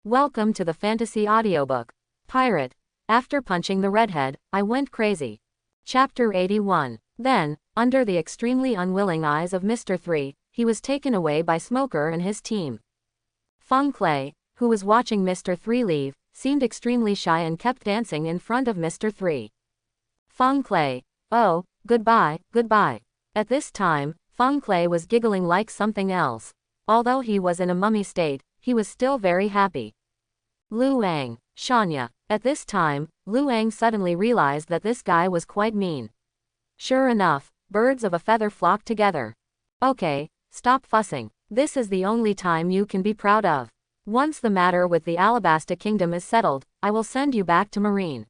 Welcome to the fantasy audiobook. Pirate. After punching the redhead, I went crazy. Chapter 81. Then, under the extremely unwilling eyes of Mr. 3, he was taken away by Smoker and his team. Feng Clay, who was watching Mr. 3 leave, seemed extremely shy and kept dancing in front of Mr. 3. Feng Clay. Oh, goodbye, goodbye. At this time, Feng Clay was giggling like something else. Although he was in a mummy state, he was still very happy. Luang, Shanya. At this time, Luang suddenly realized that this guy was quite mean. Sure enough, birds of a feather flock together. Okay, stop fussing. This is the only time you can be proud of. Once the matter with the Alabasta Kingdom is settled, I will send you back to Marine.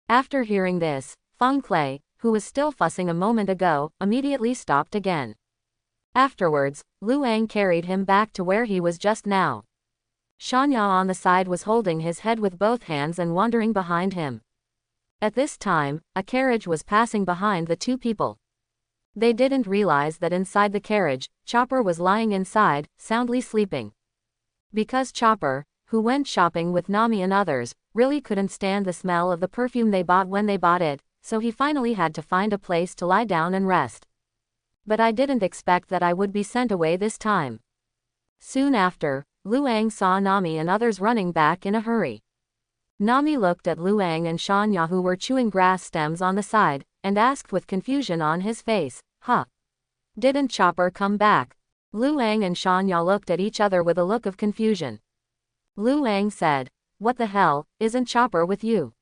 After hearing this, Feng Clay, who was still fussing a moment ago, immediately stopped again. Afterwards, Luang carried him back to where he was just now. Shanya on the side was holding his head with both hands and wandering behind him. At this time, a carriage was passing behind the two people. They didn't realize that inside the carriage, Chopper was lying inside, soundly sleeping. Because Chopper, who went shopping with Nami and others, really couldn't stand the smell of the perfume they bought when they bought it, so he finally had to find a place to lie down and rest. But I didn't expect that I would be sent away this time. Soon after, Luang saw Nami and others running back in a hurry. Nami looked at Luang and Shanya, who were chewing grass stems on the side, and asked with confusion on his face, "Huh? Didn't Chopper come back?" Luang and Shanya looked at each other with a look of confusion. Luang said, "What the hell, isn't Chopper with you?"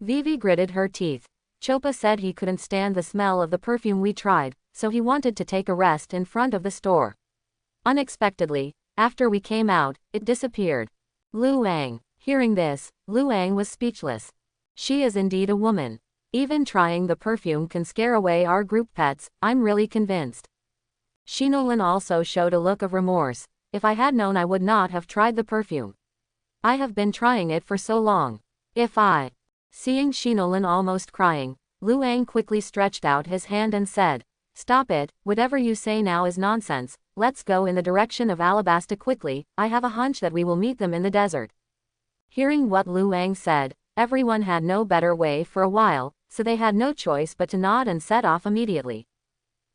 Vivi gritted her teeth. Chopa said he couldn't stand the smell of the perfume we tried, so he wanted to take a rest in front of the store. Unexpectedly, after we came out, it disappeared. Luang. Hearing this, Luang was speechless. She is indeed a woman. Even trying the perfume can scare away our group pets, I'm really convinced. Shinolin also showed a look of remorse. If I had known, I would not have tried the perfume. I have been trying it for so long. Seeing Shinolin almost crying, Luang quickly stretched out his hand and said, "Stop it, whatever you say now is nonsense, let's go in the direction of Alabasta quickly, I have a hunch that we will meet them in the desert." Hearing what Luang said, everyone had no better way for a while, so they had no choice but to nod and set off immediately.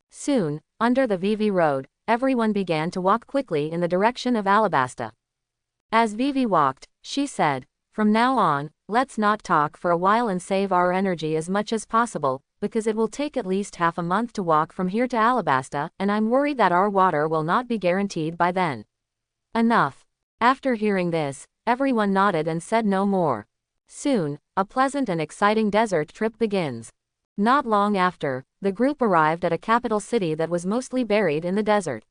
Soon, under the Vivi Road, everyone began to walk quickly in the direction of Alabasta. As Vivi walked, she said, "From now on, let's not talk for a while and save our energy as much as possible, because it will take at least half a month to walk from here to Alabasta, and I'm worried that our water will not be guaranteed by then." Enough. After hearing this, everyone nodded and said no more. Soon, a pleasant and exciting desert trip begins. Not long after, the group arrived at a capital city that was mostly buried in the desert.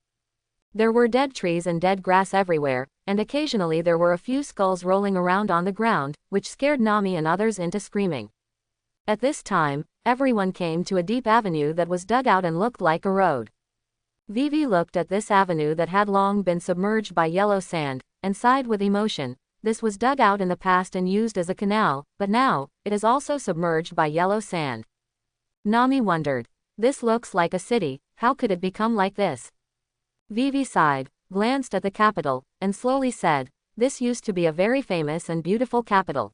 There were dead trees and dead grass everywhere, and occasionally there were a few skulls rolling around on the ground, which scared Nami and others into screaming. At this time, everyone came to a deep avenue that was dug out and looked like a road. Vivi looked at this avenue that had long been submerged by yellow sand, and sighed with emotion. This was dug out in the past and used as a canal, but now, it is also submerged by yellow sand. Nami wondered. This looks like a city, how could it become like this? Vivi sighed, glanced at the capital, and slowly said, "This used to be a very famous and beautiful capital.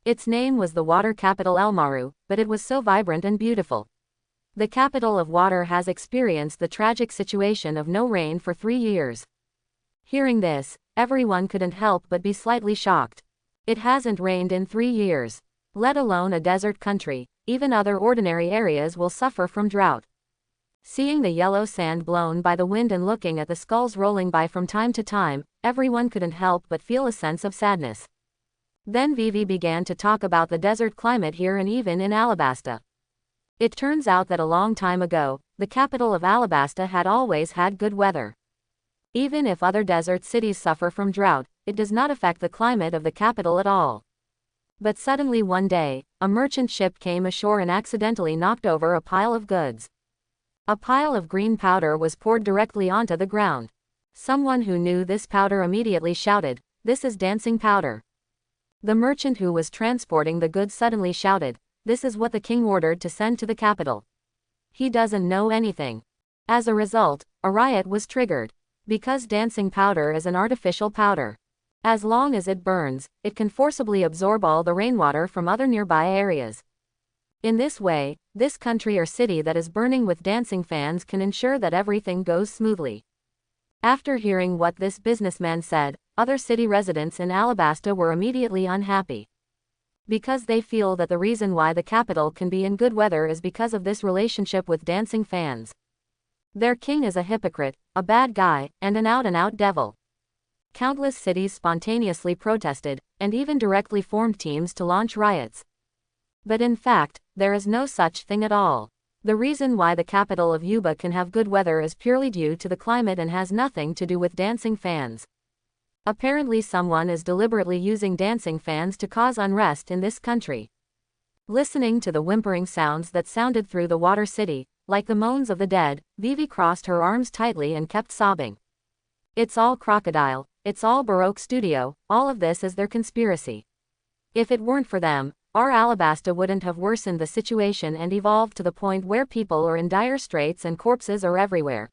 Its name was the water capital Elmaru, but it was so vibrant and beautiful. The capital of water has experienced the tragic situation of no rain for 3 years." Hearing this, everyone couldn't help but be slightly shocked. It hasn't rained in 3 years. Let alone a desert country, even other ordinary areas will suffer from drought. Seeing the yellow sand blown by the wind and looking at the skulls rolling by from time to time, everyone couldn't help but feel a sense of sadness. Then Vivi began to talk about the desert climate here and even in Alabasta. It turns out that a long time ago, the capital of Alabasta had always had good weather. Even if other desert cities suffer from drought, it does not affect the climate of the capital at all. But suddenly one day, a merchant ship came ashore and accidentally knocked over a pile of goods. A pile of green powder was poured directly onto the ground. Someone who knew this powder immediately shouted, "This is dancing powder." The merchant who was transporting the goods suddenly shouted, "This is what the king ordered to send to the capital. He doesn't know anything." As a result, a riot was triggered. Because dancing powder is an artificial powder. As long as it burns, it can forcibly absorb all the rainwater from other nearby areas. In this way, this country or city that is burning with dancing fans can ensure that everything goes smoothly. After hearing what this businessman said, other city residents in Alabasta were immediately unhappy. Because they feel that the reason why the capital can be in good weather is because of this relationship with dancing fans. Their king is a hypocrite, a bad guy, and an out-and-out devil. Countless cities spontaneously protested, and even directly formed teams to launch riots. But in fact, there is no such thing at all. The reason why the capital of Yuba can have good weather is purely due to the climate and has nothing to do with dancing fans. Apparently someone is deliberately using dancing fans to cause unrest in this country. Listening to the whimpering sounds that sounded through the water city, like the moans of the dead, Vivi crossed her arms tightly and kept sobbing. It's all crocodile, it's all Baroque studio, all of this is their conspiracy. If it weren't for them, our Alabasta wouldn't have worsened the situation and evolved to the point where people are in dire straits and corpses are everywhere.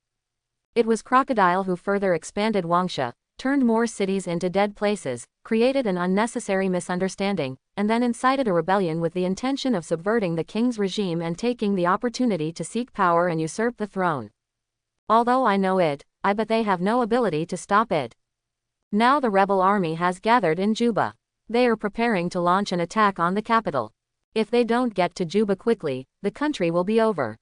It was Crocodile who further expanded Wangsha, turned more cities into dead places, created an unnecessary misunderstanding, and then incited a rebellion with the intention of subverting the king's regime and taking the opportunity to seek power and usurp the throne. Although I know it, I bet they have no ability to stop it. Now the rebel army has gathered in Juba. They are preparing to launch an attack on the capital. If they don't get to Juba quickly, the country will be over.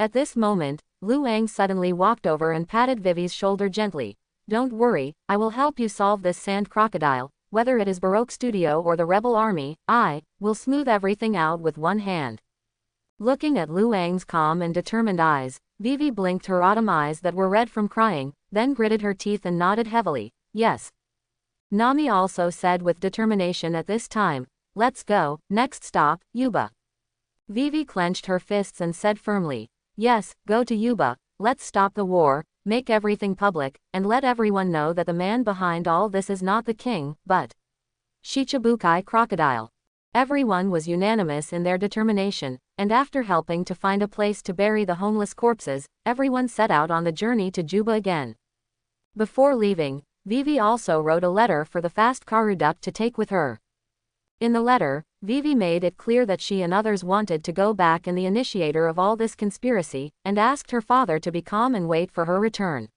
At this moment, Luang suddenly walked over and patted Vivi's shoulder gently. Don't worry, I will help you solve this sand crocodile, whether it is Baroque Studio or the rebel army, I will smooth everything out with one hand. Looking at Luang's calm and determined eyes, Vivi blinked her autumn eyes that were red from crying, then gritted her teeth and nodded heavily. Yes. Nami also said with determination at this time, let's go, next stop, Yuba. Vivi clenched her fists and said firmly, yes, go to Yuba, let's stop the war, make everything public, and let everyone know that the man behind all this is not the king, but Shichibukai Crocodile. Everyone was unanimous in their determination, and after helping to find a place to bury the homeless corpses, everyone set out on the journey to Juba again. Before leaving, Vivi also wrote a letter for the fast Karuduk to take with her. In the letter, Vivi made it clear that she and others wanted to go back and the initiator of all this conspiracy, and asked her father to be calm and wait for her return.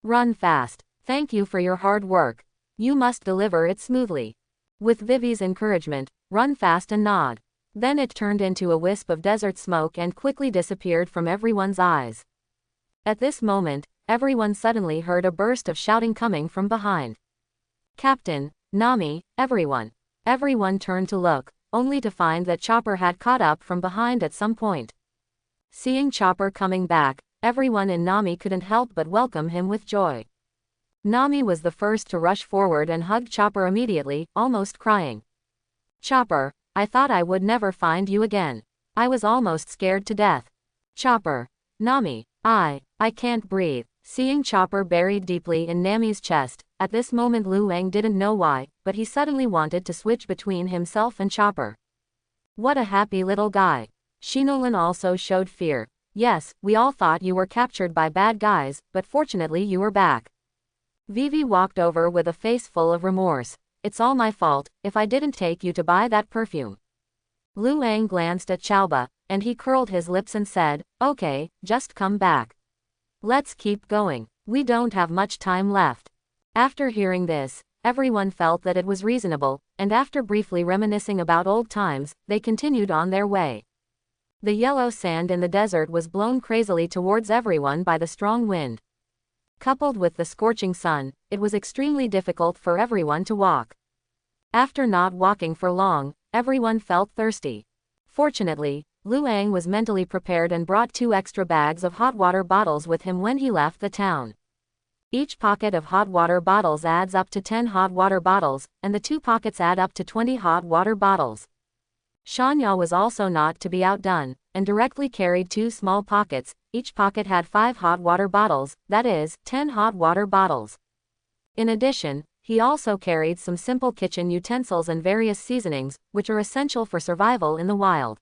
Run fast. Thank you for your hard work. You must deliver it smoothly. With Vivi's encouragement, run fast and nod. Then it turned into a wisp of desert smoke and quickly disappeared from everyone's eyes. At this moment, everyone suddenly heard a burst of shouting coming from behind. Captain, Nami, everyone. Everyone turned to look, only to find that Chopper had caught up from behind at some point. Seeing Chopper coming back, everyone in Nami couldn't help but welcome him with joy. Nami was the first to rush forward and hugged Chopper immediately, almost crying. Chopper, I thought I would never find you again. I was almost scared to death. Chopper. Nami. I can't breathe. Seeing Chopper buried deeply in Nami's chest, at this moment Luang didn't know why, but he suddenly wanted to switch between himself and Chopper. What a happy little guy. Shinolin also showed fear. Yes, we all thought you were captured by bad guys, but fortunately you were back. Vivi walked over with a face full of remorse. It's all my fault, if I didn't take you to buy that perfume. Luang glanced at Chauba, and he curled his lips and said, okay, just come back. Let's keep going. We don't have much time left. After hearing this, everyone felt that it was reasonable, and after briefly reminiscing about old times, they continued on their way. The yellow sand in the desert was blown crazily towards everyone by the strong wind. Coupled with the scorching sun, it was extremely difficult for everyone to walk. After not walking for long, everyone felt thirsty. Fortunately, Luang was mentally prepared and brought 2 extra bags of hot water bottles with him when he left the town. Each pocket of hot water bottles adds up to 10 hot water bottles, and the 2 pockets add up to 20 hot water bottles. Shanya was also not to be outdone, and directly carried 2 small pockets. Each pocket had 5 hot water bottles, that is, 10 hot water bottles. In addition, he also carried some simple kitchen utensils and various seasonings, which are essential for survival in the wild.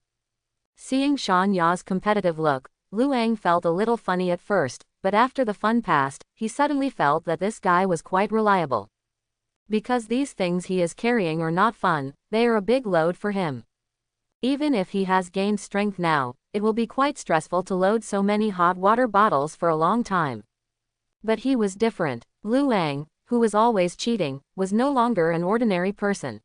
Seeing Shanya's competitive look, Luang felt a little funny at first, but after the fun passed, he suddenly felt that this guy was quite reliable. Because these things he is carrying are not fun, they are a big load for him. Even if he has gained strength now, it will be quite stressful to load so many hot water bottles for a long time. But he was different. Lu Wang, who was always cheating, was no longer an ordinary person.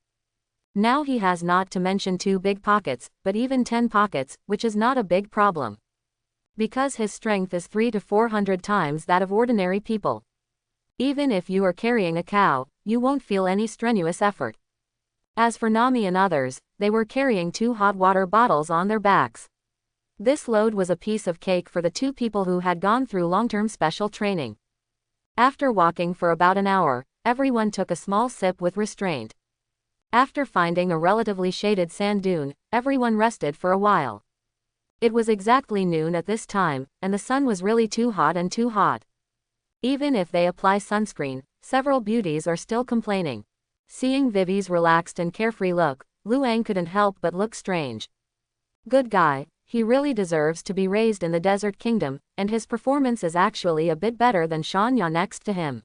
Now he has not to mention 2 big pockets, but even 10 pockets, which is not a big problem. Because his strength is 300 to 400 times that of ordinary people. Even if you are carrying a cow, you won't feel any strenuous effort. As for Nami and others, they were carrying 2 hot water bottles on their backs. This load was a piece of cake for the 2 people who had gone through long-term special training. After walking for about an hour, everyone took a small sip with restraint. After finding a relatively shaded sand dune, everyone rested for a while. It was exactly noon at this time, and the sun was really too hot and too hot. Even if they apply sunscreen, several beauties are still complaining. Seeing Vivi's relaxed and carefree look, Lu Wang couldn't help but look strange. Good guy, he really deserves to be raised in the desert kingdom, and his performance is actually a bit better than Shanya next to him.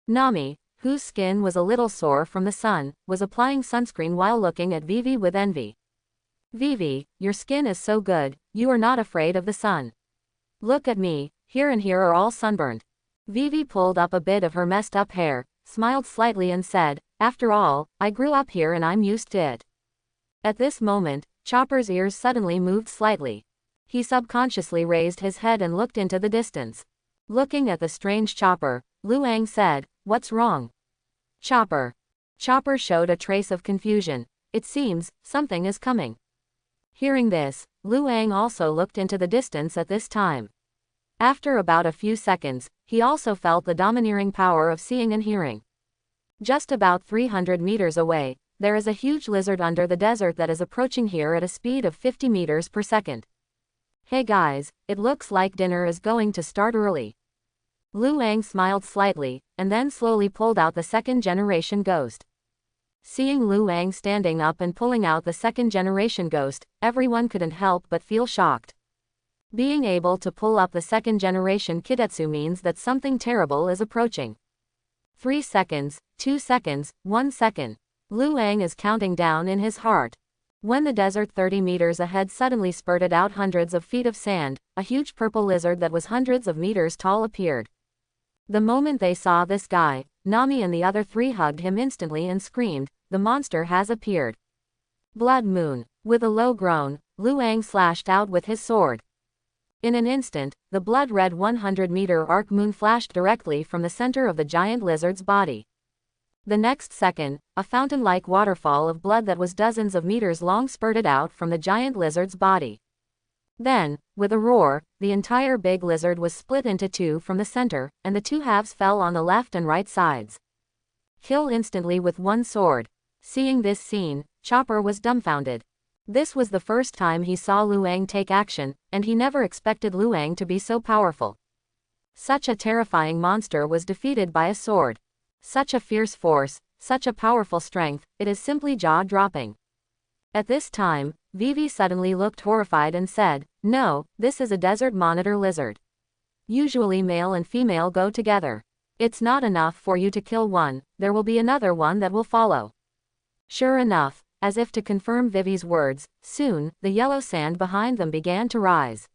Nami, whose skin was a little sore from the sun, was applying sunscreen while looking at Vivi with envy. Vivi, your skin is so good, you are not afraid of the sun. Look at me, here and here are all sunburned. Vivi pulled up a bit of her messed up hair, smiled slightly and said, after all, I grew up here and I'm used to it. At this moment, Chopper's ears suddenly moved slightly. He subconsciously raised his head and looked into the distance. Looking at the strange Chopper, Lu Wang said, what's wrong? Chopper. Chopper showed a trace of confusion. It seems, something is coming. Hearing this, Lu Wang also looked into the distance at this time. After about a few seconds, he also felt the domineering power of seeing and hearing. Just about 300 meters away, there is a huge lizard under the desert that is approaching here at a speed of 50 meters per second. Hey guys, it looks like dinner is going to start early. Lu Wang smiled slightly, and then slowly pulled out the second-generation ghost. Seeing Lu Wang standing up and pulling out the second-generation ghost, everyone couldn't help but feel shocked. Being able to pull up the second-generation Kidetsu means that something terrible is approaching. 3 seconds, 2 seconds, 1 second. Lu Wang is counting down in his heart. When the desert 30 meters ahead suddenly spurted out hundreds of feet of sand, a huge purple lizard that was hundreds of meters tall appeared. The moment they saw this guy, Nami and the other 3 hugged him instantly and screamed, the monster has appeared. Blood Moon. With a low groan, Lu Wang slashed out with his sword. In an instant, the blood-red 100-meter arc moon flashed directly from the center of the giant lizard's body. The next second, a fountain-like waterfall of blood that was dozens of meters long spurted out from the giant lizard's body. Then, with a roar, the entire big lizard was split into 2 from the center, and the 2 halves fell on the left and right sides. Kill instantly with 1 sword. Seeing this scene, Chopper was dumbfounded. This was the first time he saw Lu Wang take action, and he never expected Lu Wang to be so powerful. Such a terrifying monster was defeated by a sword. Such a fierce force, such a powerful strength, it is simply jaw-dropping. At this time, Vivi suddenly looked horrified and said, no, this is a desert monitor lizard. Usually male and female go together. It's not enough for you to kill one, there will be another one that will follow. Sure enough, as if to confirm Vivi's words, soon, the yellow sand behind them began to rise.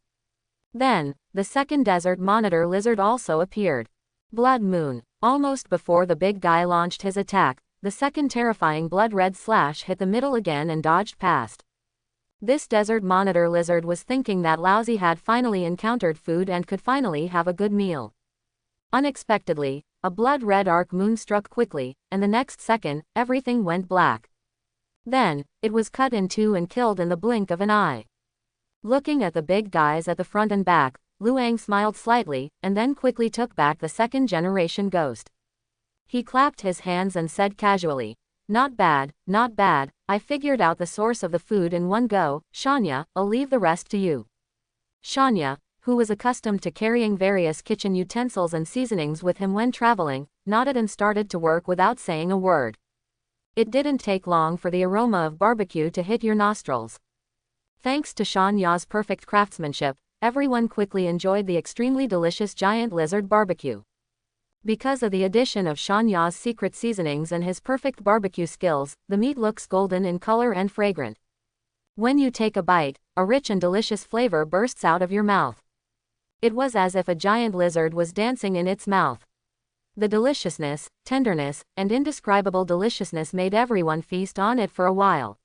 Then, the second desert monitor lizard also appeared. Blood Moon. Almost before the big guy launched his attack, the second terrifying blood-red slash hit the middle again and dodged past. This desert monitor lizard was thinking that Lousy had finally encountered food and could finally have a good meal. Unexpectedly, a blood-red arc moon struck quickly, and the next second, everything went black. Then, it was cut in 2 and killed in the blink of an eye. Looking at the big guys at the front and back, Lu Wang smiled slightly, and then quickly took back the second-generation ghost. He clapped his hands and said casually, not bad, not bad, I figured out the source of the food in one go, Shanya, I'll leave the rest to you. Shanya, who was accustomed to carrying various kitchen utensils and seasonings with him when traveling, nodded and started to work without saying a word. It didn't take long for the aroma of barbecue to hit your nostrils. Thanks to Shanya's perfect craftsmanship, everyone quickly enjoyed the extremely delicious giant lizard barbecue. Because of the addition of Shanya's secret seasonings and his perfect barbecue skills, the meat looks golden in color and fragrant. When you take a bite, a rich and delicious flavor bursts out of your mouth. It was as if a giant lizard was dancing in its mouth. The deliciousness, tenderness, and indescribable deliciousness made everyone feast on it for a while.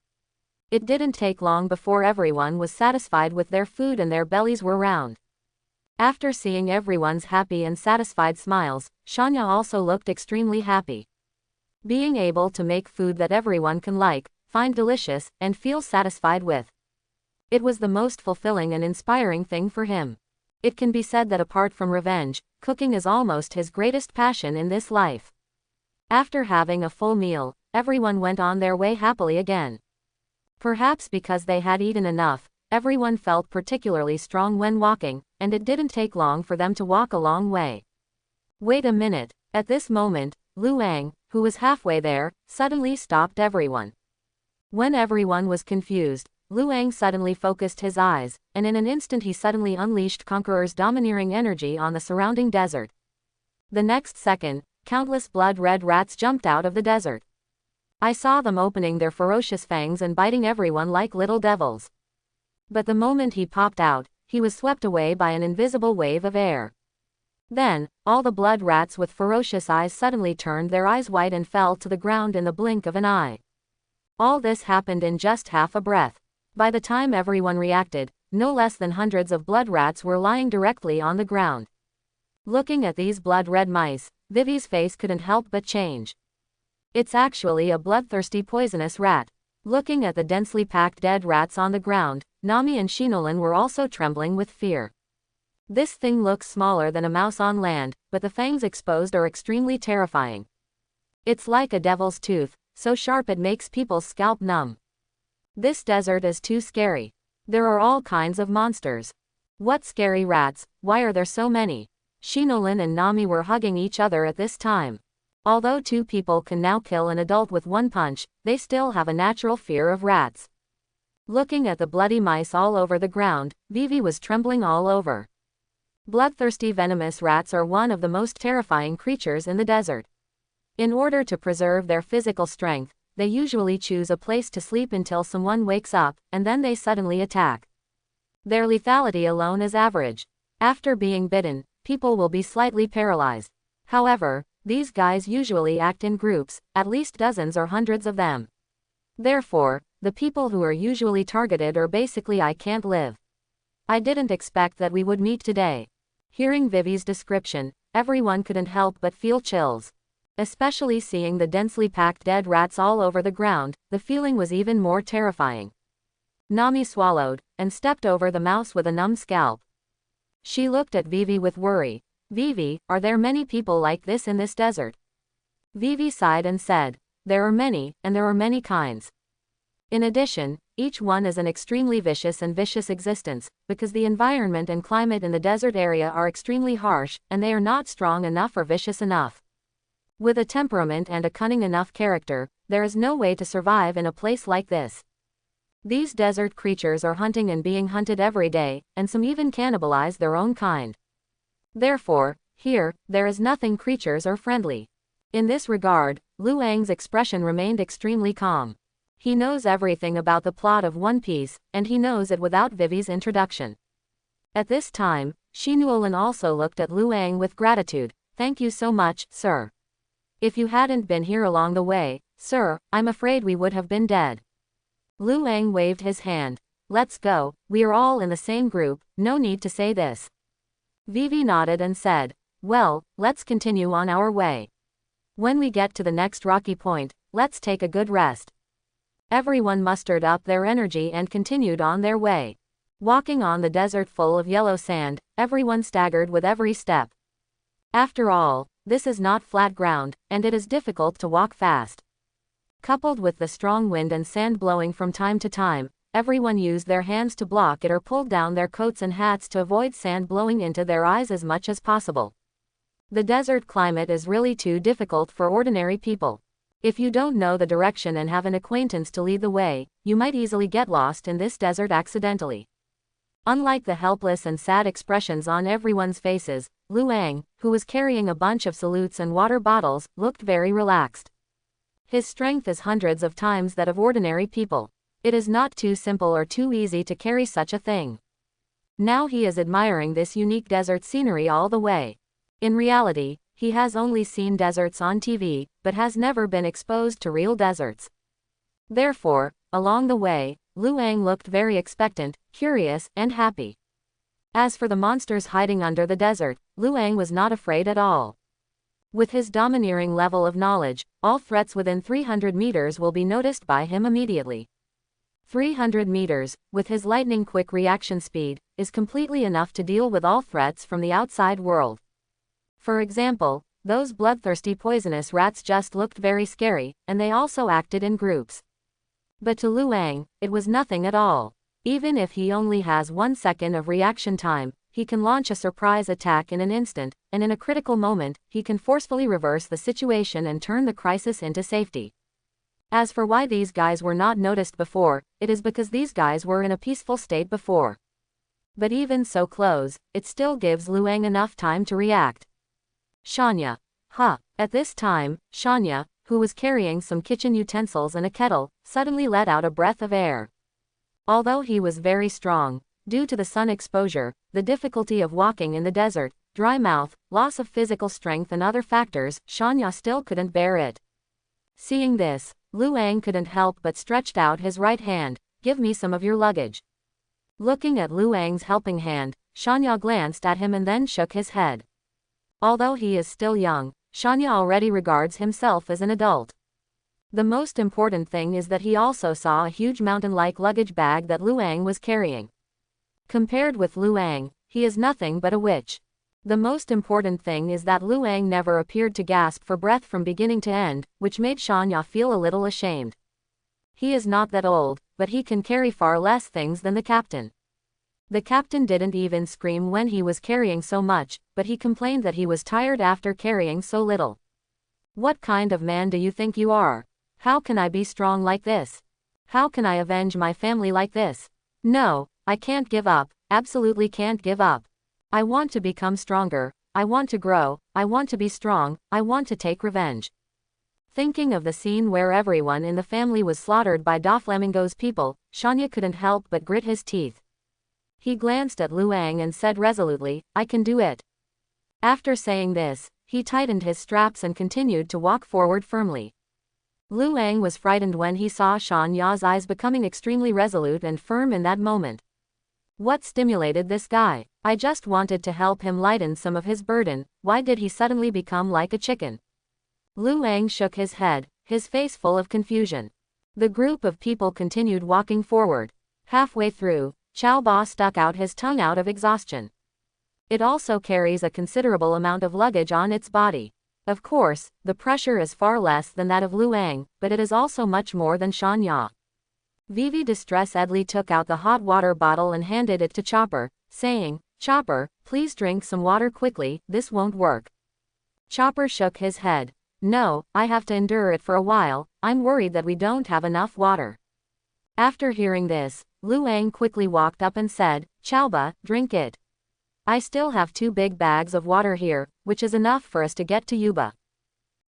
It didn't take long before everyone was satisfied with their food and their bellies were round. After seeing everyone's happy and satisfied smiles, Shanya also looked extremely happy. Being able to make food that everyone can like, find delicious, and feel satisfied with. It was the most fulfilling and inspiring thing for him. It can be said that apart from revenge, cooking is almost his greatest passion in this life. After having a full meal, everyone went on their way happily again. Perhaps because they had eaten enough, everyone felt particularly strong when walking, and it didn't take long for them to walk a long way. Wait a minute. At this moment, Luang, who was halfway there, suddenly stopped everyone. When everyone was confused, Luang suddenly focused his eyes, and in an instant he suddenly unleashed Conqueror's domineering energy on the surrounding desert. The next second, countless blood-red rats jumped out of the desert. I saw them opening their ferocious fangs and biting everyone like little devils. But the moment he popped out, he was swept away by an invisible wave of air. Then, all the blood rats with ferocious eyes suddenly turned their eyes white and fell to the ground in the blink of an eye. All this happened in just half a breath. By the time everyone reacted, no less than hundreds of blood rats were lying directly on the ground. Looking at these blood-red mice, Vivi's face couldn't help but change. It's actually a bloodthirsty poisonous rat. Looking at the densely packed dead rats on the ground, Nami and Shinolin were also trembling with fear. This thing looks smaller than a mouse on land, but the fangs exposed are extremely terrifying. It's like a devil's tooth, so sharp it makes people's scalp numb. This desert is too scary. There are all kinds of monsters. What scary rats, why are there so many? Shinolin and Nami were hugging each other at this time. Although two people can now kill an adult with one punch, they still have a natural fear of rats. Looking at the bloody mice all over the ground, Vivi was trembling all over. Bloodthirsty venomous rats are one of the most terrifying creatures in the desert. In order to preserve their physical strength, they usually choose a place to sleep until someone wakes up, and then they suddenly attack. Their lethality alone is average. After being bitten, people will be slightly paralyzed. However, these guys usually act in groups, at least dozens or hundreds of them. Therefore, the people who are usually targeted are basically I can't live. I didn't expect that we would meet today. Hearing Vivi's description, everyone couldn't help but feel chills. Especially seeing the densely packed dead rats all over the ground, the feeling was even more terrifying. Nami swallowed, and stepped over the mouse with a numb scalp. She looked at Vivi with worry. Vivi, are there many people like this in this desert? Vivi sighed and said, there are many, and there are many kinds. In addition, each one is an extremely vicious existence, because the environment and climate in the desert area are extremely harsh, and they are not strong enough or vicious enough. With a temperament and a cunning enough character, there is no way to survive in a place like this. These desert creatures are hunting and being hunted every day, and some even cannibalize their own kind. Therefore, here, there is nothing creatures are friendly. In this regard, Luang's expression remained extremely calm. He knows everything about the plot of One Piece, and he knows it without Vivi's introduction. At this time, Shinolin also looked at Luang with gratitude. Thank you so much, sir. If you hadn't been here along the way, sir, I'm afraid we would have been dead. Luang waved his hand. Let's go, we are all in the same group, no need to say this. Vivi nodded and said, well, let's continue on our way. When we get to the next rocky point, let's take a good rest. Everyone mustered up their energy and continued on their way. Walking on the desert full of yellow sand, everyone staggered with every step. After all, this is not flat ground, and it is difficult to walk fast. Coupled with the strong wind and sand blowing from time to time, everyone used their hands to block it or pulled down their coats and hats to avoid sand blowing into their eyes as much as possible. The desert climate is really too difficult for ordinary people. If you don't know the direction and have an acquaintance to lead the way, you might easily get lost in this desert accidentally. Unlike the helpless and sad expressions on everyone's faces, Luang, who was carrying a bunch of salutes and water bottles, looked very relaxed. His strength is hundreds of times that of ordinary people. It is not too simple or too easy to carry such a thing. Now he is admiring this unique desert scenery all the way. In reality, he has only seen deserts on TV, but has never been exposed to real deserts. Therefore, along the way, Luang looked very expectant, curious, and happy. As for the monsters hiding under the desert, Luang was not afraid at all. With his domineering level of knowledge, all threats within 300 meters will be noticed by him immediately. 300 meters, with his lightning-quick reaction speed, is completely enough to deal with all threats from the outside world. For example, those bloodthirsty poisonous rats just looked very scary, and they also acted in groups. But to Luang, it was nothing at all. Even if he only has 1 second of reaction time, he can launch a surprise attack in an instant, and in a critical moment, he can forcefully reverse the situation and turn the crisis into safety. As for why these guys were not noticed before, it is because these guys were in a peaceful state before. But even so close, it still gives Luang enough time to react. Shanya. At this time, Shanya, who was carrying some kitchen utensils and a kettle, suddenly let out a breath of air. Although he was very strong, due to the sun exposure, the difficulty of walking in the desert, dry mouth, loss of physical strength and other factors, Shanya still couldn't bear it. Seeing this, Luang couldn't help but stretched out his right hand. Give me some of your luggage. Looking at Luang's helping hand, Shanya glanced at him and then shook his head. Although he is still young, Shanya already regards himself as an adult. The most important thing is that he also saw a huge mountain-like luggage bag that Luang was carrying. Compared with Luang, he is nothing but a witch. The most important thing is that Luang never appeared to gasp for breath from beginning to end, which made Shanya feel a little ashamed. He is not that old, but he can carry far less things than the captain. The captain didn't even scream when he was carrying so much, but he complained that he was tired after carrying so little. What kind of man do you think you are? How can I be strong like this? How can I avenge my family like this? No, I can't give up, absolutely can't give up. I want to become stronger, I want to grow, I want to be strong, I want to take revenge. Thinking of the scene where everyone in the family was slaughtered by Doflamingo's people, Shanya couldn't help but grit his teeth. He glanced at Luang and said resolutely, I can do it. After saying this, he tightened his straps and continued to walk forward firmly. Luang was frightened when he saw Shanya's eyes becoming extremely resolute and firm in that moment. What stimulated this guy? I just wanted to help him lighten some of his burden, why did he suddenly become like a chicken? Luang shook his head, his face full of confusion. The group of people continued walking forward. Halfway through, Chow Ba stuck out his tongue out of exhaustion. It also carries a considerable amount of luggage on its body. Of course, the pressure is far less than that of Luang, but it is also much more than Shanya. Vivi distressedly took out the hot water bottle and handed it to Chopper, saying, Chopper, please drink some water quickly, this won't work. Chopper shook his head. No, I have to endure it for a while, I'm worried that we don't have enough water. After hearing this, Luang quickly walked up and said, Chowba, drink it. I still have 2 big bags of water here, which is enough for us to get to Yuba.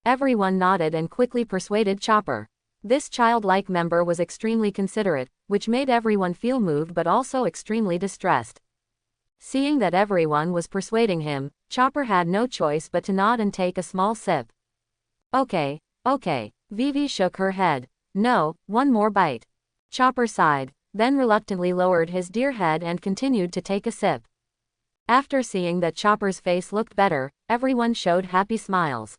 Everyone nodded and quickly persuaded Chopper. This childlike member was extremely considerate, which made everyone feel moved but also extremely distressed. Seeing that everyone was persuading him, Chopper had no choice but to nod and take a small sip. Okay. Vivi shook her head. No, one more bite. Chopper sighed, then reluctantly lowered his dear head and continued to take a sip. After seeing that Chopper's face looked better, everyone showed happy smiles.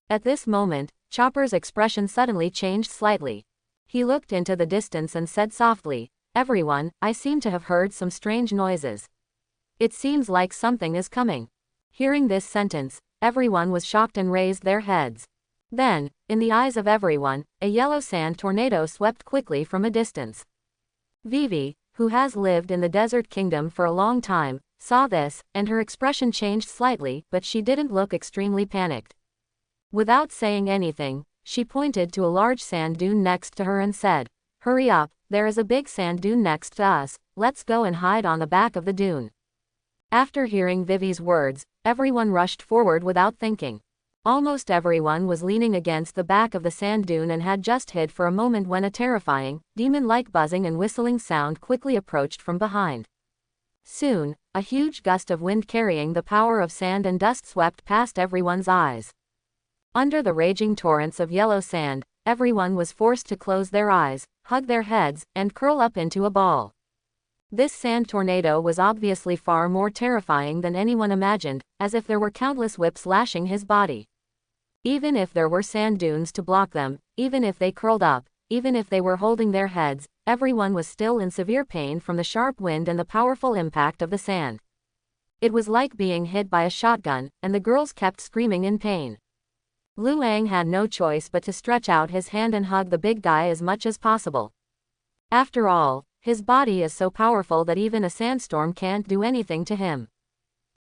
At this moment, Chopper's expression suddenly changed slightly. He looked into the distance and said softly, Everyone, I seem to have heard some strange noises. It seems like something is coming. Hearing this sentence, everyone was shocked and raised their heads. Then, in the eyes of everyone, a yellow sand tornado swept quickly from a distance. Vivi, who has lived in the desert kingdom for a long time, saw this, and her expression changed slightly, but she didn't look extremely panicked. Without saying anything, she pointed to a large sand dune next to her and said, Hurry up, there is a big sand dune next to us, let's go and hide on the back of the dune. After hearing Vivi's words, everyone rushed forward without thinking. Almost everyone was leaning against the back of the sand dune and had just hid for a moment when a terrifying, demon-like buzzing and whistling sound quickly approached from behind. Soon, a huge gust of wind carrying the power of sand and dust swept past everyone's eyes. Under the raging torrents of yellow sand, everyone was forced to close their eyes, hug their heads, and curl up into a ball. This sand tornado was obviously far more terrifying than anyone imagined, as if there were countless whips lashing his body. Even if there were sand dunes to block them, even if they curled up, even if they were holding their heads, everyone was still in severe pain from the sharp wind and the powerful impact of the sand. It was like being hit by a shotgun, and the girls kept screaming in pain. Luang had no choice but to stretch out his hand and hug the big guy as much as possible. After all, his body is so powerful that even a sandstorm can't do anything to him.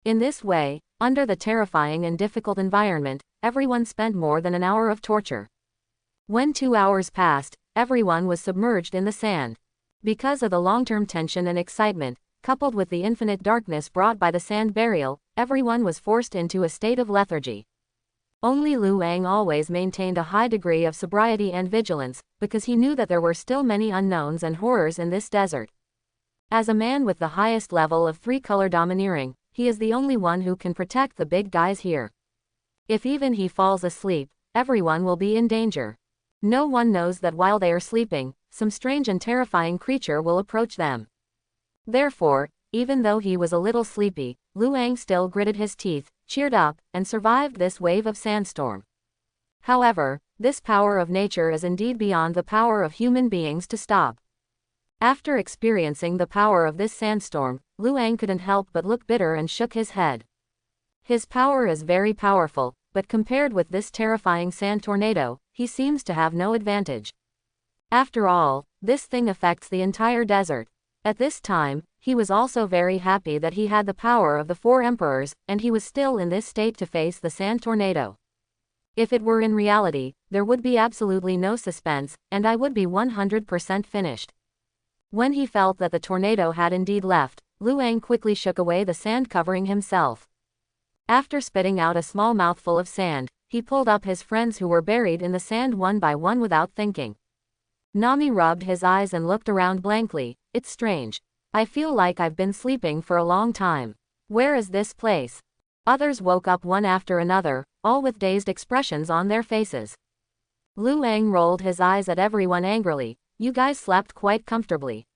In this way, under the terrifying and difficult environment, everyone spent more than an hour of torture. When 2 hours passed, everyone was submerged in the sand. Because of the long-term tension and excitement, coupled with the infinite darkness brought by the sand burial, everyone was forced into a state of lethargy. Only Luang always maintained a high degree of sobriety and vigilance, because he knew that there were still many unknowns and horrors in this desert. As a man with the highest level of three-color domineering, he is the only one who can protect the big guys here. If even he falls asleep, everyone will be in danger. No one knows that while they are sleeping, some strange and terrifying creature will approach them. Therefore, even though he was a little sleepy, Luang still gritted his teeth, cheered up, and survived this wave of sandstorm. However, this power of nature is indeed beyond the power of human beings to stop. After experiencing the power of this sandstorm, Luang couldn't help but look bitter and shook his head. His power is very powerful, but compared with this terrifying sand tornado, he seems to have no advantage. After all, this thing affects the entire desert. At this time, he was also very happy that he had the power of the 4 emperors, and he was still in this state to face the sand tornado. If it were in reality, there would be absolutely no suspense, and I would be 100% finished. When he felt that the tornado had indeed left, Luang quickly shook away the sand covering himself. After spitting out a small mouthful of sand, he pulled up his friends who were buried in the sand one by one without thinking. Nami rubbed his eyes and looked around blankly. It's strange. I feel like I've been sleeping for a long time. Where is this place? Others woke up one after another, all with dazed expressions on their faces. Luang rolled his eyes at everyone angrily. You guys slept quite comfortably.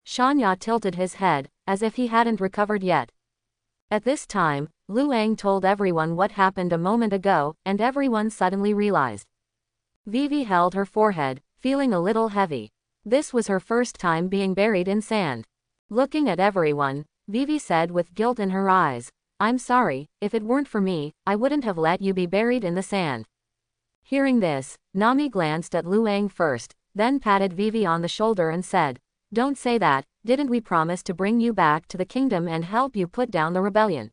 Shanya tilted his head, as if he hadn't recovered yet. At this time, Luang told everyone what happened a moment ago, and everyone suddenly realized. Vivi held her forehead, feeling a little heavy. This was her first time being buried in sand. Looking at everyone, Vivi said with guilt in her eyes, I'm sorry, if it weren't for me, I wouldn't have let you be buried in the sand. Hearing this, Nami glanced at Luang first, then patted Vivi on the shoulder and said, Don't say that, didn't we promise to bring you back to the kingdom and help you put down the rebellion?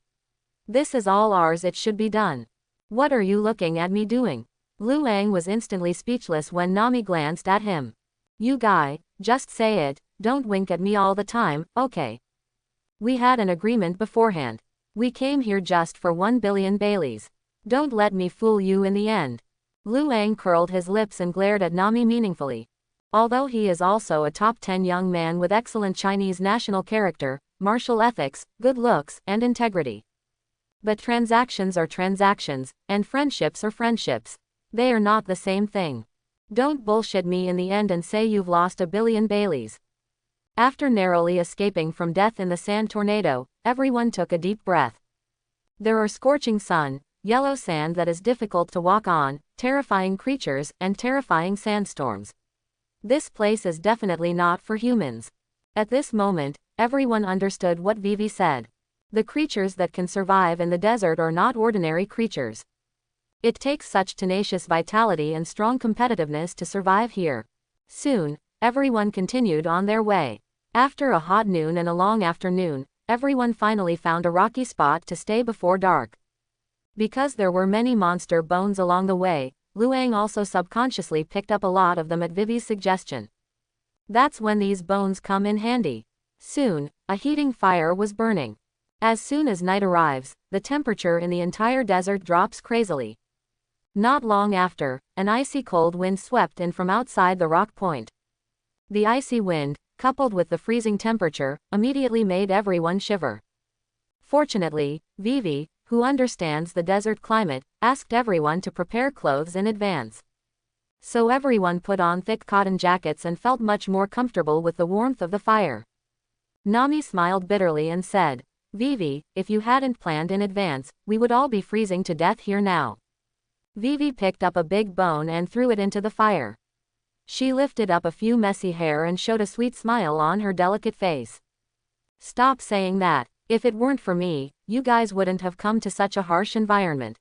This is all ours, it should be done. What are you looking at me doing? Luang was instantly speechless when Nami glanced at him. You guy, just say it, don't wink at me all the time, okay? We had an agreement beforehand. We came here just for 1 billion Baileys. Don't let me fool you in the end. Luang curled his lips and glared at Nami meaningfully. Although he is also a top 10 young man with excellent Chinese national character, martial ethics, good looks, and integrity. But transactions are transactions, and friendships are friendships. They are not the same thing. Don't bullshit me in the end and say you've lost 1 billion Baileys. After narrowly escaping from death in the sand tornado, everyone took a deep breath. There are scorching sun, yellow sand that is difficult to walk on, terrifying creatures, and terrifying sandstorms. This place is definitely not for humans. At this moment, everyone understood what Vivi said. The creatures that can survive in the desert are not ordinary creatures. It takes such tenacious vitality and strong competitiveness to survive here. Soon, everyone continued on their way. After a hot noon and a long afternoon, everyone finally found a rocky spot to stay before dark. Because there were many monster bones along the way, Luang also subconsciously picked up a lot of them at Vivi's suggestion. That's when these bones come in handy. Soon, a heating fire was burning. As soon as night arrives, the temperature in the entire desert drops crazily. Not long after, an icy cold wind swept in from outside the rock point. The icy wind, coupled with the freezing temperature, immediately made everyone shiver. Fortunately, Vivi, who understands the desert climate, asked everyone to prepare clothes in advance. So everyone put on thick cotton jackets and felt much more comfortable with the warmth of the fire. Nami smiled bitterly and said, "Vivi, if you hadn't planned in advance, we would all be freezing to death here now." Vivi picked up a big bone and threw it into the fire. She lifted up a few messy hair and showed a sweet smile on her delicate face. "Stop saying that. If it weren't for me, you guys wouldn't have come to such a harsh environment.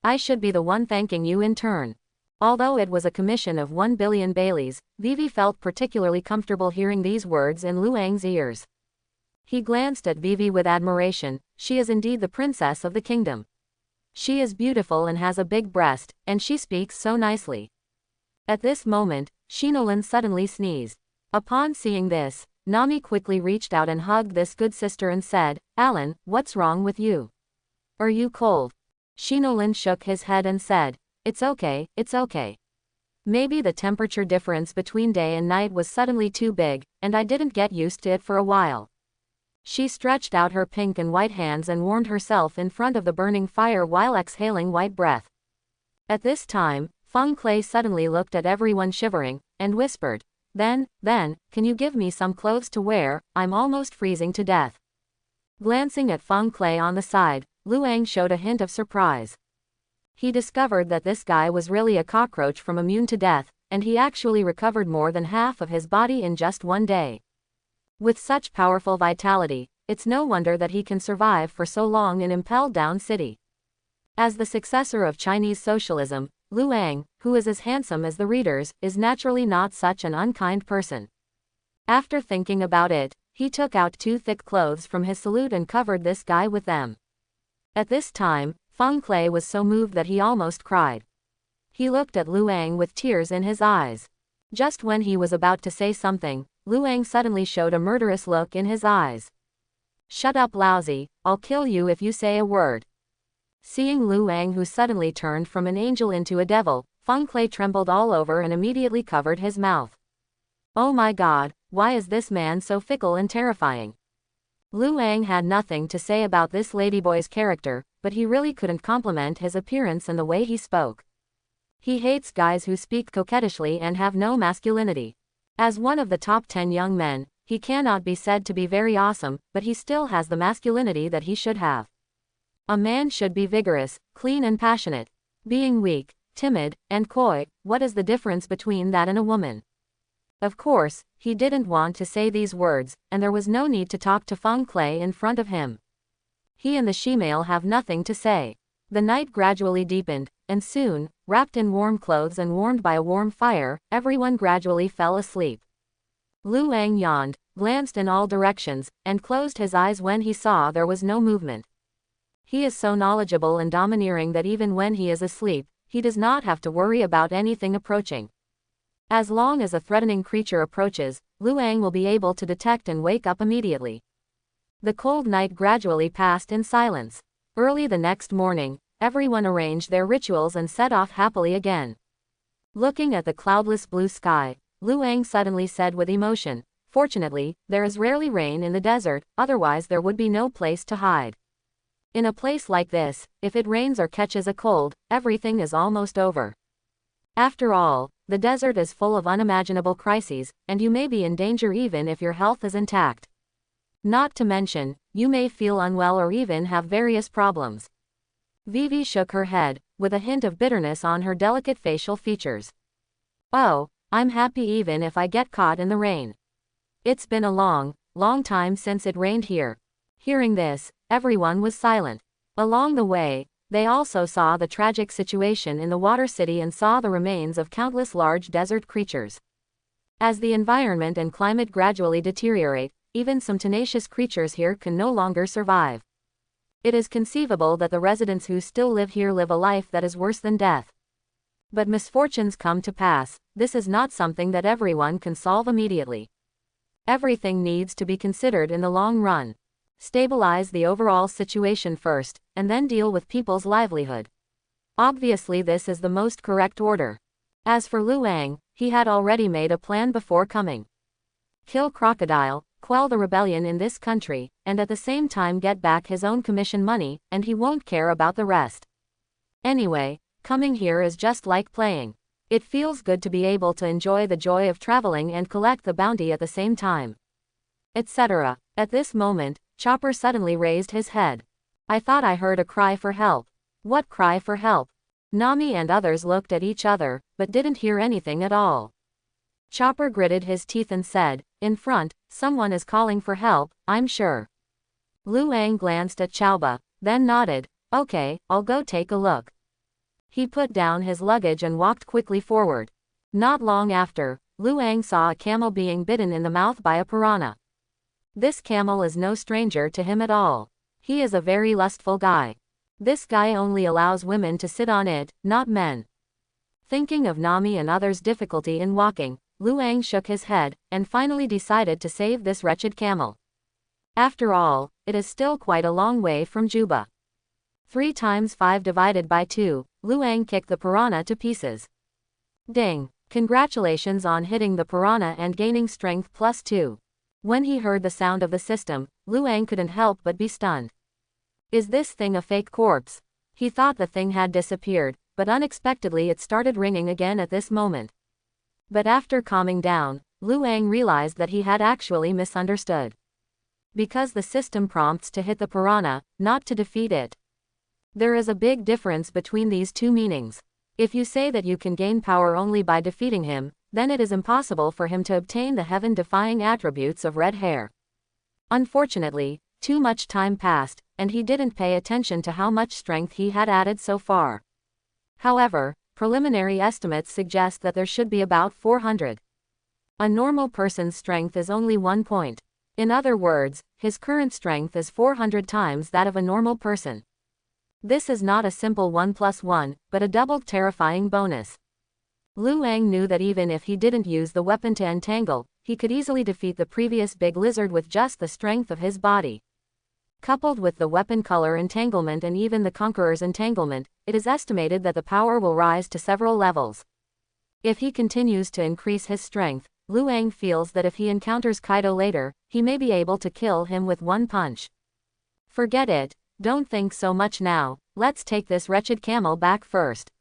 I should be the one thanking you in turn." Although it was a commission of 1 billion Baileys, Vivi felt particularly comfortable hearing these words in Luang's ears. He glanced at Vivi with admiration. She is indeed the princess of the kingdom. She is beautiful and has a big breast, and she speaks so nicely. At this moment, Shinolin suddenly sneezed. Upon seeing this, Nami quickly reached out and hugged this good sister and said, "Alan, what's wrong with you? Are you cold?" Shinolin shook his head and said, it's okay. Maybe the temperature difference between day and night was suddenly too big, and I didn't get used to it for a while." She stretched out her pink and white hands and warmed herself in front of the burning fire while exhaling white breath. At this time, Feng Clay suddenly looked at everyone shivering, and whispered, Then, can you give me some clothes to wear? I'm almost freezing to death." Glancing at Feng Clay on the side, Luang showed a hint of surprise. He discovered that this guy was really a cockroach from immune to death, and he actually recovered more than half of his body in just one day. With such powerful vitality, it's no wonder that he can survive for so long in Impel Down City. As the successor of Chinese socialism, Luang, who is as handsome as the readers, is naturally not such an unkind person. After thinking about it, he took out 2 thick clothes from his salute and covered this guy with them. At this time, Feng Clay was so moved that he almost cried. He looked at Luang with tears in his eyes. Just when he was about to say something, Luang suddenly showed a murderous look in his eyes. "Shut up, lousy, I'll kill you if you say a word." Seeing Luang, who suddenly turned from an angel into a devil, Feng Clay trembled all over and immediately covered his mouth. "Oh my God, why is this man so fickle and terrifying?" Luang had nothing to say about this ladyboy's character, but he really couldn't compliment his appearance and the way he spoke. He hates guys who speak coquettishly and have no masculinity. As one of the top 10 young men, he cannot be said to be very awesome, but he still has the masculinity that he should have. A man should be vigorous, clean and passionate. Being weak, timid, and coy, what is the difference between that and a woman? Of course, he didn't want to say these words, and there was no need to talk to Feng Clay in front of him. He and the she-male have nothing to say. The night gradually deepened, and soon, wrapped in warm clothes and warmed by a warm fire, everyone gradually fell asleep. Luang yawned, glanced in all directions, and closed his eyes when he saw there was no movement. He is so knowledgeable and domineering that even when he is asleep, he does not have to worry about anything approaching. As long as a threatening creature approaches, Luang will be able to detect and wake up immediately. The cold night gradually passed in silence. Early the next morning, everyone arranged their rituals and set off happily again. Looking at the cloudless blue sky, Luang suddenly said with emotion, "Fortunately, there is rarely rain in the desert, otherwise there would be no place to hide. In a place like this, if it rains or catches a cold, everything is almost over. After all, the desert is full of unimaginable crises, and you may be in danger even if your health is intact. Not to mention, you may feel unwell or even have various problems." Vivi shook her head, with a hint of bitterness on her delicate facial features. "Oh, I'm happy even if I get caught in the rain. It's been a long time since it rained here." Hearing this, everyone was silent. Along the way, they also saw the tragic situation in the water city and saw the remains of countless large desert creatures. As the environment and climate gradually deteriorate, even some tenacious creatures here can no longer survive. It is conceivable that the residents who still live here live a life that is worse than death. But misfortunes come to pass. This is not something that everyone can solve immediately. Everything needs to be considered in the long run. Stabilize the overall situation first, and then deal with people's livelihood. Obviously this is the most correct order. As for Lu Ang, he had already made a plan before coming. Kill Crocodile, quell the rebellion in this country, and at the same time get back his own commission money, and he won't care about the rest. Anyway, coming here is just like playing. It feels good to be able to enjoy the joy of traveling and collect the bounty at the same time. Etc. At this moment, Chopper suddenly raised his head. I thought I heard a cry for help. What cry for help? Nami and others looked at each other, but didn't hear anything at all. Chopper gritted his teeth and said, "In front, someone is calling for help, I'm sure." Lu Ang glanced at Chaoba, then nodded, "Okay, I'll go take a look." He put down his luggage and walked quickly forward. Not long after, Lu Ang saw a camel being bitten in the mouth by a piranha. This camel is no stranger to him at all. He is a very lustful guy. This guy only allows women to sit on it, not men. Thinking of Nami and others' difficulty in walking, Lu Ang shook his head, and finally decided to save this wretched camel. After all, it is still quite a long way from Juba. 3 times 5 divided by 2, Lu Ang kicked the piranha to pieces. Ding! Congratulations on hitting the piranha and gaining strength +2. When he heard the sound of the system, Lu Ang couldn't help but be stunned. Is this thing a fake corpse? He thought the thing had disappeared, but unexpectedly it started ringing again at this moment. But after calming down, Lu Ang realized that he had actually misunderstood. Because the system prompts to hit the piranha, not to defeat it. There is a big difference between these two meanings. If you say that you can gain power only by defeating him, then it is impossible for him to obtain the heaven-defying attributes of red hair. Unfortunately, too much time passed, and he didn't pay attention to how much strength he had added so far. However, preliminary estimates suggest that there should be about 400. A normal person's strength is only 1 point. In other words, his current strength is 400 times that of a normal person. This is not a simple 1 + 1, but a double terrifying bonus. Lu Ang knew that even if he didn't use the weapon to entangle, he could easily defeat the previous big lizard with just the strength of his body. Coupled with the weapon color entanglement and even the conqueror's entanglement, it is estimated that the power will rise to several levels. If he continues to increase his strength, Lu Ang feels that if he encounters Kaido later, he may be able to kill him with one punch. Forget it, don't think so much now, let's take this wretched camel back first.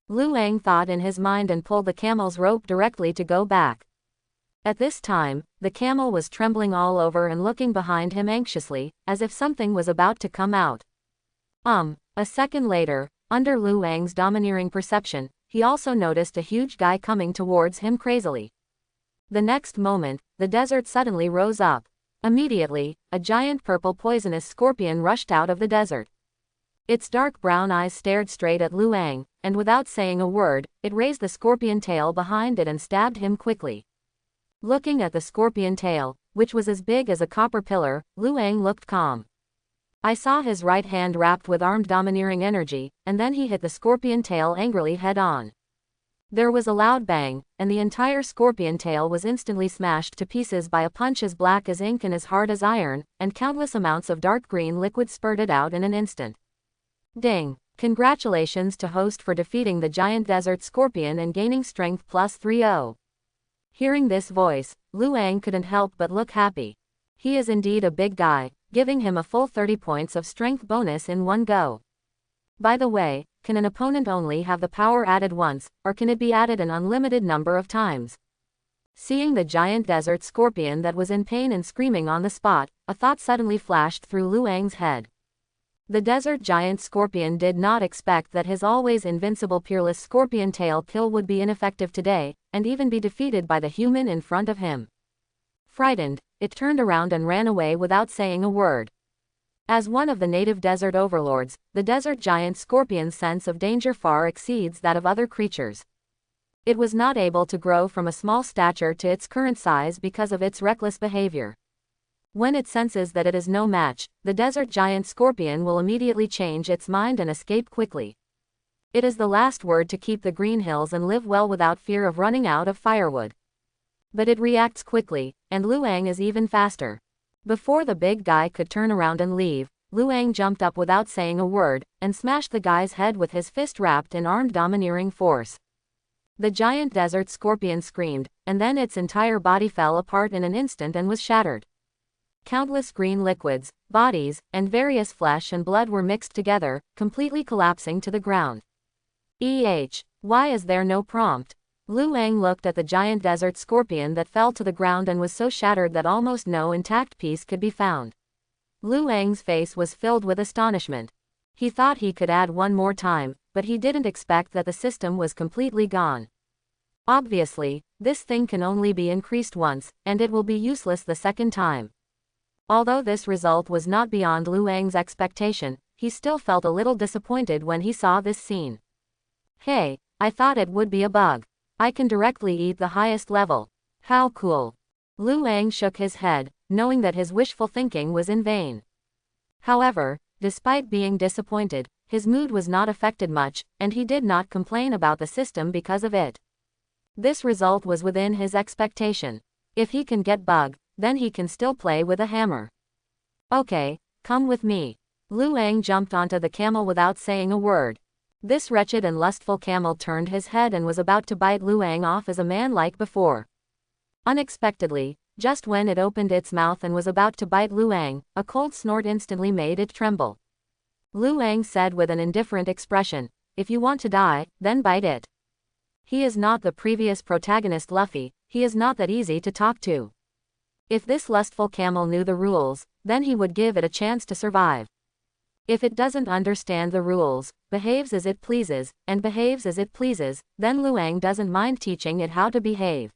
Lu Ang thought in his mind and pulled the camel's rope directly to go back. At this time, the camel was trembling all over and looking behind him anxiously, as if something was about to come out. A second later, under Lu Ang's domineering perception, he also noticed a huge guy coming towards him crazily. The next moment, the desert suddenly rose up. Immediately, a giant purple poisonous scorpion rushed out of the desert. Its dark brown eyes stared straight at Lu Ang, and without saying a word, it raised the scorpion tail behind it and stabbed him quickly. Looking at the scorpion tail, which was as big as a copper pillar, Lu Ang looked calm. I saw his right hand wrapped with armed domineering energy, and then he hit the scorpion tail angrily head-on. There was a loud bang, and the entire scorpion tail was instantly smashed to pieces by a punch as black as ink and as hard as iron, and countless amounts of dark green liquid spurted out in an instant. Ding! Congratulations to host for defeating the giant desert scorpion and gaining strength +30. Hearing this voice, Lu Ang couldn't help but look happy. He is indeed a big guy, giving him a full 30 points of strength bonus in one go. By the way, can an opponent only have the power added once, or can it be added an unlimited number of times? Seeing the giant desert scorpion that was in pain and screaming on the spot, a thought suddenly flashed through Lu Ang's head. The desert giant scorpion did not expect that his always invincible peerless scorpion tail kill would be ineffective today, and even be defeated by the human in front of him. Frightened, it turned around and ran away without saying a word. As one of the native desert overlords, the desert giant scorpion's sense of danger far exceeds that of other creatures. It was not able to grow from a small stature to its current size because of its reckless behavior. When it senses that it is no match, the desert giant scorpion will immediately change its mind and escape quickly. It is the last word to keep the green hills and live well without fear of running out of firewood. But it reacts quickly, and Lu Ang is even faster. Before the big guy could turn around and leave, Luang jumped up without saying a word, and smashed the guy's head with his fist wrapped in armed domineering force. The giant desert scorpion screamed, and then its entire body fell apart in an instant and was shattered. Countless green liquids, bodies, and various flesh and blood were mixed together, completely collapsing to the ground. Why is there no prompt? Luang looked at the giant desert scorpion that fell to the ground and was so shattered that almost no intact piece could be found. Luang's face was filled with astonishment. He thought he could add one more time, but he didn't expect that the system was completely gone. Obviously, this thing can only be increased once, and it will be useless the second time. Although this result was not beyond Luang's expectation, he still felt a little disappointed when he saw this scene. Hey, I thought it would be a bug. I can directly eat the highest level. How cool. Luang shook his head, knowing that his wishful thinking was in vain. However, despite being disappointed, his mood was not affected much, and he did not complain about the system because of it. This result was within his expectation. If he can get bug, then he can still play with a hammer. Okay, come with me. Luang jumped onto the camel without saying a word. This wretched and lustful camel turned his head and was about to bite Luang off as a man like before. Unexpectedly, just when it opened its mouth and was about to bite Luang, a cold snort instantly made it tremble. Luang said with an indifferent expression, "If you want to die, then bite it." He is not the previous protagonist Luffy, he is not that easy to talk to. If this lustful camel knew the rules, then he would give it a chance to survive. If it doesn't understand the rules, behaves as it pleases, and behaves as it pleases, then Luang doesn't mind teaching it how to behave.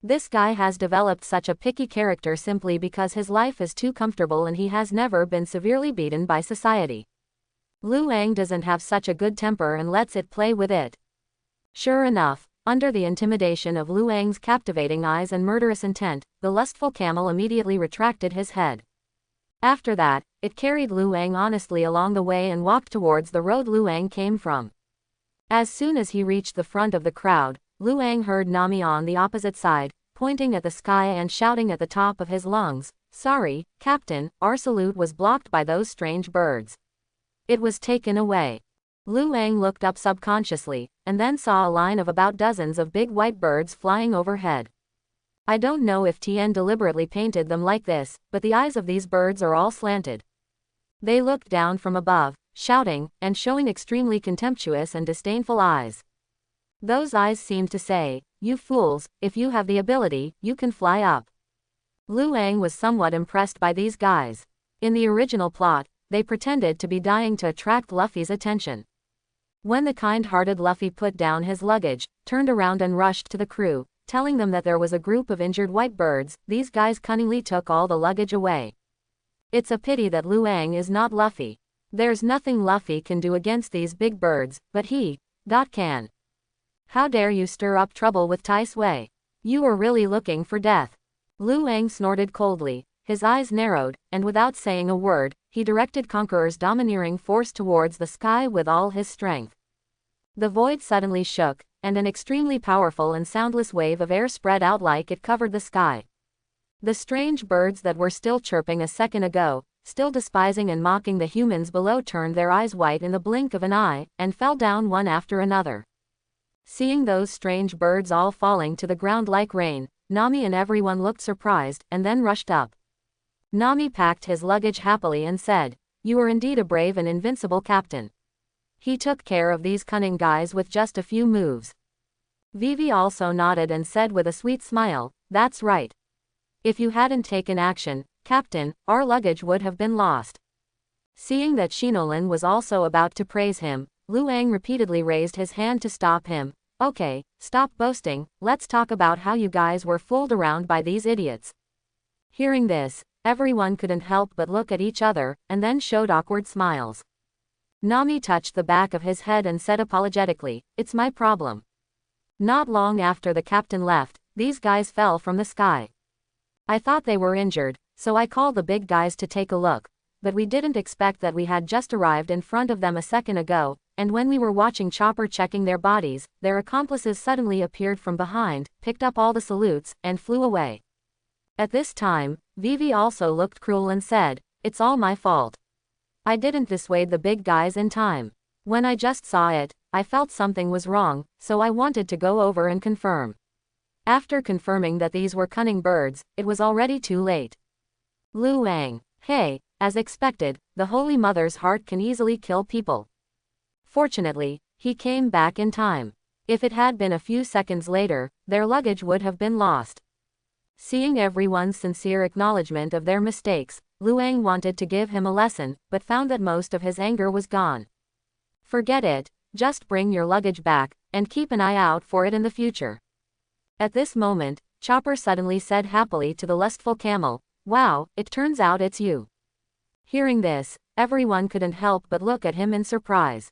This guy has developed such a picky character simply because his life is too comfortable and he has never been severely beaten by society. Luang doesn't have such a good temper and lets it play with it. Sure enough, under the intimidation of Luang's captivating eyes and murderous intent, the lustful camel immediately retracted his head. After that, it carried Luang honestly along the way and walked towards the road Luang came from. As soon as he reached the front of the crowd, Luang heard Nami on the opposite side, pointing at the sky and shouting at the top of his lungs, "Sorry, Captain, our salute was blocked by those strange birds. It was taken away." Luang looked up subconsciously, and then saw a line of about dozens of big white birds flying overhead. I don't know if Tien deliberately painted them like this, but the eyes of these birds are all slanted. They looked down from above, shouting, and showing extremely contemptuous and disdainful eyes. Those eyes seemed to say, "You fools, if you have the ability, you can fly up." Luang was somewhat impressed by these guys. In the original plot, they pretended to be dying to attract Luffy's attention. When the kind-hearted Luffy put down his luggage, turned around and rushed to the crew, telling them that there was a group of injured white birds, these guys cunningly took all the luggage away. It's a pity that Luang is not Luffy. There's nothing Luffy can do against these big birds, but he can. How dare you stir up trouble with Tai Sui? You are really looking for death. Luang snorted coldly, his eyes narrowed, and without saying a word, he directed Conqueror's domineering force towards the sky with all his strength. The void suddenly shook, and an extremely powerful and soundless wave of air spread out like it covered the sky. The strange birds that were still chirping a second ago, still despising and mocking the humans below, turned their eyes white in the blink of an eye, and fell down one after another. Seeing those strange birds all falling to the ground like rain, Nami and everyone looked surprised, and then rushed up. Nami packed his luggage happily and said, "You are indeed a brave and invincible captain." He took care of these cunning guys with just a few moves. Vivi also nodded and said with a sweet smile, "That's right. If you hadn't taken action, Captain, our luggage would have been lost." Seeing that Shinolin was also about to praise him, Luang repeatedly raised his hand to stop him. "Okay, stop boasting, let's talk about how you guys were fooled around by these idiots." Hearing this, everyone couldn't help but look at each other, and then showed awkward smiles. Nami touched the back of his head and said apologetically, "It's my problem." Not long after the captain left, these guys fell from the sky. I thought they were injured, so I called the big guys to take a look, but we didn't expect that we had just arrived in front of them a second ago, and when we were watching Chopper checking their bodies, their accomplices suddenly appeared from behind, picked up all the salutes, and flew away. At this time, Vivi also looked cruel and said, "It's all my fault. I didn't dissuade the big guys in time. When I just saw it, I felt something was wrong, so I wanted to go over and confirm." After confirming that these were cunning birds, it was already too late. Lu Wang. Hey, as expected, the Holy Mother's heart can easily kill people. Fortunately, he came back in time. If it had been a few seconds later, their luggage would have been lost. Seeing everyone's sincere acknowledgement of their mistakes, Lu Wang wanted to give him a lesson, but found that most of his anger was gone. Forget it, just bring your luggage back, and keep an eye out for it in the future. At this moment, Chopper suddenly said happily to the lustful camel, "Wow, it turns out it's you." Hearing this, everyone couldn't help but look at him in surprise.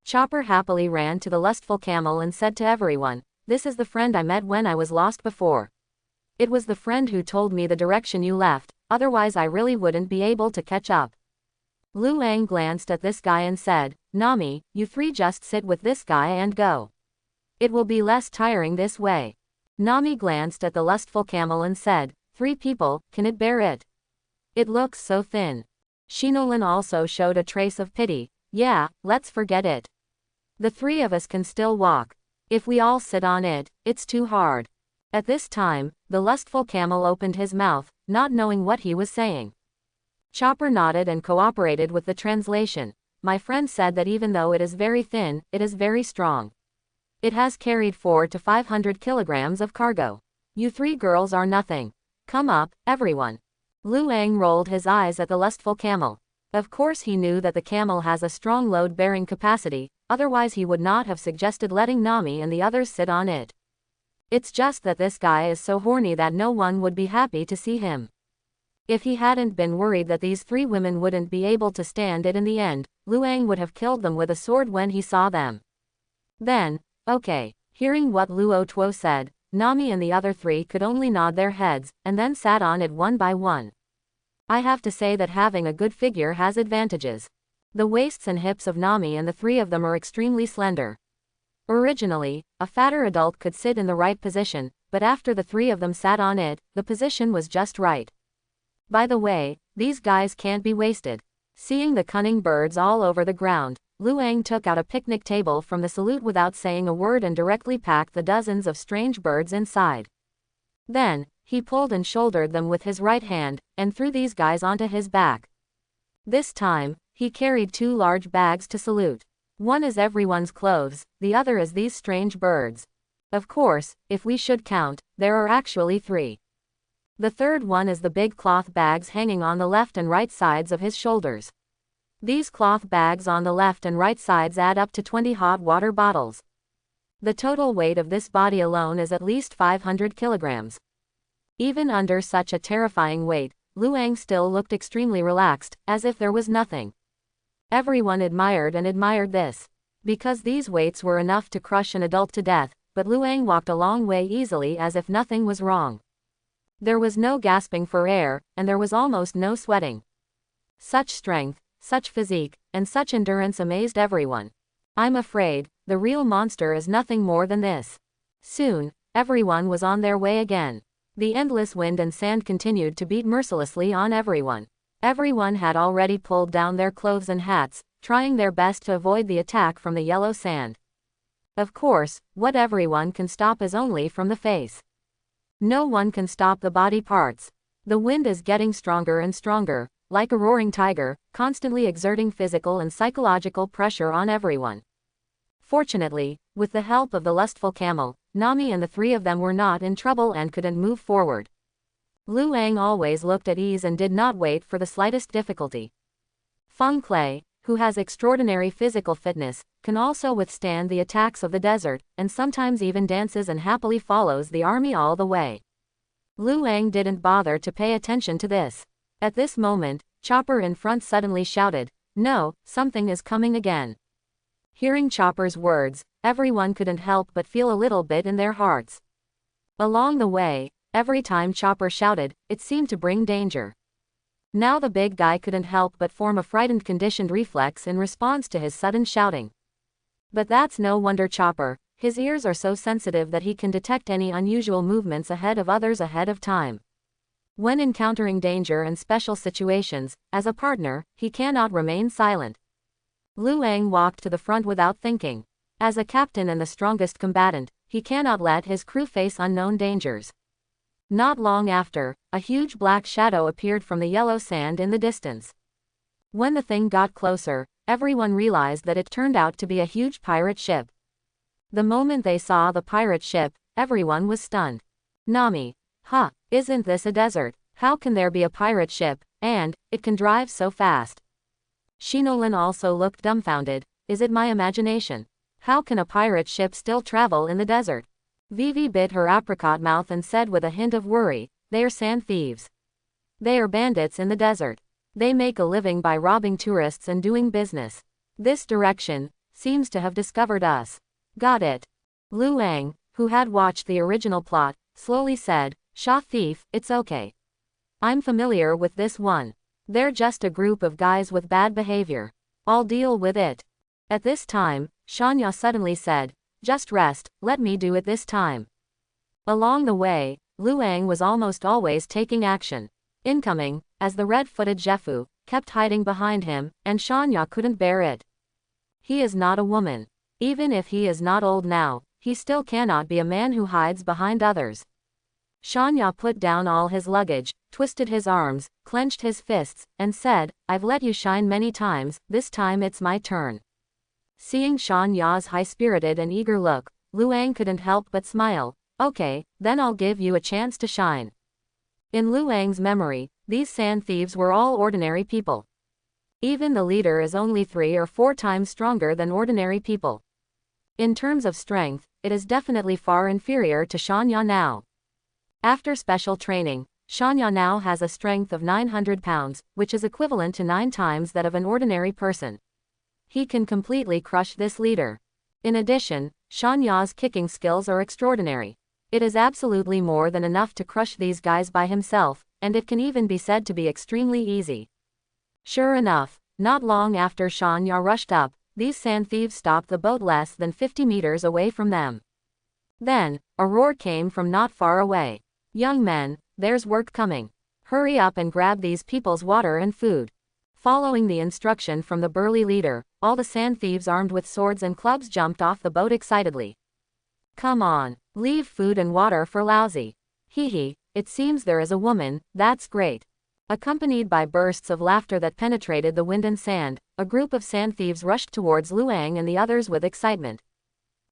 Chopper happily ran to the lustful camel and said to everyone, "This is the friend I met when I was lost before. It was the friend who told me the direction you left, otherwise I really wouldn't be able to catch up." Lu Wang glanced at this guy and said, "Nami, you three just sit with this guy and go. It will be less tiring this way." Nami glanced at the lustful camel and said, "3 people, can it bear it? It looks so thin." Shinolin also showed a trace of pity. "Yeah, let's forget it. The 3 of us can still walk. If we all sit on it, it's too hard." At this time, the lustful camel opened his mouth, not knowing what he was saying. Chopper nodded and cooperated with the translation. "My friend said that even though it is very thin, it is very strong. It has carried 400 to 500 kilograms of cargo. You 3 girls are nothing. Come up, everyone." Lu Wang rolled his eyes at the lustful camel. Of course he knew that the camel has a strong load-bearing capacity, otherwise he would not have suggested letting Nami and the others sit on it. It's just that this guy is so horny that no one would be happy to see him. If he hadn't been worried that these 3 women wouldn't be able to stand it in the end, Lu Wang would have killed them with a sword when he saw them. Then, okay. Hearing what Luo Tuo said, Nami and the other 3 could only nod their heads, and then sat on it one by one. I have to say that having a good figure has advantages. The waists and hips of Nami and the 3 of them are extremely slender. Originally, a fatter adult could sit in the right position, but after the 3 of them sat on it, the position was just right. By the way, these guys can't be wasted. Seeing the cunning birds all over the ground, Lu Wang took out a picnic table from the salute without saying a word and directly packed the dozens of strange birds inside. Then, he pulled and shouldered them with his right hand, and threw these guys onto his back. This time, he carried 2 large bags to salute. One is everyone's clothes, the other is these strange birds. Of course, if we should count, there are actually 3. The third one is the big cloth bags hanging on the left and right sides of his shoulders. These cloth bags on the left and right sides add up to 20 hot water bottles. The total weight of this body alone is at least 500 kilograms. Even under such a terrifying weight, Lu Wang still looked extremely relaxed, as if there was nothing. Everyone admired and admired this. Because these weights were enough to crush an adult to death, but Lu Wang walked a long way easily as if nothing was wrong. There was no gasping for air, and there was almost no sweating. Such strength, such physique, and such endurance amazed everyone. I'm afraid, the real monster is nothing more than this. Soon, everyone was on their way again. The endless wind and sand continued to beat mercilessly on everyone. Everyone had already pulled down their clothes and hats, trying their best to avoid the attack from the yellow sand. Of course, what everyone can stop is only from the face. No one can stop the body parts. The wind is getting stronger and stronger, like a roaring tiger, constantly exerting physical and psychological pressure on everyone. Fortunately, with the help of the lustful camel, Nami and the 3 of them were not in trouble and couldn't move forward. Lu Wang always looked at ease and did not wait for the slightest difficulty. Feng Clay, who has extraordinary physical fitness, can also withstand the attacks of the desert, and sometimes even dances and happily follows the army all the way. Lu Wang didn't bother to pay attention to this. At this moment, Chopper in front suddenly shouted, "No, something is coming again." Hearing Chopper's words, everyone couldn't help but feel a little bit in their hearts. Along the way, every time Chopper shouted, it seemed to bring danger. Now the big guy couldn't help but form a frightened conditioned reflex in response to his sudden shouting. But that's no wonder Chopper, his ears are so sensitive that he can detect any unusual movements ahead of others ahead of time. When encountering danger and special situations, as a partner, he cannot remain silent. Lu Ang walked to the front without thinking. As a captain and the strongest combatant, he cannot let his crew face unknown dangers. Not long after, a huge black shadow appeared from the yellow sand in the distance. When the thing got closer, everyone realized that it turned out to be a huge pirate ship. The moment they saw the pirate ship, everyone was stunned. Nami. Huh, isn't this a desert? How can there be a pirate ship, and it can drive so fast? Shinolin also looked dumbfounded. Is it my imagination? How can a pirate ship still travel in the desert? Vivi bit her apricot mouth and said with a hint of worry, they are sand thieves. They are bandits in the desert. They make a living by robbing tourists and doing business. This direction seems to have discovered us. Got it. Lu Ang, who had watched the original plot, slowly said, Sha thief, it's okay. I'm familiar with this one. They're just a group of guys with bad behavior. I'll deal with it. At this time, Shanya suddenly said, just rest, let me do it this time. Along the way, Lu Ang was almost always taking action. Incoming, as the red-footed Jefu kept hiding behind him, and Shanya couldn't bear it. He is not a woman. Even if he is not old now, he still cannot be a man who hides behind others. Shanya put down all his luggage, twisted his arms, clenched his fists, and said, I've let you shine many times, this time it's my turn. Seeing Shanya's high-spirited and eager look, Lu Ang couldn't help but smile. Okay, then I'll give you a chance to shine. In Lu Ang's memory, these sand thieves were all ordinary people. Even the leader is only 3 or 4 times stronger than ordinary people. In terms of strength, it is definitely far inferior to Shanya now. After special training, Shanya now has a strength of 900 pounds, which is equivalent to 9 times that of an ordinary person. He can completely crush this leader. In addition, Shanya's kicking skills are extraordinary. It is absolutely more than enough to crush these guys by himself, and it can even be said to be extremely easy. Sure enough, not long after Shanya rushed up, these sand thieves stopped the boat less than 50 meters away from them. Then, a roar came from not far away. Young men, there's work coming. Hurry up and grab these people's water and food. Following the instruction from the burly leader, all the sand thieves armed with swords and clubs jumped off the boat excitedly. Come on, leave food and water for lousy. Hee, it seems there is a woman, that's great. Accompanied by bursts of laughter that penetrated the wind and sand, a group of sand thieves rushed towards Lu Ang and the others with excitement.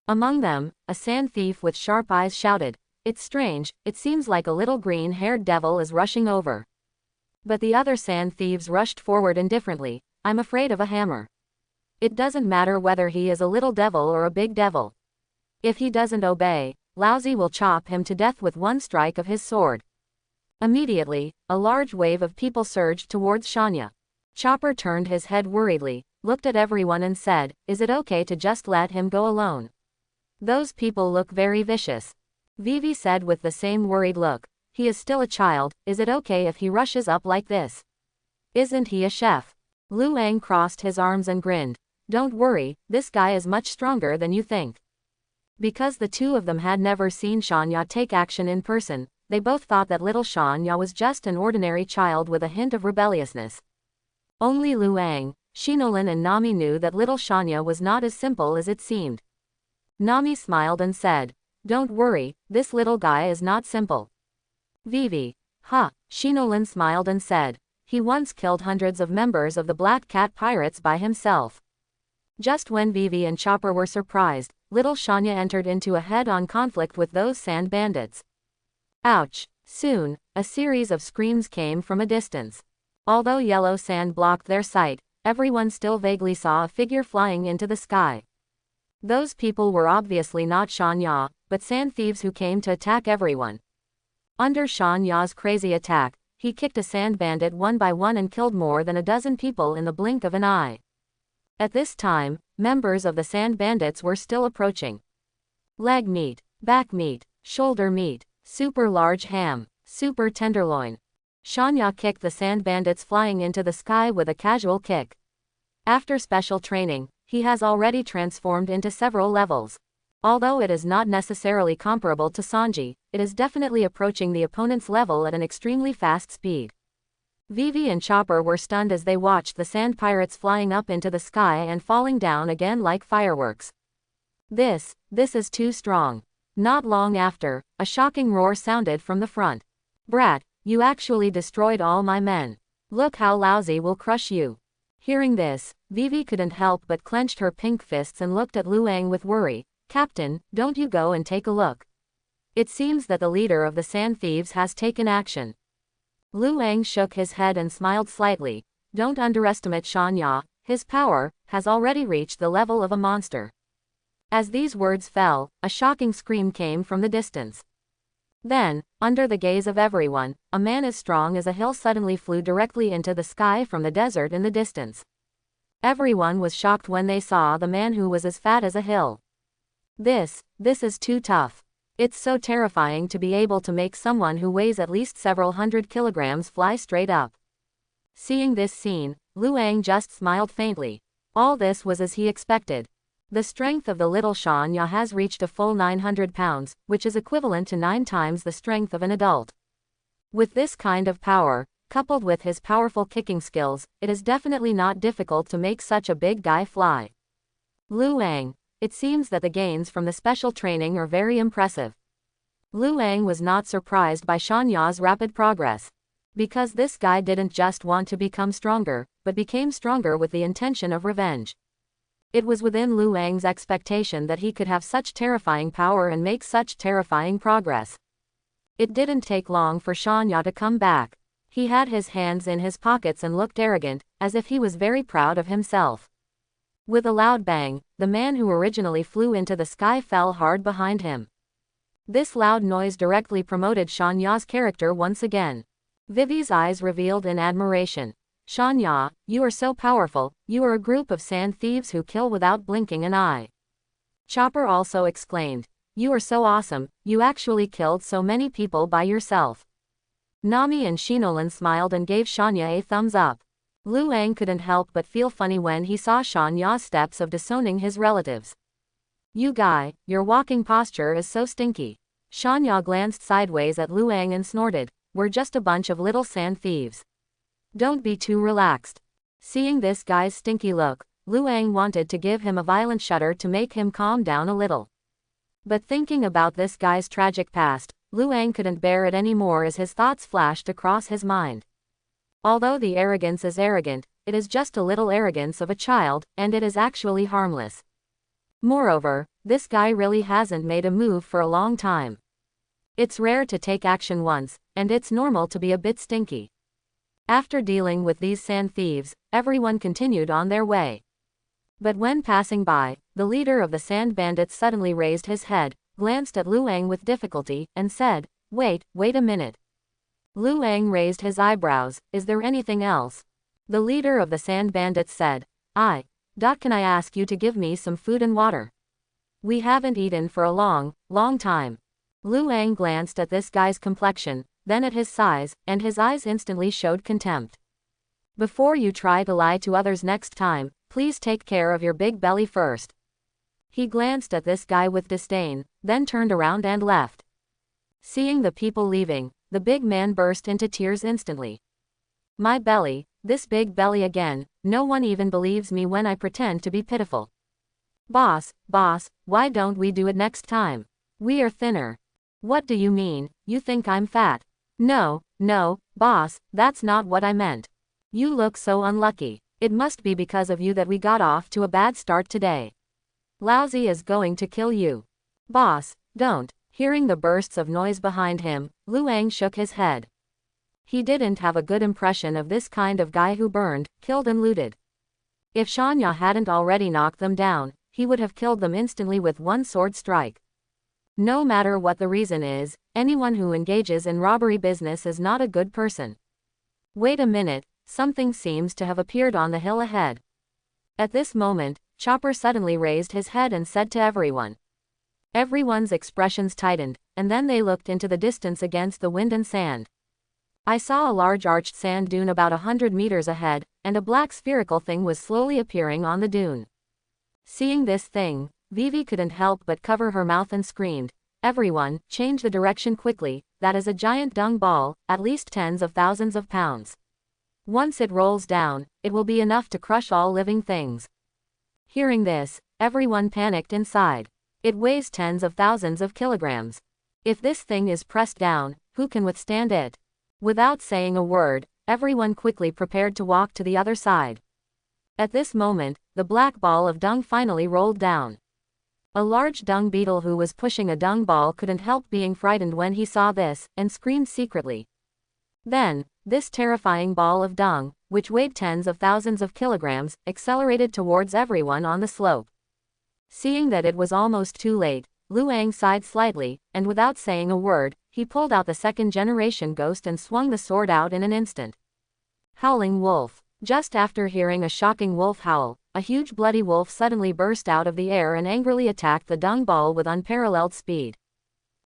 Among them, a sand thief with sharp eyes shouted, It's strange, it seems like a little green-haired devil is rushing over. But the other sand thieves rushed forward indifferently. I'm afraid of a hammer. It doesn't matter whether he is a little devil or a big devil. If he doesn't obey, Lousy will chop him to death with one strike of his sword. Immediately, a large wave of people surged towards Shanya. Chopper turned his head worriedly, looked at everyone and said, Is it okay to just let him go alone? Those people look very vicious. Vivi said with the same worried look, He is still a child, is it okay if he rushes up like this? Isn't he a chef? Lu Ang crossed his arms and grinned. Don't worry, this guy is much stronger than you think. Because the two of them had never seen Shanya take action in person, they both thought that little Shanya was just an ordinary child with a hint of rebelliousness. Only Lu Ang, Shinolin and Nami knew that little Shanya was not as simple as it seemed. Nami smiled and said, Don't worry, this little guy is not simple. Vivi. Shinolin smiled and said, He once killed hundreds of members of the Black Cat Pirates by himself. Just when Vivi and Chopper were surprised, little Shanya entered into a head-on conflict with those sand bandits. Ouch! Soon, a series of screams came from a distance. Although yellow sand blocked their sight, everyone still vaguely saw a figure flying into the sky. Those people were obviously not Shanya, but sand thieves who came to attack everyone. Under Shanya's crazy attack, he kicked a sand bandit one by one and killed more than a dozen people in the blink of an eye. At this time, members of the sand bandits were still approaching. Leg meat, back meat, shoulder meat, super large ham, super tenderloin. Shanya kicked the sand bandits flying into the sky with a casual kick. After special training, he has already transformed into several levels. Although it is not necessarily comparable to Sanji, it is definitely approaching the opponent's level at an extremely fast speed. Vivi and Chopper were stunned as they watched the sand pirates flying up into the sky and falling down again like fireworks. This is too strong. Not long after, a shocking roar sounded from the front. Brat, you actually destroyed all my men. Look how lousy we'll crush you. Hearing this, Vivi couldn't help but clenched her pink fists and looked at Luang with worry. Captain, don't you go and take a look. It seems that the leader of the Sand Thieves has taken action. Luang shook his head and smiled slightly. Don't underestimate Shanya, his power has already reached the level of a monster. As these words fell, a shocking scream came from the distance. Then, under the gaze of everyone, a man as strong as a hill suddenly flew directly into the sky from the desert in the distance. Everyone was shocked when they saw the man who was as fat as a hill. This is too tough. It's so terrifying to be able to make someone who weighs at least several hundred kilograms fly straight up. Seeing this scene, Luang just smiled faintly. All this was as he expected. The strength of the little Shanya has reached a full 900 pounds, which is equivalent to 9 times the strength of an adult. With this kind of power, coupled with his powerful kicking skills, it is definitely not difficult to make such a big guy fly. Luang. It seems that the gains from the special training are very impressive. Luang was not surprised by Shanya's rapid progress. Because this guy didn't just want to become stronger, but became stronger with the intention of revenge. It was within Luang's expectation that he could have such terrifying power and make such terrifying progress. It didn't take long for Shanya to come back. He had his hands in his pockets and looked arrogant, as if he was very proud of himself. With a loud bang, the man who originally flew into the sky fell hard behind him. This loud noise directly promoted Shanya's character once again. Vivi's eyes revealed in admiration. Shanya, you are so powerful, you are a group of sand thieves who kill without blinking an eye. Chopper also exclaimed. You are so awesome, you actually killed so many people by yourself. Nami and Shinolan smiled and gave Shanya a thumbs up. Luang couldn't help but feel funny when he saw Shanya's steps of disowning his relatives. You guy, your walking posture is so stinky. Shanya glanced sideways at Luang and snorted. We're just a bunch of little sand thieves. Don't be too relaxed. Seeing this guy's stinky look, Luang wanted to give him a violent shudder to make him calm down a little. But thinking about this guy's tragic past, Luang couldn't bear it anymore as his thoughts flashed across his mind. Although the arrogance is arrogant, it is just a little arrogance of a child, and it is actually harmless. Moreover, this guy really hasn't made a move for a long time. It's rare to take action once, and it's normal to be a bit stinky. After dealing with these sand thieves, everyone continued on their way. But when passing by, the leader of the sand bandits suddenly raised his head, glanced at Luang with difficulty, and said, wait a minute. Luang raised his eyebrows. Is there anything else? The leader of the sand bandits said, Can I ask you to give me some food and water? We haven't eaten for a long time. Luang glanced at this guy's complexion, then at his size, and his eyes instantly showed contempt. Before you try to lie to others next time, please take care of your big belly first. He glanced at this guy with disdain, then turned around and left. Seeing the people leaving, the big man burst into tears instantly. My belly, this big belly again, no one even believes me when I pretend to be pitiful. Boss, why don't we do it next time? We are thinner. What do you mean, you think I'm fat? No, boss, that's not what I meant. You look so unlucky. It must be because of you that we got off to a bad start today. Lousy is going to kill you. Boss, don't. Hearing the bursts of noise behind him, Luang shook his head. He didn't have a good impression of this kind of guy who burned, killed and looted. If Shanya hadn't already knocked them down, he would have killed them instantly with one sword strike. No matter what the reason is, anyone who engages in robbery business is not a good person. Wait a minute, something seems to have appeared on the hill ahead. At this moment, Chopper suddenly raised his head and said to everyone. Everyone's expressions tightened, and then they looked into the distance against the wind and sand. I saw a large arched sand dune about 100 meters ahead, and a black spherical thing was slowly appearing on the dune. Seeing this thing, Vivi couldn't help but cover her mouth and screamed. Everyone, change the direction quickly, that is a giant dung ball, at least tens of thousands of pounds. Once it rolls down, it will be enough to crush all living things. Hearing this, everyone panicked inside. It weighs tens of thousands of kilograms. If this thing is pressed down, who can withstand it? Without saying a word, everyone quickly prepared to walk to the other side. At this moment, the black ball of dung finally rolled down. A large dung beetle who was pushing a dung ball couldn't help being frightened when he saw this, and screamed secretly. Then, this terrifying ball of dung, which weighed tens of thousands of kilograms, accelerated towards everyone on the slope. Seeing that it was almost too late, Luang sighed slightly, and without saying a word, he pulled out the second-generation ghost and swung the sword out in an instant. Howling wolf. Just after hearing a shocking wolf howl, a huge bloody wolf suddenly burst out of the air and angrily attacked the dung ball with unparalleled speed.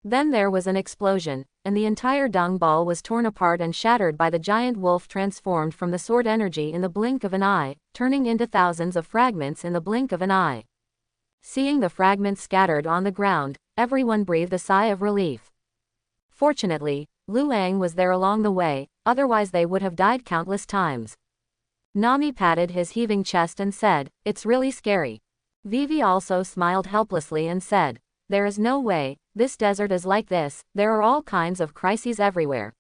Then there was an explosion, and the entire dung ball was torn apart and shattered by the giant wolf, transformed from the sword energy in the blink of an eye, turning into thousands of fragments in the blink of an eye. Seeing the fragments scattered on the ground, everyone breathed a sigh of relief. Fortunately, Luang was there along the way, otherwise they would have died countless times. Nami patted his heaving chest and said, "It's really scary." Vivi also smiled helplessly and said, "There is no way, this desert is like this, there are all kinds of crises everywhere."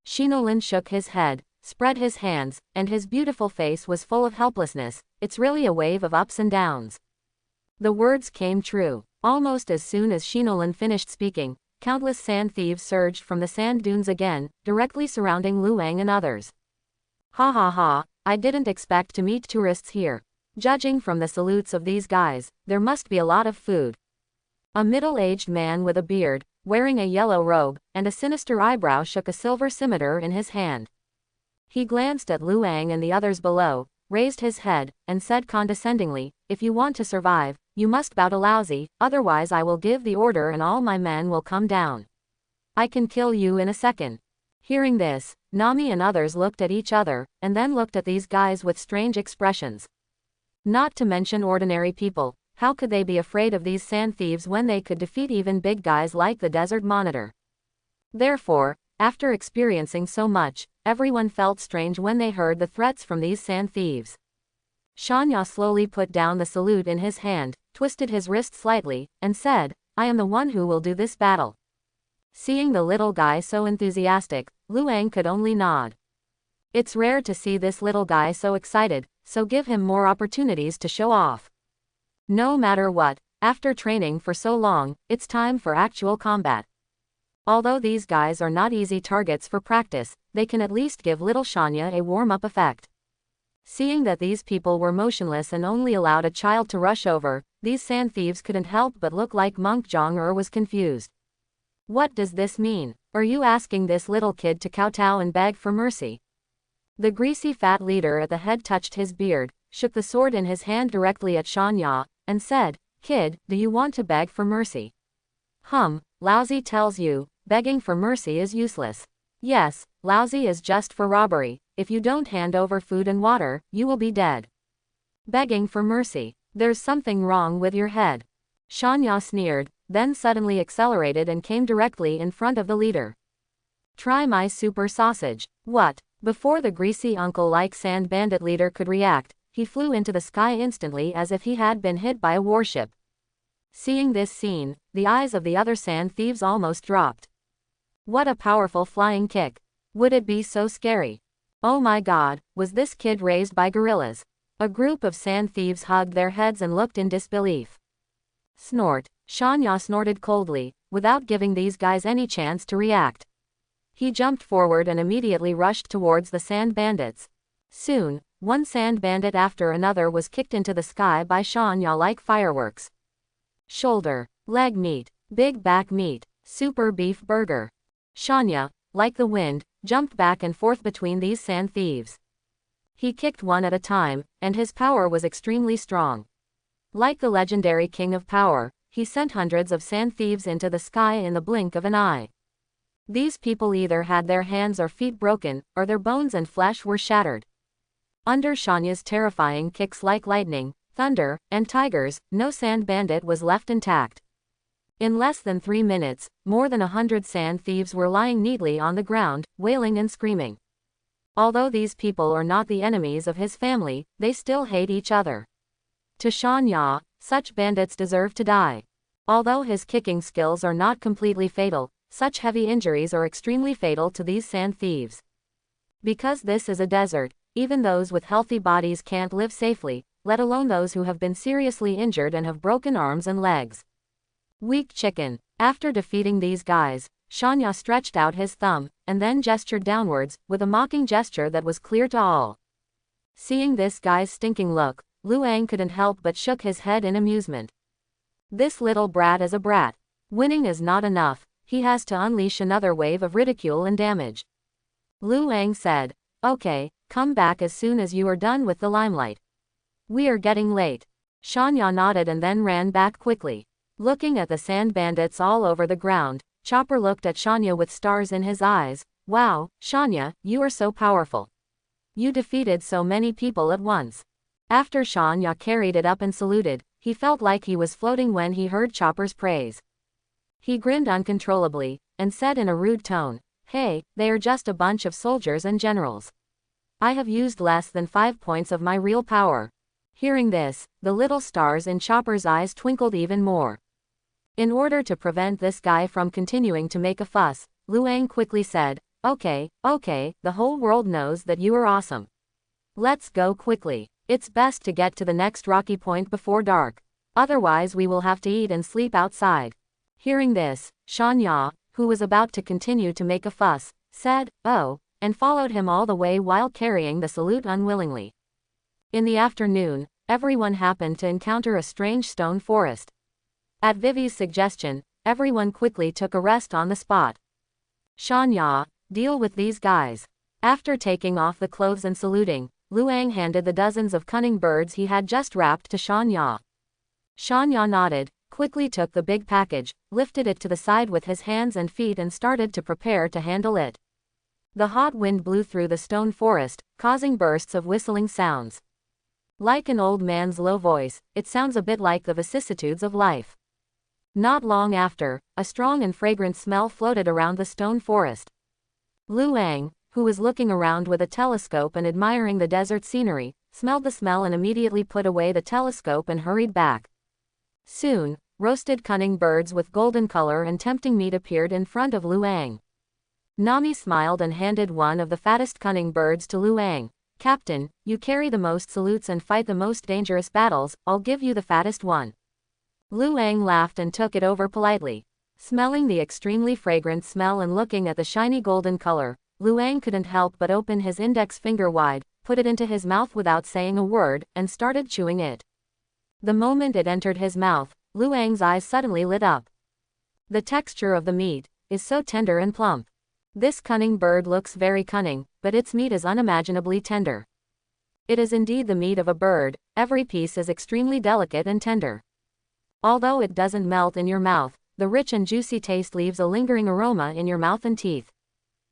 Shinolin shook his head, spread his hands, and his beautiful face was full of helplessness. "It's really a wave of ups and downs." The words came true. Almost as soon as Shinolin finished speaking, countless sand thieves surged from the sand dunes again, directly surrounding Luang and others. "Ha ha ha, I didn't expect to meet tourists here. Judging from the salutes of these guys, there must be a lot of food." A middle-aged man with a beard, wearing a yellow robe, and a sinister eyebrow shook a silver scimitar in his hand. He glanced at Luang and the others below, raised his head, and said condescendingly, "If you want to survive, you must bow to Lousy, otherwise I will give the order and all my men will come down. I can kill you in a second." Hearing this, Nami and others looked at each other, and then looked at these guys with strange expressions. Not to mention ordinary people, how could they be afraid of these sand thieves when they could defeat even big guys like the Desert Monitor? Therefore, after experiencing so much, everyone felt strange when they heard the threats from these sand thieves. Shanya slowly put down the salute in his hand, twisted his wrist slightly, and said, "I am the one who will do this battle." Seeing the little guy so enthusiastic, Luang could only nod. It's rare to see this little guy so excited, so give him more opportunities to show off. No matter what, after training for so long, it's time for actual combat. Although these guys are not easy targets for practice, they can at least give little Shanya a warm-up effect. Seeing that these people were motionless and only allowed a child to rush over, these sand thieves couldn't help but look like Monk Jong-er was confused. "What does this mean? Are you asking this little kid to kowtow and beg for mercy?" The greasy fat leader at the head touched his beard, shook the sword in his hand directly at Shanya, and said, "Kid, do you want to beg for mercy?" Lousy tells you, begging for mercy is useless. Yes, Lousy is just for robbery. If you don't hand over food and water, you will be dead. Begging for mercy. There's something wrong with your head. Shanya sneered, then suddenly accelerated and came directly in front of the leader. "Try my super sausage." What? Before the greasy uncle-like sand bandit leader could react, he flew into the sky instantly as if he had been hit by a warship. Seeing this scene, the eyes of the other sand thieves almost dropped. What a powerful flying kick. Would it be so scary? Oh my god, was this kid raised by gorillas? A group of sand thieves hugged their heads and looked in disbelief. Snort. Shanya snorted coldly, without giving these guys any chance to react. He jumped forward and immediately rushed towards the sand bandits. Soon, one sand bandit after another was kicked into the sky by Shanya like fireworks. Shoulder, leg meat, big back meat, super beef burger. Shanya, like the wind, jumped back and forth between these sand thieves. He kicked one at a time, and his power was extremely strong. Like the legendary King of Power, he sent hundreds of sand thieves into the sky in the blink of an eye. These people either had their hands or feet broken, or their bones and flesh were shattered. Under Shanya's terrifying kicks like lightning, thunder, and tigers, no sand bandit was left intact. In less than 3 minutes, more than 100 sand thieves were lying neatly on the ground, wailing and screaming. Although these people are not the enemies of his family, they still hate each other. To Shan Ya, such bandits deserve to die. Although his kicking skills are not completely fatal, such heavy injuries are extremely fatal to these sand thieves. Because this is a desert, even those with healthy bodies can't live safely, let alone those who have been seriously injured and have broken arms and legs. Weak chicken. After defeating these guys, Shanya stretched out his thumb, and then gestured downwards, with a mocking gesture that was clear to all. Seeing this guy's stinking look, Luang couldn't help but shook his head in amusement. This little brat is a brat. Winning is not enough, he has to unleash another wave of ridicule and damage. Luang said, "Okay, come back as soon as you are done with the limelight. We are getting late." Shanya nodded and then ran back quickly. Looking at the sand bandits all over the ground, Chopper looked at Shanya with stars in his eyes. "Wow, Shanya, you are so powerful. You defeated so many people at once." After Shanya carried it up and saluted, he felt like he was floating when he heard Chopper's praise. He grinned uncontrollably, and said in a rude tone, "Hey, they are just a bunch of soldiers and generals. I have used less than 5 points of my real power." Hearing this, the little stars in Chopper's eyes twinkled even more. In order to prevent this guy from continuing to make a fuss, Luang quickly said, Okay, the whole world knows that you are awesome. Let's go quickly. It's best to get to the next rocky point before dark. Otherwise we will have to eat and sleep outside." Hearing this, Shanya, who was about to continue to make a fuss, said, "Oh," and followed him all the way while carrying the salute unwillingly. In the afternoon, everyone happened to encounter a strange stone forest. At Vivi's suggestion, everyone quickly took a rest on the spot. Shanya, deal with these guys. After taking off the clothes and saluting, Luang handed the dozens of cunning birds he had just wrapped to Shanya. Shanya nodded, quickly took the big package, lifted it to the side with his hands and feet and started to prepare to handle it. The hot wind blew through the stone forest, causing bursts of whistling sounds. Like an old man's low voice, it sounds a bit like the vicissitudes of life. Not long after, a strong and fragrant smell floated around the stone forest. Luang, who was looking around with a telescope and admiring the desert scenery, smelled the smell and immediately put away the telescope and hurried back. Soon, roasted cunning birds with golden color and tempting meat appeared in front of Luang. Nami smiled and handed one of the fattest cunning birds to Luang. "Captain, you carry the most salutes and fight the most dangerous battles, I'll give you the fattest one." Luang laughed and took it over politely. Smelling the extremely fragrant smell and looking at the shiny golden color, Luang couldn't help but open his index finger wide, put it into his mouth without saying a word, and started chewing it. The moment it entered his mouth, Luang's eyes suddenly lit up. The texture of the meat is so tender and plump. This cunning bird looks very cunning, but its meat is unimaginably tender. It is indeed the meat of a bird, every piece is extremely delicate and tender. Although it doesn't melt in your mouth, the rich and juicy taste leaves a lingering aroma in your mouth and teeth.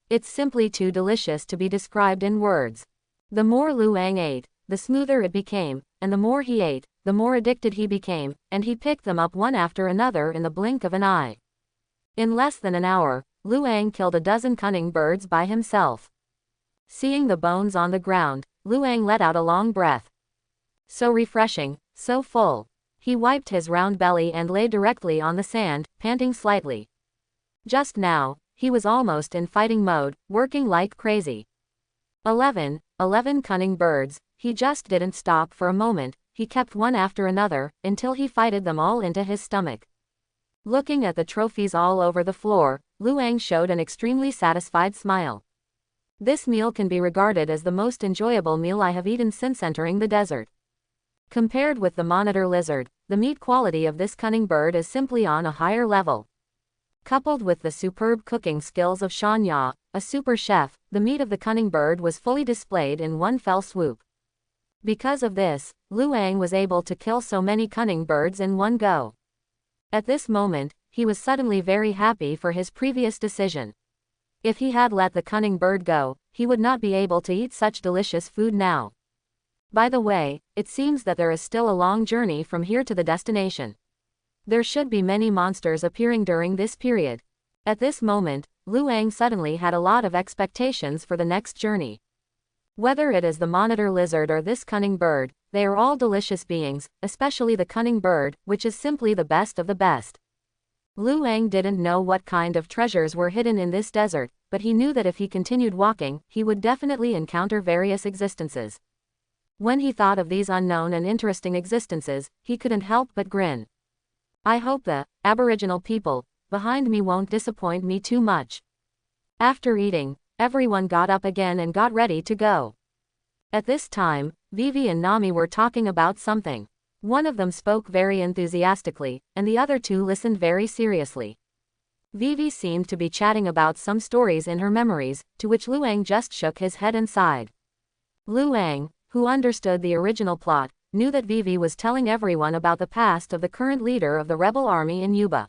It's simply too delicious to be described in words. The more Luang ate, the smoother it became, and the more he ate, the more addicted he became, and he picked them up one after another in the blink of an eye. In less than an hour, Luang killed a dozen cunning birds by himself. Seeing the bones on the ground, Luang let out a long breath. So refreshing, so full. He wiped his round belly and lay directly on the sand, panting slightly. Just now, he was almost in fighting mode, working like crazy. 11 cunning birds, he just didn't stop for a moment, he kept one after another, until he fighted them all into his stomach. Looking at the trophies all over the floor, Luang showed an extremely satisfied smile. This meal can be regarded as the most enjoyable meal I have eaten since entering the desert. Compared with the monitor lizard, the meat quality of this cunning bird is simply on a higher level. Coupled with the superb cooking skills of Shanya, a super chef, the meat of the cunning bird was fully displayed in one fell swoop. Because of this, Luang was able to kill so many cunning birds in one go. At this moment, he was suddenly very happy for his previous decision. If he had let the cunning bird go, he would not be able to eat such delicious food now. By the way, it seems that there is still a long journey from here to the destination. There should be many monsters appearing during this period. At this moment, Luang suddenly had a lot of expectations for the next journey. Whether it is the monitor lizard or this cunning bird, they are all delicious beings, especially the cunning bird, which is simply the best of the best. Luang didn't know what kind of treasures were hidden in this desert, but he knew that if he continued walking, he would definitely encounter various existences. When he thought of these unknown and interesting existences, he couldn't help but grin. I hope the Aboriginal people behind me won't disappoint me too much. After eating, everyone got up again and got ready to go. At this time, Vivi and Nami were talking about something. One of them spoke very enthusiastically, and the other two listened very seriously. Vivi seemed to be chatting about some stories in her memories, to which Luang just shook his head and sighed. Luang, who understood the original plot, knew that Vivi was telling everyone about the past of the current leader of the rebel army in Yuba.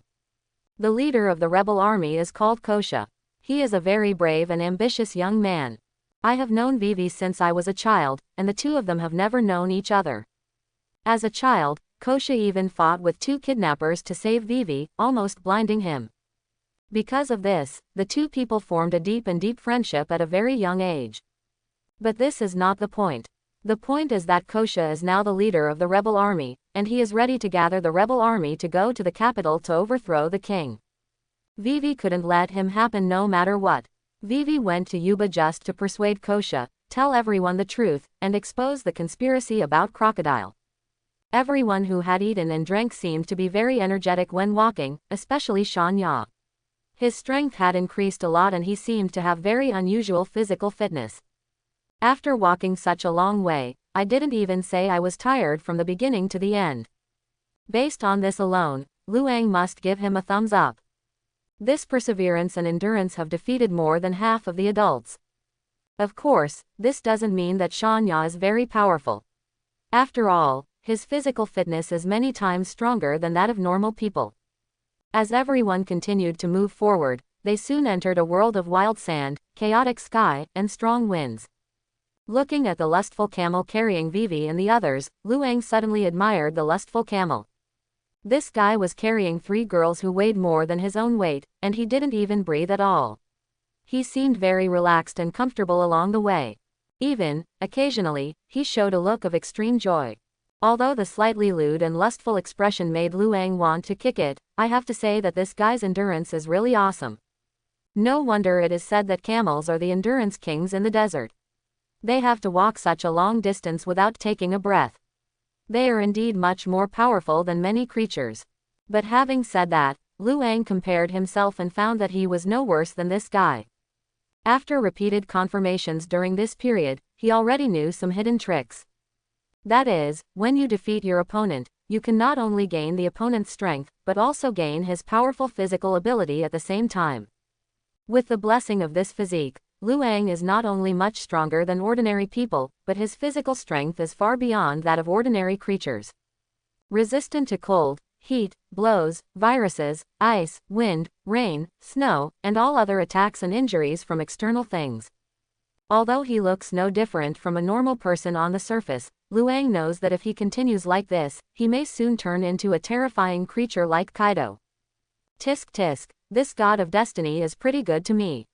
The leader of the rebel army is called Kosha. He is a very brave and ambitious young man. I have known Vivi since I was a child, and the two of them have never known each other. As a child, Kosha even fought with two kidnappers to save Vivi, almost blinding him. Because of this, the two people formed a deep friendship at a very young age. But this is not the point. The point is that Kosha is now the leader of the rebel army, and he is ready to gather the rebel army to go to the capital to overthrow the king. Vivi couldn't let him happen no matter what. Vivi went to Yuba just to persuade Kosha, tell everyone the truth, and expose the conspiracy about Crocodile. Everyone who had eaten and drank seemed to be very energetic when walking, especially Shanya. His strength had increased a lot and he seemed to have very unusual physical fitness. After walking such a long way, I didn't even say I was tired from the beginning to the end. Based on this alone, Luang must give him a thumbs up. This perseverance and endurance have defeated more than half of the adults. Of course, this doesn't mean that Shanya is very powerful. After all, his physical fitness is many times stronger than that of normal people. As everyone continued to move forward, they soon entered a world of wild sand, chaotic sky, and strong winds. Looking at the lustful camel carrying Vivi and the others, Luang suddenly admired the lustful camel. This guy was carrying 3 girls who weighed more than his own weight, and he didn't even breathe at all. He seemed very relaxed and comfortable along the way. Even, occasionally, he showed a look of extreme joy. Although the slightly lewd and lustful expression made Luang want to kick it, I have to say that this guy's endurance is really awesome. No wonder it is said that camels are the endurance kings in the desert. They have to walk such a long distance without taking a breath. They are indeed much more powerful than many creatures. But having said that, Luang compared himself and found that he was no worse than this guy. After repeated confirmations during this period, he already knew some hidden tricks. That is, when you defeat your opponent, you can not only gain the opponent's strength, but also gain his powerful physical ability at the same time. With the blessing of this physique, Luang is not only much stronger than ordinary people, but his physical strength is far beyond that of ordinary creatures. Resistant to cold, heat, blows, viruses, ice, wind, rain, snow, and all other attacks and injuries from external things. Although he looks no different from a normal person on the surface, Luang knows that if he continues like this, he may soon turn into a terrifying creature like Kaido. Tisk tisk, this god of destiny is pretty good to me.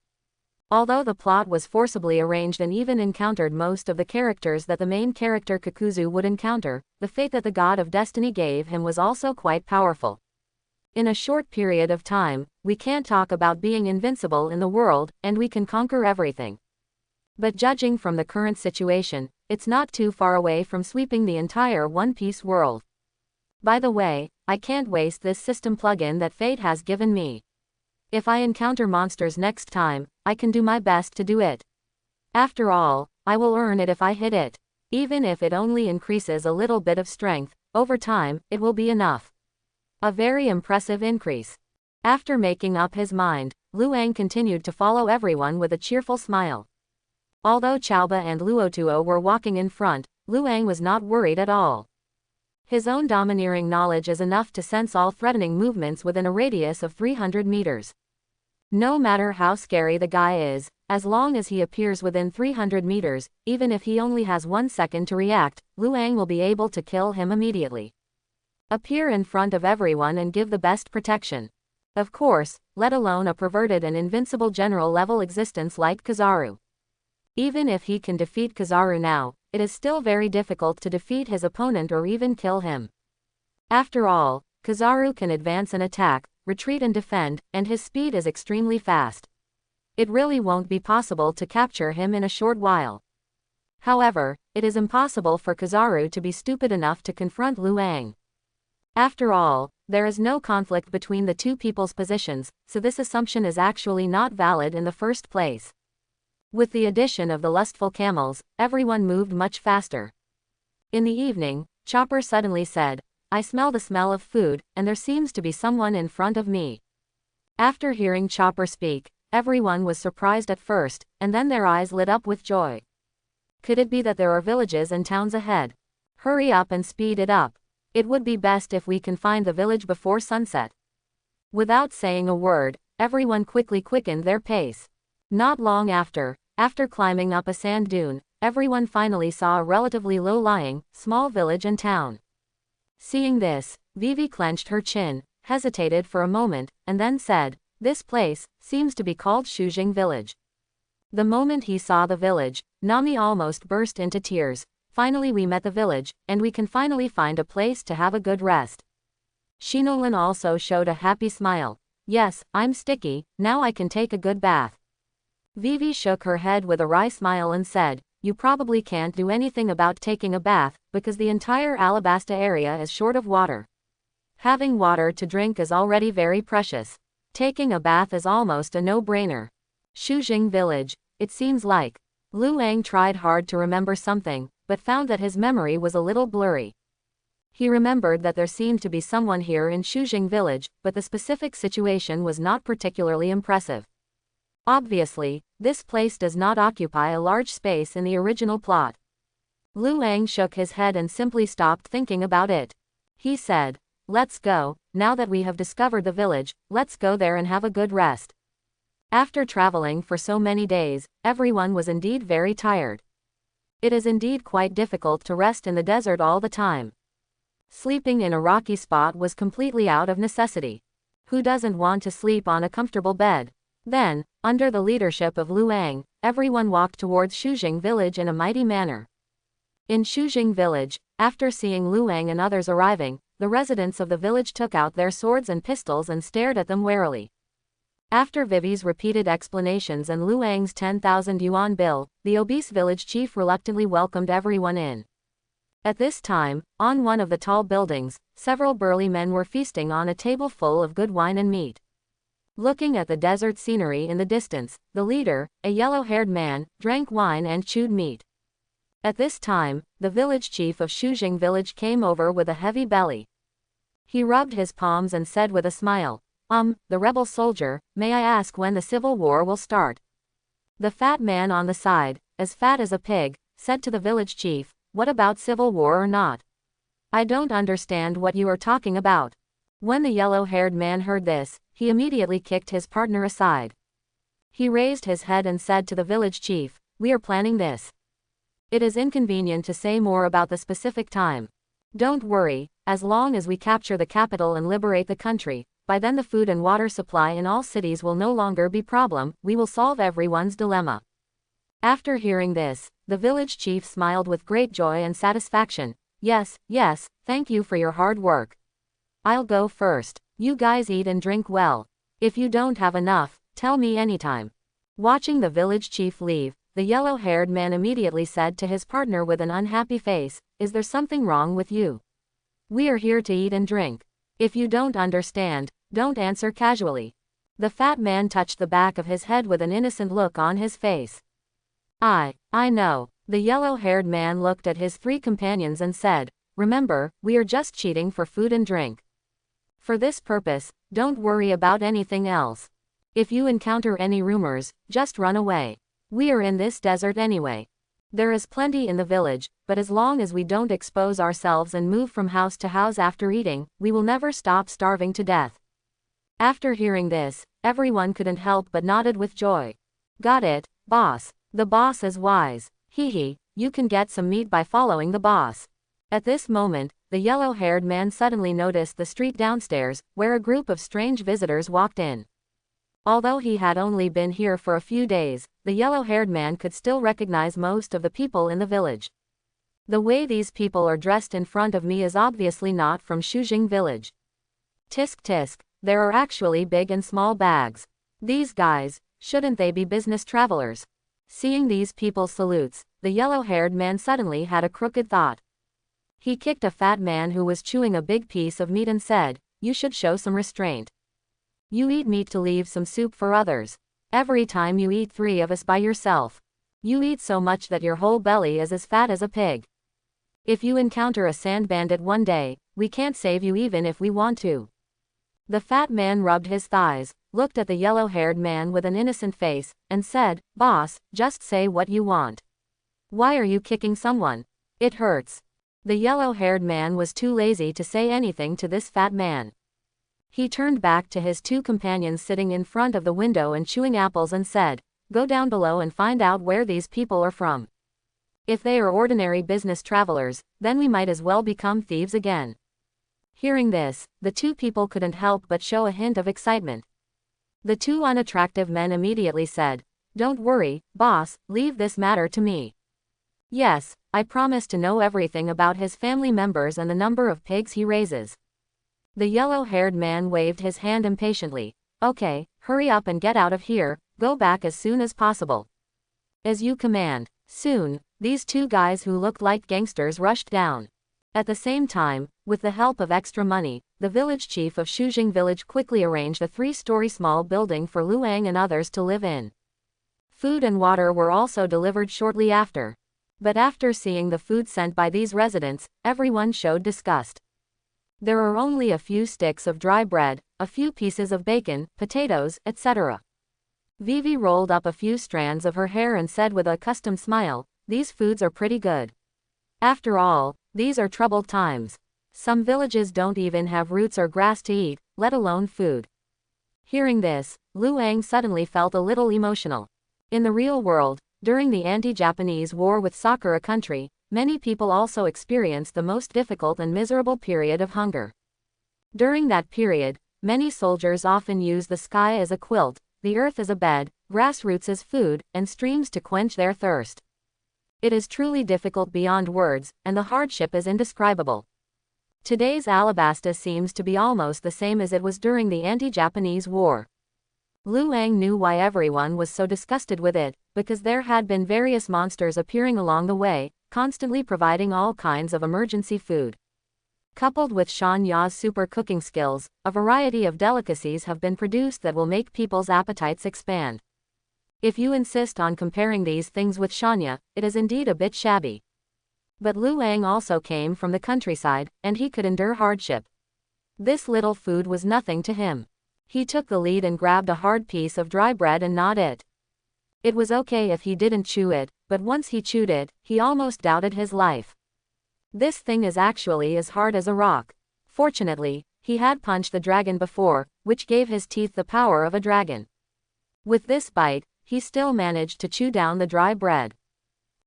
Although the plot was forcibly arranged and even encountered most of the characters that the main character Kakuzu would encounter, the fate that the god of destiny gave him was also quite powerful. In a short period of time, we can't talk about being invincible in the world, and we can conquer everything. But judging from the current situation, it's not too far away from sweeping the entire One Piece world. By the way, I can't waste this system plugin that Fate has given me. If I encounter monsters next time, I can do my best to do it. After all, I will earn it if I hit it. Even if it only increases a little bit of strength, over time, it will be enough. A very impressive increase. After making up his mind, Luang continued to follow everyone with a cheerful smile. Although Chauba and Luotuo were walking in front, Luang was not worried at all. His own domineering knowledge is enough to sense all threatening movements within a radius of 300 meters. No matter how scary the guy is, as long as he appears within 300 meters, even if he only has 1 second to react, Luang will be able to kill him immediately. Appear in front of everyone and give the best protection. Of course, let alone a perverted and invincible general-level existence like Kizaru. Even if he can defeat Kizaru now, it is still very difficult to defeat his opponent or even kill him. After all, Kizaru can advance and attack, retreat and defend, and his speed is extremely fast. It really won't be possible to capture him in a short while. However, it is impossible for Kizaru to be stupid enough to confront Luang. After all, there is no conflict between the two people's positions, so this assumption is actually not valid in the first place. With the addition of the lustful camels, everyone moved much faster. In the evening, Chopper suddenly said, "I smell the smell of food, and there seems to be someone in front of me." After hearing Chopper speak, everyone was surprised at first, and then their eyes lit up with joy. Could it be that there are villages and towns ahead? Hurry up and speed it up. It would be best if we can find the village before sunset. Without saying a word, everyone quickly quickened their pace. Not long after climbing up a sand dune, everyone finally saw a relatively low-lying, small village and town. Seeing this, Vivi clenched her chin, hesitated for a moment, and then said, "This place seems to be called Shujing Village." The moment he saw the village, Nami almost burst into tears. "Finally we met the village, and we can finally find a place to have a good rest." Shinolin also showed a happy smile. "Yes, I'm sticky, now I can take a good bath." Vivi shook her head with a wry smile and said, "You probably can't do anything about taking a bath, because the entire Alabasta area is short of water. Having water to drink is already very precious. Taking a bath is almost a no-brainer." Shujing Village, it seems like. Luang tried hard to remember something, but found that his memory was a little blurry. He remembered that there seemed to be someone here in Shujing Village, but the specific situation was not particularly impressive. Obviously, this place does not occupy a large space in the original plot. Luang shook his head and simply stopped thinking about it. He said, "Let's go, now that we have discovered the village, let's go there and have a good rest." After traveling for so many days, everyone was indeed very tired. It is indeed quite difficult to rest in the desert all the time. Sleeping in a rocky spot was completely out of necessity. Who doesn't want to sleep on a comfortable bed? Then, under the leadership of Luang, everyone walked towards Shujing Village in a mighty manner. In Shujing Village, after seeing Luang and others arriving, the residents of the village took out their swords and pistols and stared at them warily. After Vivi's repeated explanations and Luang's 10,000 yuan bill, the obese village chief reluctantly welcomed everyone in. At this time, on one of the tall buildings, several burly men were feasting on a table full of good wine and meat. Looking at the desert scenery in the distance, the leader, a yellow-haired man, drank wine and chewed meat. At this time, the village chief of Shujing Village came over with a heavy belly. He rubbed his palms and said with a smile, "The rebel soldier, may I ask when the civil war will start?" The fat man on the side, as fat as a pig, said to the village chief, "What about civil war or not? I don't understand what you are talking about." When the yellow-haired man heard this, he immediately kicked his partner aside. He raised his head and said to the village chief, "We are planning this. It is inconvenient to say more about the specific time. Don't worry, as long as we capture the capital and liberate the country, by then the food and water supply in all cities will no longer be a problem, we will solve everyone's dilemma." After hearing this, the village chief smiled with great joy and satisfaction. Yes, thank you for your hard work. I'll go first. You guys eat and drink well. If you don't have enough, tell me anytime." Watching the village chief leave, the yellow-haired man immediately said to his partner with an unhappy face, "Is there something wrong with you? We are here to eat and drink. If you don't understand, don't answer casually." The fat man touched the back of his head with an innocent look on his face. I know." The yellow-haired man looked at his three companions and said, "Remember, we are just cheating for food and drink. For this purpose, don't worry about anything else. If you encounter any rumors, just run away. We are in this desert anyway. There is plenty in the village, but as long as we don't expose ourselves and move from house to house after eating, we will never stop starving to death." After hearing this, everyone couldn't help but nodded with joy. Got it, boss. The boss is wise. Hee hee, you can get some meat by following the boss. At this moment, the yellow-haired man suddenly noticed the street downstairs, where a group of strange visitors walked in. Although he had only been here for a few days, the yellow-haired man could still recognize most of the people in the village. The way these people are dressed in front of me is obviously not from Shujing village. Tisk tisk, there are actually big and small bags. These guys, shouldn't they be business travelers? Seeing these people's salutes, the yellow-haired man suddenly had a crooked thought. He kicked a fat man who was chewing a big piece of meat and said, "You should show some restraint. You eat meat to leave some soup for others. Every time you eat 3 of us by yourself. You eat so much that your whole belly is as fat as a pig. If you encounter a sand bandit one day, we can't save you even if we want to." The fat man rubbed his thighs, looked at the yellow-haired man with an innocent face, and said, "Boss, just say what you want. Why are you kicking someone? It hurts." The yellow-haired man was too lazy to say anything to this fat man. He turned back to his 2 companions sitting in front of the window and chewing apples and said, "Go down below and find out where these people are from. If they are ordinary business travelers, then we might as well become thieves again." Hearing this, the 2 people couldn't help but show a hint of excitement. The 2 unattractive men immediately said, "Don't worry, boss, leave this matter to me. Yes, I promise to know everything about his family members and the number of pigs he raises." The yellow-haired man waved his hand impatiently. "Okay, hurry up and get out of here, go back as soon as possible." "As you command." Soon, these 2 guys who looked like gangsters rushed down. At the same time, with the help of extra money, the village chief of Shujing village quickly arranged a 3-story small building for Luang and others to live in. Food and water were also delivered shortly after. But after seeing the food sent by these residents, everyone showed disgust. There are only a few sticks of dry bread, a few pieces of bacon, potatoes, etc. Vivi rolled up a few strands of her hair and said with a accustomed smile, "These foods are pretty good. After all, these are troubled times. Some villages don't even have roots or grass to eat, let alone food." Hearing this, Luang suddenly felt a little emotional. In the real world, during the anti-Japanese war with Sakura country, many people also experienced the most difficult and miserable period of hunger. During that period, many soldiers often use the sky as a quilt, the earth as a bed, grass roots as food, and streams to quench their thirst. It is truly difficult beyond words, and the hardship is indescribable. Today's Alabasta seems to be almost the same as it was during the anti-Japanese war. Luang knew why everyone was so disgusted with it, because there had been various monsters appearing along the way, constantly providing all kinds of emergency food. Coupled with Shan Ya's super cooking skills, a variety of delicacies have been produced that will make people's appetites expand. If you insist on comparing these things with Shanya, it is indeed a bit shabby. But Luang also came from the countryside, and he could endure hardship. This little food was nothing to him. He took the lead and grabbed a hard piece of dry bread and gnawed it. It was okay if he didn't chew it, but once he chewed it, he almost doubted his life. This thing is actually as hard as a rock. Fortunately, he had punched the dragon before, which gave his teeth the power of a dragon. With this bite, he still managed to chew down the dry bread.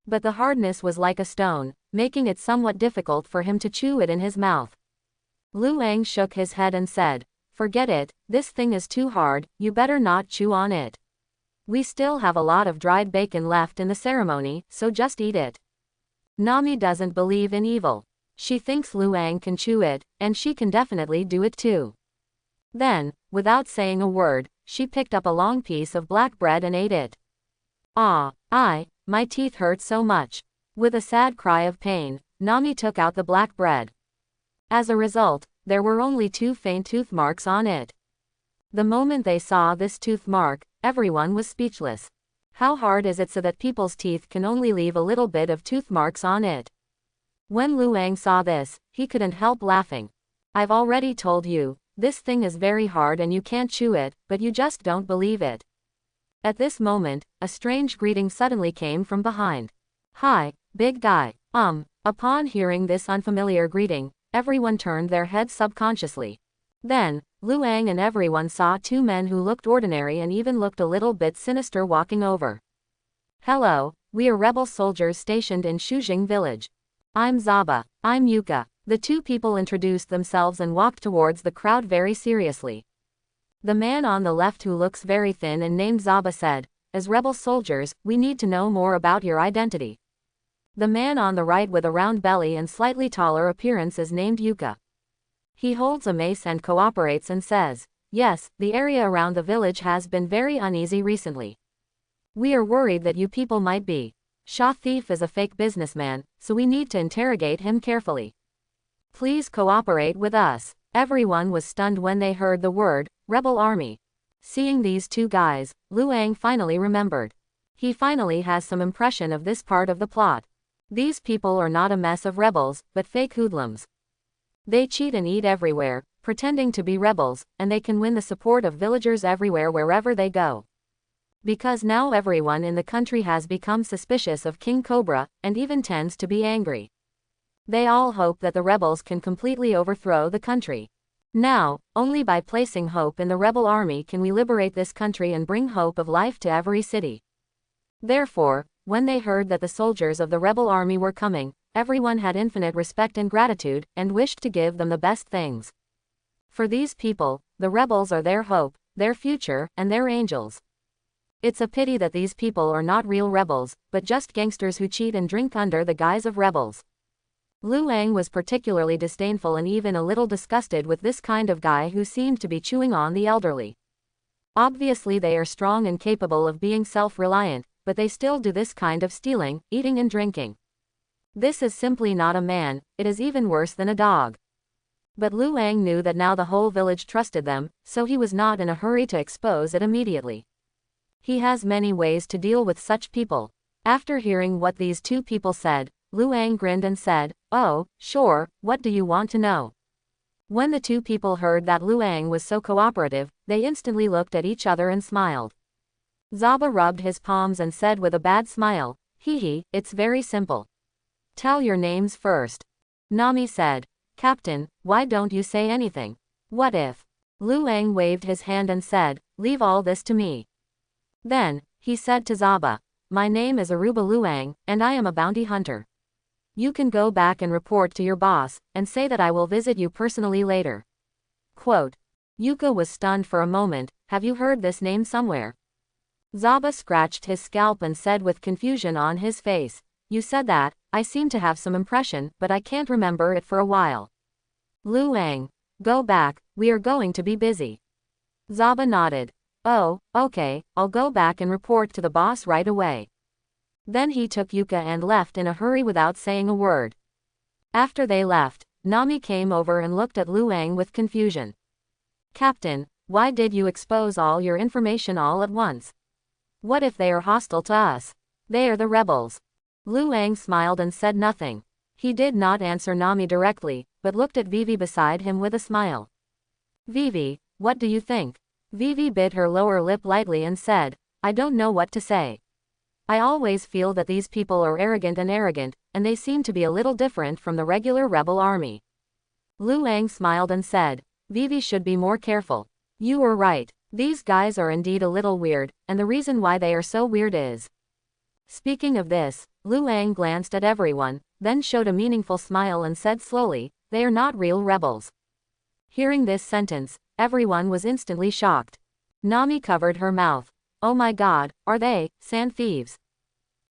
But the hardness was like a stone, making it somewhat difficult for him to chew it in his mouth. Luang shook his head and said, "Forget it, this thing is too hard, you better not chew on it. We still have a lot of dried bacon left in the ceremony, so just eat it." Nami doesn't believe in evil. She thinks Luang can chew it, and she can definitely do it too. Then, without saying a word, she picked up a long piece of black bread and ate it. "Ah, my teeth hurt so much." With a sad cry of pain, Nami took out the black bread. As a result, there were only 2 faint tooth marks on it. The moment they saw this tooth mark, everyone was speechless. How hard is it so that people's teeth can only leave a little bit of tooth marks on it? When Luang saw this, he couldn't help laughing. "I've already told you, this thing is very hard and you can't chew it, but you just don't believe it." At this moment, a strange greeting suddenly came from behind. "Hi, big guy." Upon hearing this unfamiliar greeting, everyone turned their heads subconsciously. Then, Luang and everyone saw two men who looked ordinary and even looked a little bit sinister walking over. Hello, we are rebel soldiers stationed in Shujing village. I'm Zaba. I'm Yuka. The two people introduced themselves and walked towards the crowd very seriously. The man on the left, who looks very thin and named Zaba, said, "As rebel soldiers, we need to know more about your identity." The man on the right, with a round belly and slightly taller appearance, is named Yuka. He holds a mace and cooperates and says, "Yes, the area around the village has been very uneasy recently. We are worried that you people might be. Shah Thief is a fake businessman, so we need to interrogate him carefully. Please cooperate with us." Everyone was stunned when they heard the word, rebel army. Seeing these two guys, Luang finally remembered. He finally has some impression of this part of the plot. These people are not a mess of rebels, but fake hoodlums. They cheat and eat everywhere, pretending to be rebels, and they can win the support of villagers everywhere wherever they go. Because now everyone in the country has become suspicious of King Cobra, and even tends to be angry. They all hope that the rebels can completely overthrow the country. Now, only by placing hope in the rebel army can we liberate this country and bring hope of life to every city. Therefore, when they heard that the soldiers of the rebel army were coming, everyone had infinite respect and gratitude, and wished to give them the best things. For these people, the rebels are their hope, their future, and their angels. It's a pity that these people are not real rebels, but just gangsters who cheat and drink under the guise of rebels. Luang was particularly disdainful and even a little disgusted with this kind of guy who seemed to be chewing on the elderly. Obviously they are strong and capable of being self-reliant, but they still do this kind of stealing, eating and drinking. This is simply not a man, it is even worse than a dog. But Luang knew that now the whole village trusted them, so he was not in a hurry to expose it immediately. He has many ways to deal with such people. After hearing what these two people said, Luang grinned and said, "Oh, sure, what do you want to know?" When the two people heard that Luang was so cooperative, they instantly looked at each other and smiled. Zaba rubbed his palms and said with a bad smile, "Hee, it's very simple. Tell your names first." Nami said, "Captain, why don't you say anything? What if?" Luang waved his hand and said, "Leave all this to me." Then, he said to Zaba, "My name is Aruba Luang, and I am a bounty hunter. You can go back and report to your boss, and say that I will visit you personally later." Quote. Yuka was stunned for a moment. "Have you heard this name somewhere?" Zaba scratched his scalp and said with confusion on his face, "You said that, I seem to have some impression, but I can't remember it for a while." Luang. "Go back, we are going to be busy." Zaba nodded. "Oh, okay, I'll go back and report to the boss right away." Then he took Yuka and left in a hurry without saying a word. After they left, Nami came over and looked at Luang with confusion. "Captain, why did you expose all your information all at once? What if they are hostile to us? They are the rebels." Luang smiled and said nothing. He did not answer Nami directly, but looked at Vivi beside him with a smile. "Vivi, what do you think?" Vivi bit her lower lip lightly and said, "I don't know what to say. I always feel that these people are arrogant, and they seem to be a little different from the regular rebel army." Luang smiled and said, "Vivi should be more careful. You were right. These guys are indeed a little weird, and the reason why they are so weird is..." Speaking of this, Luang glanced at everyone, then showed a meaningful smile and said slowly, "They are not real rebels." Hearing this sentence, everyone was instantly shocked. Nami covered her mouth. "Oh my god, are they sand thieves?"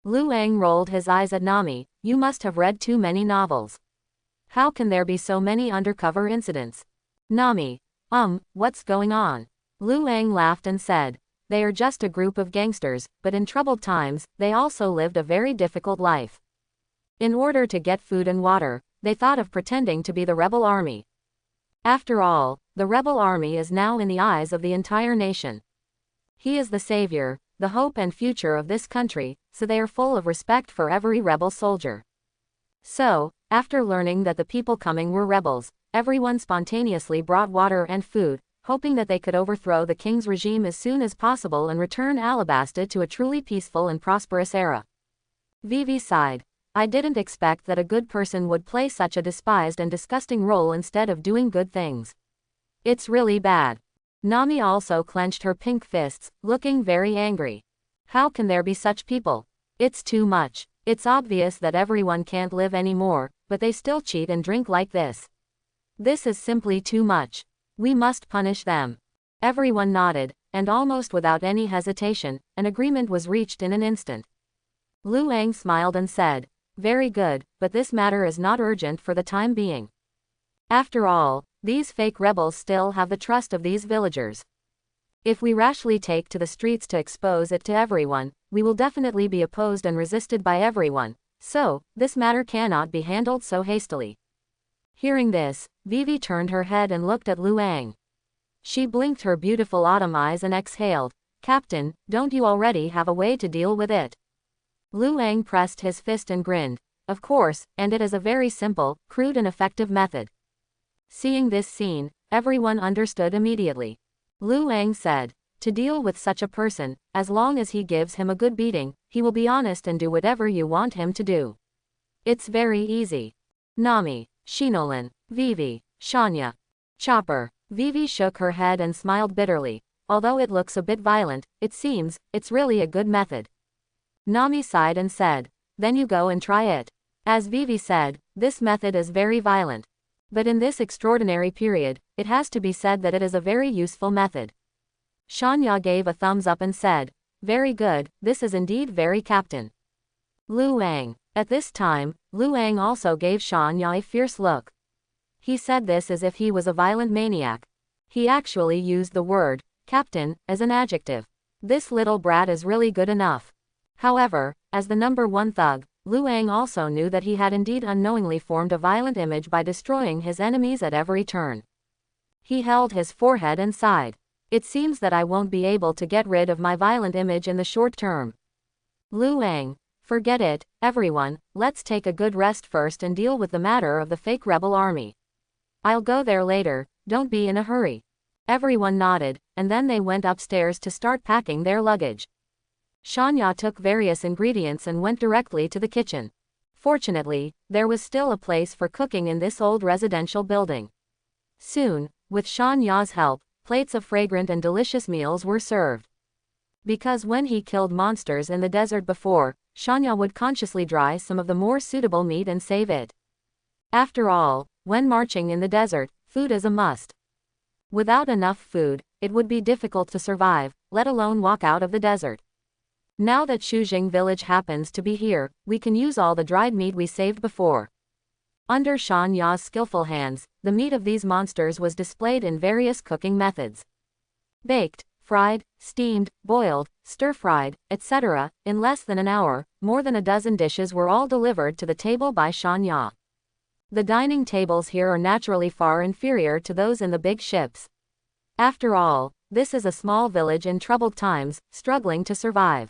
Luang rolled his eyes at Nami. "You must have read too many novels. How can there be so many undercover incidents?" Nami. What's going on?" Luang laughed and said, "They are just a group of gangsters, but in troubled times, they also lived a very difficult life. In order to get food and water, they thought of pretending to be the rebel army. After all, the rebel army is now in the eyes of the entire nation. He is the savior, the hope and future of this country, so they are full of respect for every rebel soldier." So, after learning that the people coming were rebels, everyone spontaneously brought water and food, hoping that they could overthrow the king's regime as soon as possible and return Alabasta to a truly peaceful and prosperous era. Vivi sighed. "I didn't expect that a good person would play such a despised and disgusting role instead of doing good things." It's really bad. Nami also clenched her pink fists, looking very angry. How can there be such people? It's too much. It's obvious that everyone can't live anymore, but they still cheat and drink like this. This is simply too much. We must punish them. Everyone nodded, and almost without any hesitation, an agreement was reached in an instant. Lu Ang smiled and said, "Very good, but this matter is not urgent for the time being. After all, these fake rebels still have the trust of these villagers. If we rashly take to the streets to expose it to everyone, we will definitely be opposed and resisted by everyone, so, this matter cannot be handled so hastily." Hearing this, Vivi turned her head and looked at Lu Ang. She blinked her beautiful autumn eyes and exhaled, "Captain, don't you already have a way to deal with it?" Lu Ang pressed his fist and grinned, "Of course, and it is a very simple, crude and effective method." Seeing this scene, everyone understood immediately. Lu Ang said, "To deal with such a person, as long as he gives him a good beating, he will be honest and do whatever you want him to do. It's very easy." Nami, Shinolin, Vivi, Shanya, Chopper. Vivi shook her head and smiled bitterly. "Although it looks a bit violent, it seems, it's really a good method." Nami sighed and said, "Then you go and try it." As Vivi said, this method is very violent. But in this extraordinary period, it has to be said that it is a very useful method. Shanya gave a thumbs up and said, "Very good, this is indeed very Captain." Lu Ang. At this time, Lu Ang also gave Shanya a fierce look. He said this as if he was a violent maniac. He actually used the word, Captain, as an adjective. This little brat is really good enough. However, as the number one thug, Lu Ang also knew that he had indeed unknowingly formed a violent image by destroying his enemies at every turn. He held his forehead and sighed. "It seems that I won't be able to get rid of my violent image in the short term." Lu Ang. "Forget it, everyone, let's take a good rest first and deal with the matter of the fake rebel army. I'll go there later, don't be in a hurry." Everyone nodded, and then they went upstairs to start packing their luggage. Shanya took various ingredients and went directly to the kitchen. Fortunately, there was still a place for cooking in this old residential building. Soon, with Shanya's help, plates of fragrant and delicious meals were served. Because when he killed monsters in the desert before, Shanya would consciously dry some of the more suitable meat and save it. After all, when marching in the desert, food is a must. Without enough food, it would be difficult to survive, let alone walk out of the desert. Now that Shujing village happens to be here, we can use all the dried meat we saved before. Under Shanya's skillful hands, the meat of these monsters was displayed in various cooking methods. Baked, fried, steamed, boiled, stir-fried, etc. In less than an hour, more than a dozen dishes were all delivered to the table by Shanya. The dining tables here are naturally far inferior to those in the big ships. After all, this is a small village in troubled times, struggling to survive.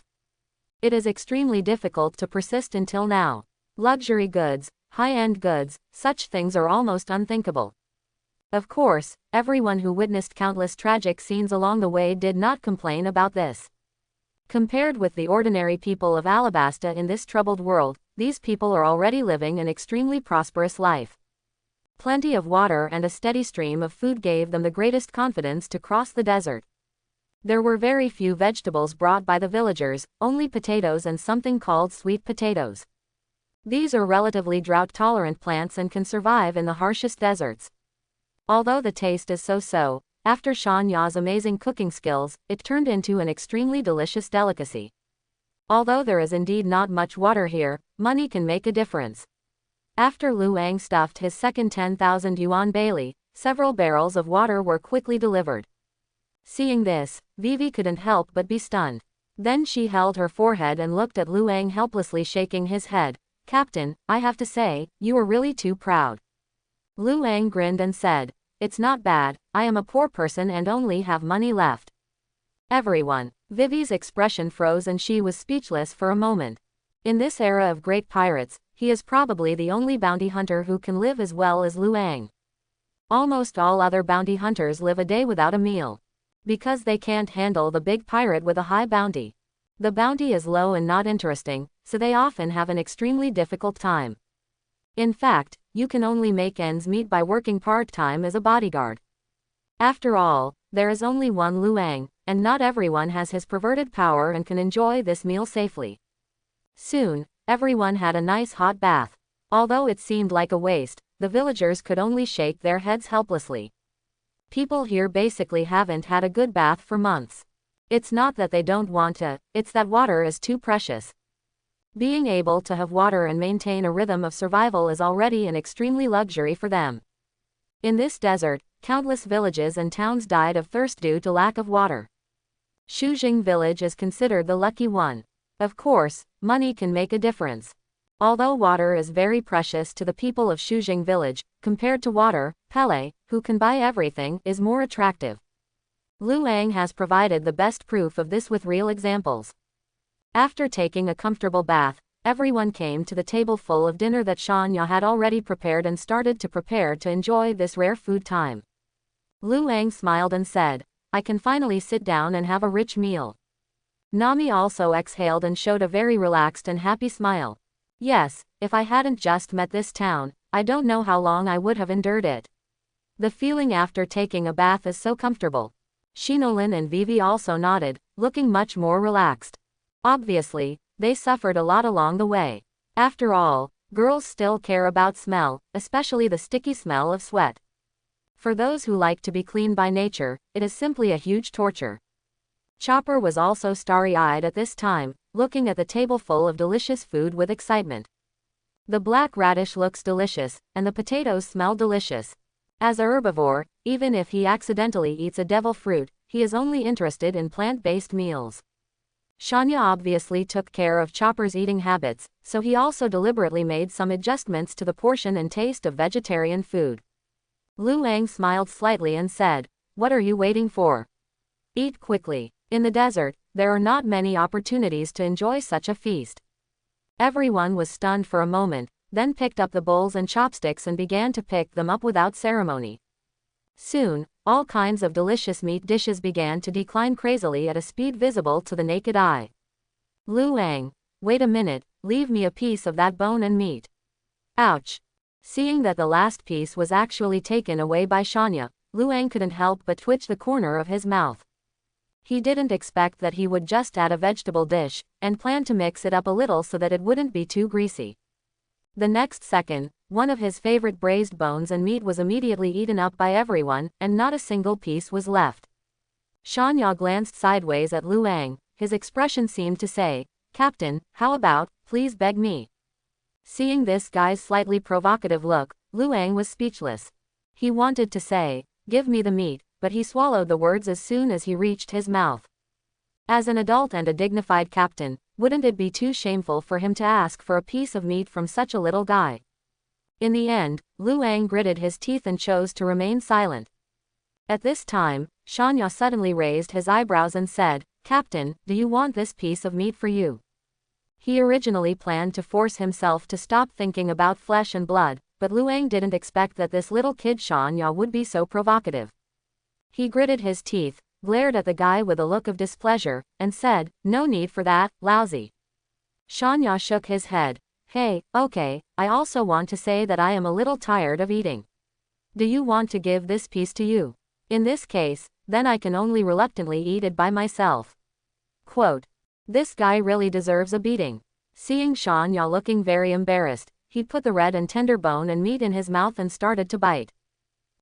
It is extremely difficult to persist until now. Luxury goods, high-end goods, such things are almost unthinkable. Of course, everyone who witnessed countless tragic scenes along the way did not complain about this. Compared with the ordinary people of Alabasta in this troubled world, these people are already living an extremely prosperous life. Plenty of water and a steady stream of food gave them the greatest confidence to cross the desert. There were very few vegetables brought by the villagers, only potatoes and something called sweet potatoes. These are relatively drought-tolerant plants and can survive in the harshest deserts. Although the taste is so-so, after Shanya's amazing cooking skills, it turned into an extremely delicious delicacy. Although there is indeed not much water here, money can make a difference. After Lu Ang stuffed his second 10,000 yuan bailey, several barrels of water were quickly delivered. Seeing this, Vivi couldn't help but be stunned. Then she held her forehead and looked at Lu Ang helplessly shaking his head. "Captain, I have to say, you are really too proud." Lu Ang grinned and said, "It's not bad, I am a poor person and only have money left." Everyone. Vivi's expression froze and she was speechless for a moment. In this era of great pirates, he is probably the only bounty hunter who can live as well as Lu Ang. Almost all other bounty hunters live a day without a meal. Because they can't handle the big pirate with a high bounty. The bounty is low and not interesting, so they often have an extremely difficult time. In fact, you can only make ends meet by working part-time as a bodyguard. After all, there is only one Luang, and not everyone has his perverted power and can enjoy this meal safely. Soon, everyone had a nice hot bath. Although it seemed like a waste, the villagers could only shake their heads helplessly. People here basically haven't had a good bath for months. It's not that they don't want to, it's that water is too precious. Being able to have water and maintain a rhythm of survival is already an extremely luxury for them. In this desert, countless villages and towns died of thirst due to lack of water. Shujing village is considered the lucky one. Of course, money can make a difference. Although water is very precious to the people of Shujing village, compared to water, Pele, who can buy everything, is more attractive. Luang has provided the best proof of this with real examples. After taking a comfortable bath, everyone came to the table full of dinner that Shanya had already prepared and started to prepare to enjoy this rare food time. Luang smiled and said, "I can finally sit down and have a rich meal." Nami also exhaled and showed a very relaxed and happy smile. "Yes, if I hadn't just met this town, I don't know how long I would have endured it. The feeling after taking a bath is so comfortable." Shinolin and Vivi also nodded, looking much more relaxed. Obviously, they suffered a lot along the way. After all, girls still care about smell, especially the sticky smell of sweat. For those who like to be clean by nature, it is simply a huge torture. Chopper was also starry-eyed at this time, looking at the table full of delicious food with excitement. The black radish looks delicious, and the potatoes smell delicious. As a herbivore, even if he accidentally eats a devil fruit, he is only interested in plant-based meals. Shanya obviously took care of Chopper's eating habits, so he also deliberately made some adjustments to the portion and taste of vegetarian food. Luang smiled slightly and said, "What are you waiting for? Eat quickly." In the desert, there are not many opportunities to enjoy such a feast. Everyone was stunned for a moment, then picked up the bowls and chopsticks and began to pick them up without ceremony. Soon, all kinds of delicious meat dishes began to decline crazily at a speed visible to the naked eye. Luang, wait a minute, leave me a piece of that bone and meat. Ouch. Seeing that the last piece was actually taken away by Shanya, Luang couldn't help but twitch the corner of his mouth. He didn't expect that he would just add a vegetable dish, and planned to mix it up a little so that it wouldn't be too greasy. The next second, one of his favorite braised bones and meat was immediately eaten up by everyone, and not a single piece was left. Shanya glanced sideways at Luang, his expression seemed to say, "Captain, how about, please beg me?" Seeing this guy's slightly provocative look, Luang was speechless. He wanted to say, "Give me the meat," but he swallowed the words as soon as he reached his mouth. As an adult and a dignified captain, wouldn't it be too shameful for him to ask for a piece of meat from such a little guy? In the end, Luang gritted his teeth and chose to remain silent. At this time, Shanya suddenly raised his eyebrows and said, "Captain, do you want this piece of meat for you?" He originally planned to force himself to stop thinking about flesh and blood, but Luang didn't expect that this little kid Shanya would be so provocative. He gritted his teeth, glared at the guy with a look of displeasure, and said, "No need for that, lousy." Shanya shook his head. "Hey, okay, I also want to say that I am a little tired of eating. Do you want to give this piece to you? In this case, then I can only reluctantly eat it by myself." Quote. This guy really deserves a beating. Seeing Shanya looking very embarrassed, he put the red and tender bone and meat in his mouth and started to bite.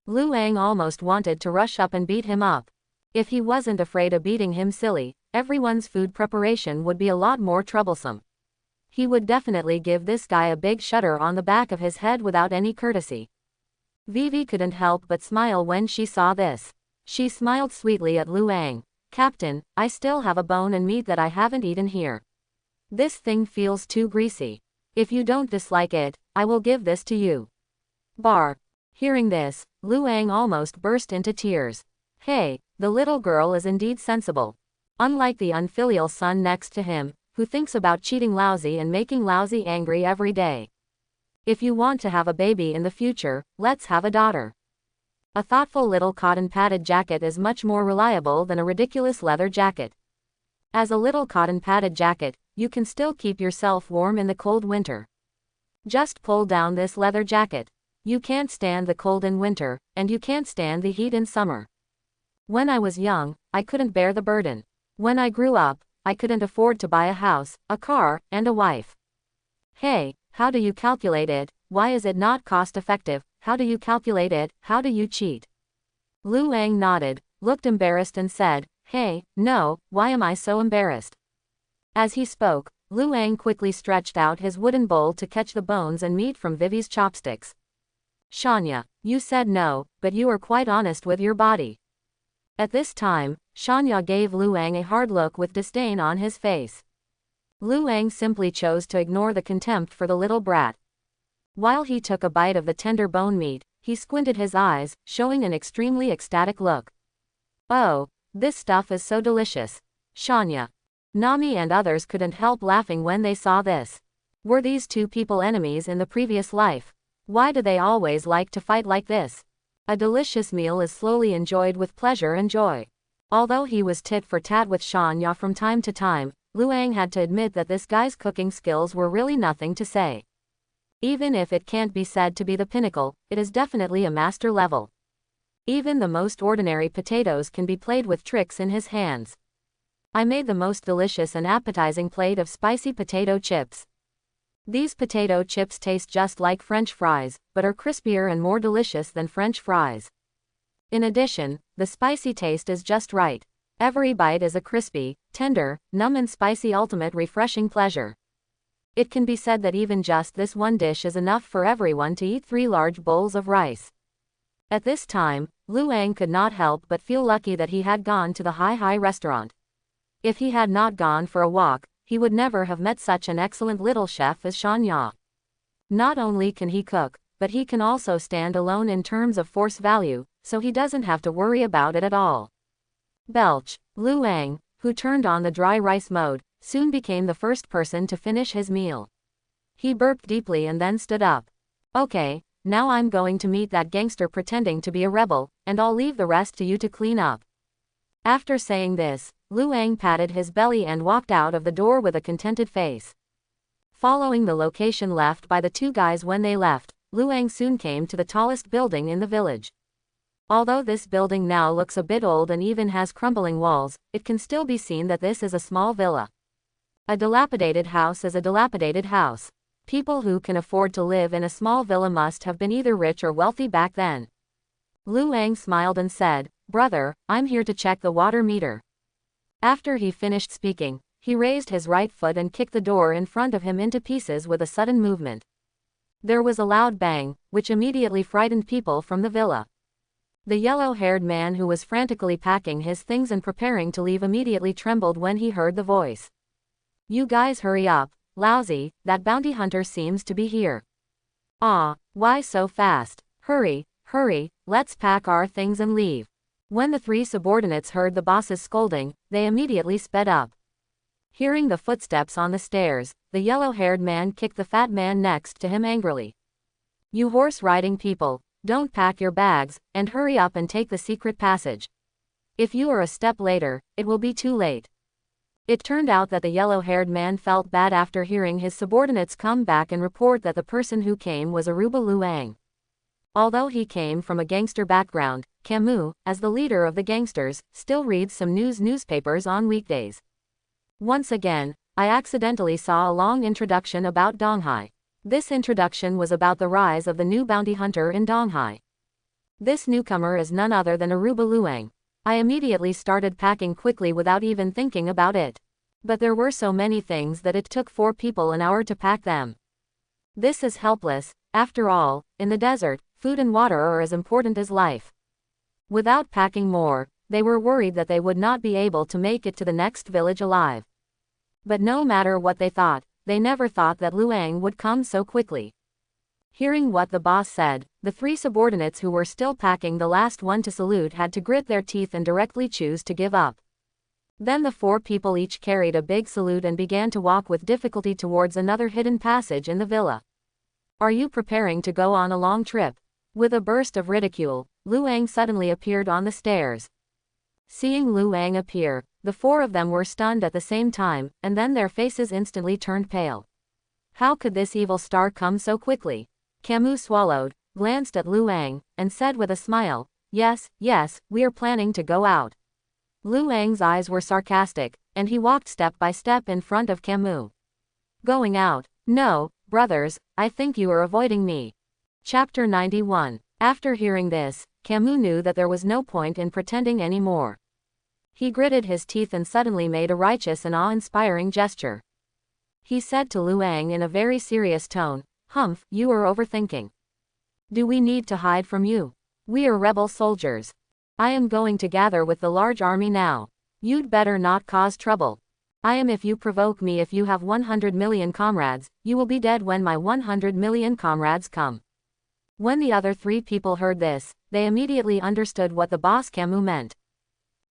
Luang almost wanted to rush up and beat him up. If he wasn't afraid of beating him silly, everyone's food preparation would be a lot more troublesome. He would definitely give this guy a big shudder on the back of his head without any courtesy. Vivi couldn't help but smile when she saw this. She smiled sweetly at Luang. "Captain, I still have a bone and meat that I haven't eaten here. This thing feels too greasy. If you don't dislike it, I will give this to you." Bar. Hearing this, Luang almost burst into tears. Hey, the little girl is indeed sensible. Unlike the unfilial son next to him, who thinks about cheating Lousy and making Lousy angry every day. If you want to have a baby in the future, let's have a daughter. A thoughtful little cotton padded jacket is much more reliable than a ridiculous leather jacket. As a little cotton padded jacket, you can still keep yourself warm in the cold winter. Just pull down this leather jacket. You can't stand the cold in winter, and you can't stand the heat in summer. When I was young, I couldn't bear the burden. When I grew up, I couldn't afford to buy a house, a car, and a wife. Hey, how do you calculate it? Why is it not cost effective? How do you calculate it? How do you cheat? Lu Ang nodded, looked embarrassed and said, hey, no, why am I so embarrassed? As he spoke, Lu Ang quickly stretched out his wooden bowl to catch the bones and meat from Vivi's chopsticks. Shania, you said no, but you were quite honest with your body. At this time, Shania gave Lu Ang a hard look with disdain on his face. Lu Ang simply chose to ignore the contempt for the little brat. While he took a bite of the tender bone meat, he squinted his eyes, showing an extremely ecstatic look. Oh, this stuff is so delicious. Shania, Nami and others couldn't help laughing when they saw this. Were these two people enemies in the previous life? Why do they always like to fight like this? A delicious meal is slowly enjoyed with pleasure and joy. Although he was tit for tat with Shania from time to time, Lu Ang had to admit that this guy's cooking skills were really nothing to say. Even if it can't be said to be the pinnacle, it is definitely a master level. Even the most ordinary potatoes can be played with tricks in his hands. I made the most delicious and appetizing plate of spicy potato chips. These potato chips taste just like French fries, but are crispier and more delicious than French fries. In addition, the spicy taste is just right. Every bite is a crispy, tender, numb and spicy ultimate refreshing pleasure. It can be said that even just this one dish is enough for everyone to eat 3 large bowls of rice. At this time, Lu Ang could not help but feel lucky that he had gone to the Hi restaurant. If he had not gone for a walk, he would never have met such an excellent little chef as Shania. Not only can he cook, but he can also stand alone in terms of force value, so he doesn't have to worry about it at all. Belch. Lu Ang, who turned on the dry rice mode, soon became the first person to finish his meal. He burped deeply and then stood up. Okay, now I'm going to meet that gangster pretending to be a rebel, and I'll leave the rest to you to clean up. After saying this, Lu Ang patted his belly and walked out of the door with a contented face. Following the location left by the two guys when they left, Lu Ang soon came to the tallest building in the village. Although this building now looks a bit old and even has crumbling walls, it can still be seen that this is a small villa. A dilapidated house is a dilapidated house. People who can afford to live in a small villa must have been either rich or wealthy back then. Lu Ang smiled and said, "Brother, I'm here to check the water meter." After he finished speaking, he raised his right foot and kicked the door in front of him into pieces with a sudden movement. There was a loud bang, which immediately frightened people from the villa. The yellow-haired man who was frantically packing his things and preparing to leave immediately trembled when he heard the voice. "You guys hurry up, lousy, that bounty hunter seems to be here." "Ah, why so fast? Hurry, hurry, let's pack our things and leave." When the 3 subordinates heard the boss's scolding, they immediately sped up. Hearing the footsteps on the stairs, the yellow-haired man kicked the fat man next to him angrily. "You horse-riding people, don't pack your bags, and hurry up and take the secret passage. If you are a step later, it will be too late." It turned out that the yellow-haired man felt bad after hearing his subordinates come back and report that the person who came was Aruba Lu Ang. Although he came from a gangster background, Camus, as the leader of the gangsters, still reads some newspapers on weekdays. Once again, I accidentally saw a long introduction about Donghai. This introduction was about the rise of the new bounty hunter in Donghai. This newcomer is none other than Aruba Lu Ang. I immediately started packing quickly without even thinking about it. But there were so many things that it took 4 people an hour to pack them. This is helpless. After all, in the desert, food and water are as important as life. Without packing more, they were worried that they would not be able to make it to the next village alive. But no matter what they thought, they never thought that Lu Ang would come so quickly. Hearing what the boss said, the 3 subordinates who were still packing the last one to salute had to grit their teeth and directly choose to give up. Then the 4 people each carried a big salute and began to walk with difficulty towards another hidden passage in the villa. "Are you preparing to go on a long trip?" With a burst of ridicule, Lu Ang suddenly appeared on the stairs. Seeing Lu Ang appear, the 4 of them were stunned at the same time, and then their faces instantly turned pale. How could this evil star come so quickly? Camus swallowed, glanced at Lu Ang, and said with a smile, Yes, yes, we are planning to go out. Lu Ang's eyes were sarcastic, and he walked step by step in front of Camus. Going out? No, brothers, I think you are avoiding me. Chapter 91. After hearing this, Camus knew that there was no point in pretending anymore. He gritted his teeth and suddenly made a righteous and awe-inspiring gesture. He said to Lu Ang in a very serious tone, "Humph, you are overthinking. Do we need to hide from you? We are rebel soldiers. I am going to gather with the large army now. You'd better not cause trouble. I am if you provoke me. If you have 100 million comrades, you will be dead when my 100 million comrades come." When the other three people heard this, they immediately understood what the boss Camus meant.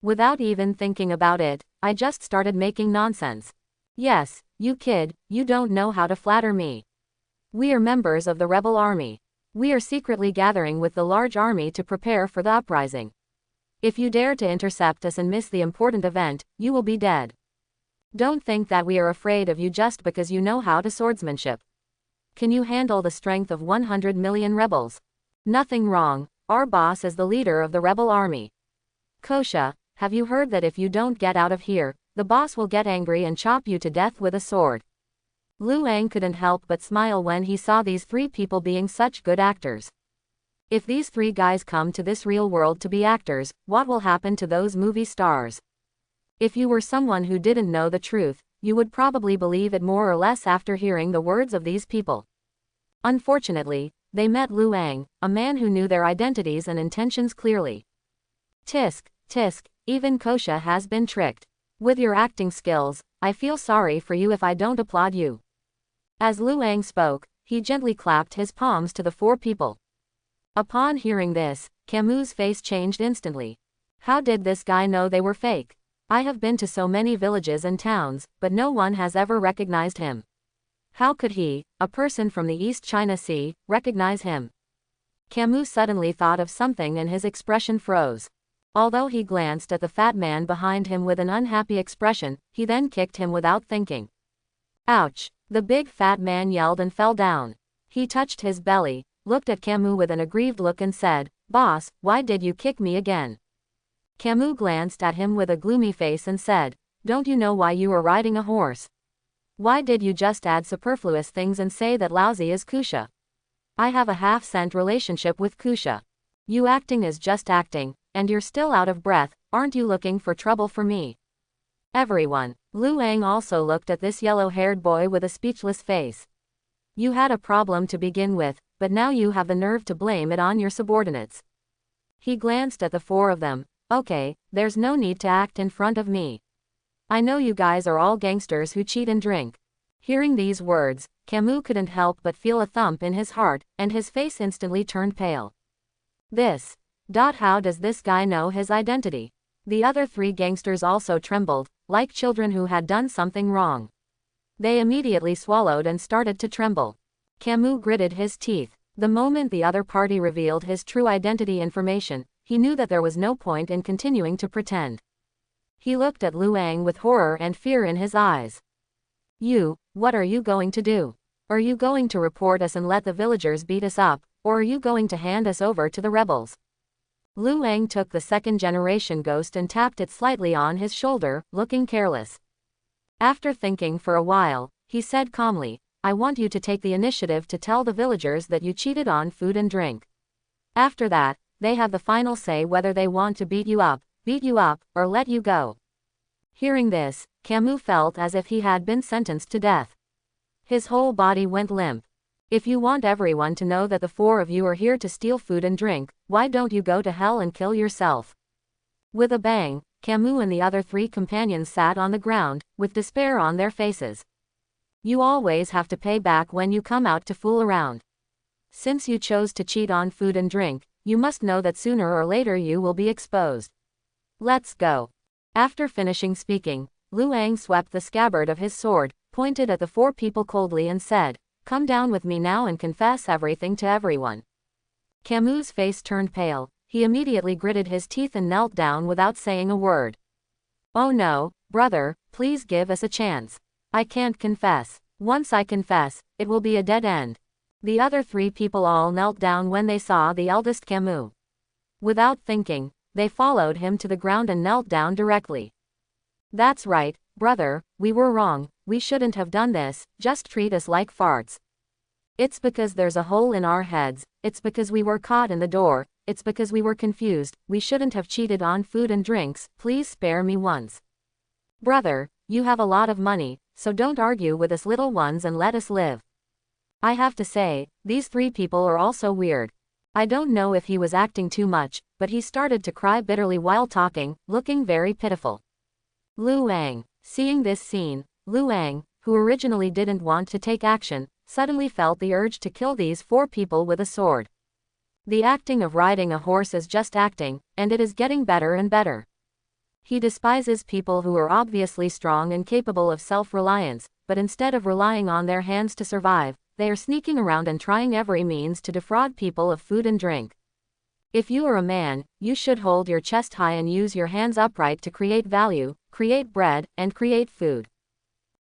Without even thinking about it, I just started making nonsense. Yes, you kid, you don't know how to flatter me. We are members of the rebel army. We are secretly gathering with the large army to prepare for the uprising. If you dare to intercept us and miss the important event, you will be dead. Don't think that we are afraid of you just because you know how to swordsmanship. Can you handle the strength of 100 million rebels? Nothing wrong, our boss is the leader of the rebel army. Kosha, have you heard that if you don't get out of here, the boss will get angry and chop you to death with a sword? Lu Ang couldn't help but smile when he saw these three people being such good actors. If these three guys come to this real world to be actors, what will happen to those movie stars? If you were someone who didn't know the truth, you would probably believe it more or less after hearing the words of these people. Unfortunately, they met Lu Ang, a man who knew their identities and intentions clearly. Tisk, tisk, even Kosha has been tricked. With your acting skills, I feel sorry for you if I don't applaud you. As Lu Ang spoke, he gently clapped his palms to the four people. Upon hearing this, Camus' face changed instantly. How did this guy know they were fake? I have been to so many villages and towns, but no one has ever recognized him. How could he, a person from the East China Sea, recognize him? Camus suddenly thought of something and his expression froze. Although he glanced at the fat man behind him with an unhappy expression, he then kicked him without thinking. Ouch! The big fat man yelled and fell down. He touched his belly, looked at Camus with an aggrieved look and said, "Boss, why did you kick me again?" Camus glanced at him with a gloomy face and said, "Don't you know why you are riding a horse? Why did you just add superfluous things and say that lousy is Kusha? I have a half-cent relationship with Kusha. You acting is just acting, and you're still out of breath, aren't you looking for trouble for me?" Everyone. Lu Ang also looked at this yellow-haired boy with a speechless face. You had a problem to begin with, but now you have the nerve to blame it on your subordinates. He glanced at the four of them. Okay, there's no need to act in front of me. I know you guys are all gangsters who cheat and drink. Hearing these words, Camus couldn't help but feel a thump in his heart, and his face instantly turned pale. How does this guy know his identity? The other three gangsters also trembled, like children who had done something wrong. They immediately swallowed and started to tremble. Camus gritted his teeth. The moment the other party revealed his true identity information, he knew that there was no point in continuing to pretend. He looked at Lu Ang with horror and fear in his eyes. What are you going to do? Are you going to report us and let the villagers beat us up, or are you going to hand us over to the rebels? Lu Ang took the second-generation ghost and tapped it slightly on his shoulder, looking careless. After thinking for a while, he said calmly, I want you to take the initiative to tell the villagers that you cheated on food and drink. After that, they have the final say whether they want to beat you up, or let you go. Hearing this, Camus felt as if he had been sentenced to death. His whole body went limp. If you want everyone to know that the four of you are here to steal food and drink, why don't you go to hell and kill yourself? With a bang, Camus and the other three companions sat on the ground, with despair on their faces. You always have to pay back when you come out to fool around. Since you chose to cheat on food and drink, you must know that sooner or later you will be exposed. Let's go. After finishing speaking, Lu Ang swept the scabbard of his sword, pointed at the four people coldly and said, Come down with me now and confess everything to everyone. Camus' face turned pale. He immediately gritted his teeth and knelt down without saying a word. Oh no, brother, please give us a chance. I can't confess. Once I confess, it will be a dead end. The other three people all knelt down when they saw the eldest Camus. Without thinking, they followed him to the ground and knelt down directly. That's right, brother, we were wrong, we shouldn't have done this, just treat us like farts. It's because there's a hole in our heads, it's because we were caught in the door, it's because we were confused, we shouldn't have cheated on food and drinks, please spare me once. Brother, you have a lot of money, so don't argue with us little ones and let us live. I have to say, these three people are also weird. I don't know if he was acting too much, but he started to cry bitterly while talking, looking very pitiful. Lu Ang. Seeing this scene, Lu Ang, who originally didn't want to take action, suddenly felt the urge to kill these four people with a sword. The acting of riding a horse is just acting, and it is getting better and better. He despises people who are obviously strong and capable of self-reliance, but instead of relying on their hands to survive, they are sneaking around and trying every means to defraud people of food and drink. If you are a man, you should hold your chest high and use your hands upright to create value, create bread, and create food.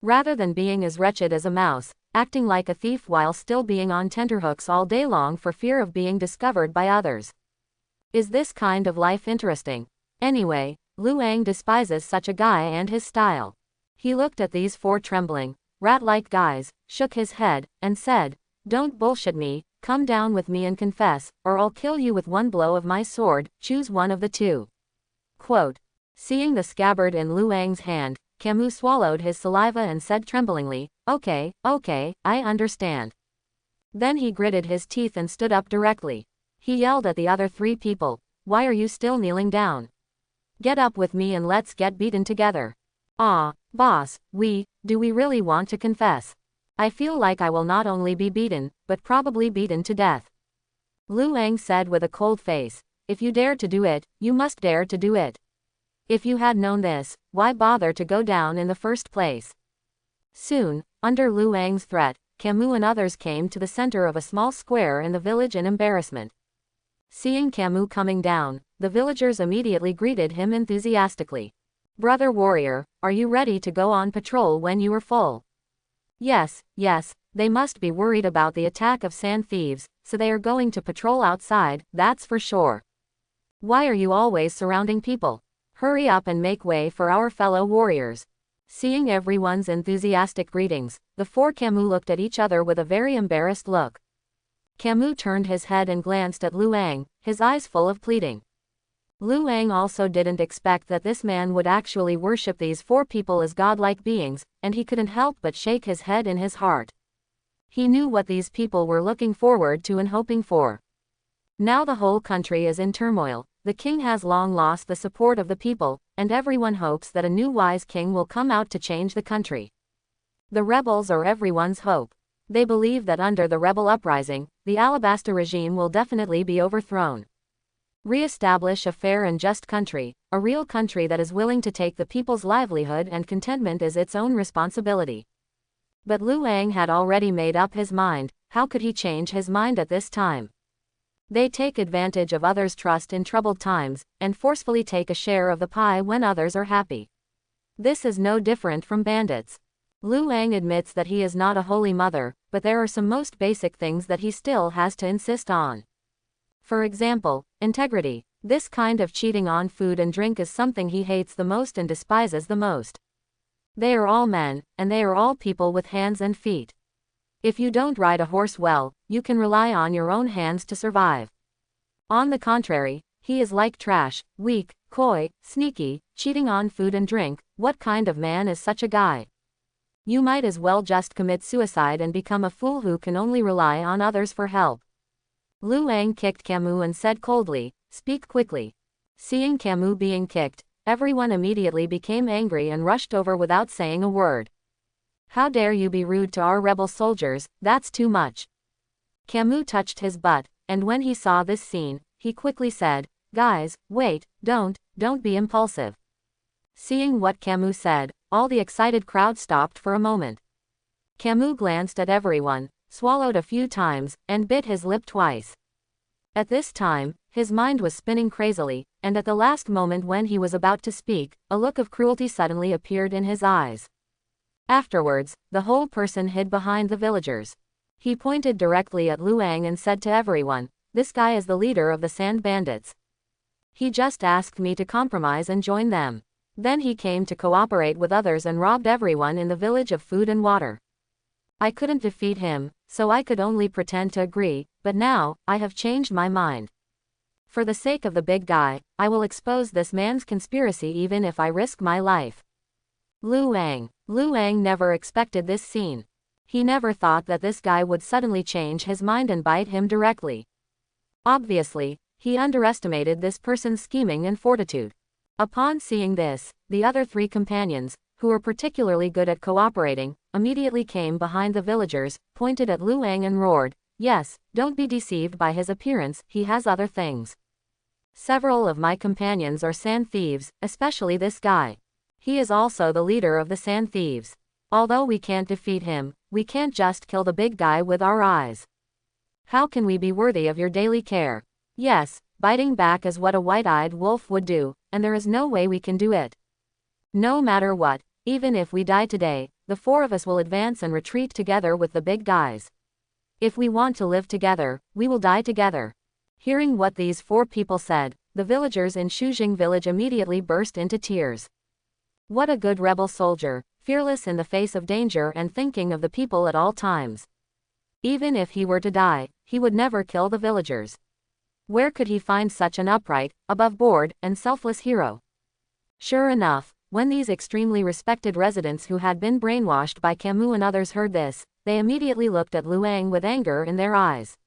Rather than being as wretched as a mouse, acting like a thief while still being on tenterhooks all day long for fear of being discovered by others. Is this kind of life interesting? Anyway, Lu Ang despises such a guy and his style. He looked at these four trembling, rat-like guys, shook his head, and said, "Don't bullshit me, come down with me and confess, or I'll kill you with one blow of my sword, choose one of the two." Quote. Seeing the scabbard in Lu Ang's hand, Camus swallowed his saliva and said tremblingly, okay, I understand. Then he gritted his teeth and stood up directly. He yelled at the other three people, "Why are you still kneeling down? Get up with me and let's get beaten together." "Ah, boss, do we really want to confess? I feel like I will not only be beaten, but probably beaten to death." Lu Ang said with a cold face, "If you dare to do it, you must dare to do it. If you had known this, why bother to go down in the first place?" Soon, under Lu Ang's threat, Camus and others came to the center of a small square in the village in embarrassment. Seeing Camus coming down, the villagers immediately greeted him enthusiastically. "Brother warrior, are you ready to go on patrol when you are full?" Yes, they must be worried about the attack of sand thieves, so they are going to patrol outside, that's for sure. "Why are you always surrounding people? Hurry up and make way for our fellow warriors." Seeing everyone's enthusiastic greetings, the four Camus looked at each other with a very embarrassed look. Camus turned his head and glanced at Lu Ang, his eyes full of pleading. Lu Ang also didn't expect that this man would actually worship these four people as godlike beings, and he couldn't help but shake his head in his heart. He knew what these people were looking forward to and hoping for. Now the whole country is in turmoil, the king has long lost the support of the people, and everyone hopes that a new wise king will come out to change the country. The rebels are everyone's hope. They believe that under the rebel uprising, the Alabasta regime will definitely be overthrown. Re-establish a fair and just country, a real country that is willing to take the people's livelihood and contentment as its own responsibility. But Lu Ang had already made up his mind. How could he change his mind at this time? They take advantage of others' trust in troubled times, and forcefully take a share of the pie when others are happy. This is no different from bandits. Lu Ang admits that he is not a holy mother, but there are some most basic things that he still has to insist on. For example, integrity. This kind of cheating on food and drink is something he hates the most and despises the most. They are all men, and they are all people with hands and feet. If you don't ride a horse well, you can rely on your own hands to survive. On the contrary, he is like trash, weak, coy, sneaky, cheating on food and drink. What kind of man is such a guy? You might as well just commit suicide and become a fool who can only rely on others for help. Lu Ang kicked Camus and said coldly, "Speak quickly." Seeing Camus being kicked, everyone immediately became angry and rushed over without saying a word. "How dare you be rude to our rebel soldiers, that's too much." Camus touched his butt, and when he saw this scene, he quickly said, "Guys, wait, don't be impulsive." Seeing what Camus said, all the excited crowd stopped for a moment. Camus glanced at everyone, swallowed a few times, and bit his lip twice. At this time, his mind was spinning crazily, and at the last moment when he was about to speak, a look of cruelty suddenly appeared in his eyes. Afterwards, the whole person hid behind the villagers. He pointed directly at Lu Ang and said to everyone, "This guy is the leader of the sand bandits. He just asked me to compromise and join them. Then he came to cooperate with others and robbed everyone in the village of food and water. I couldn't defeat him, so I could only pretend to agree, but now, I have changed my mind. For the sake of the big guy, I will expose this man's conspiracy even if I risk my life. Lu Ang never expected this scene. He never thought that this guy would suddenly change his mind and bite him directly. Obviously, he underestimated this person's scheming and fortitude. Upon seeing this, the other 3 companions, who were particularly good at cooperating, immediately came behind the villagers, pointed at Lu Ang and roared, "Yes, don't be deceived by his appearance, he has other things. Several of my companions are sand thieves, especially this guy. He is also the leader of the sand thieves. Although we can't defeat him, we can't just kill the big guy with our eyes. How can we be worthy of your daily care? Yes, biting back is what a white-eyed wolf would do, and there is no way we can do it. No matter what, even if we die today, the 4 of us will advance and retreat together with the big guys. If we want to live together, we will die together." Hearing what these 4 people said, the villagers in Shujing village immediately burst into tears. What a good rebel soldier, fearless in the face of danger and thinking of the people at all times. Even if he were to die, he would never kill the villagers. Where could he find such an upright, above-board, and selfless hero? Sure enough, when these extremely respected residents who had been brainwashed by Camus and others heard this, they immediately looked at Lu Ang with anger in their eyes.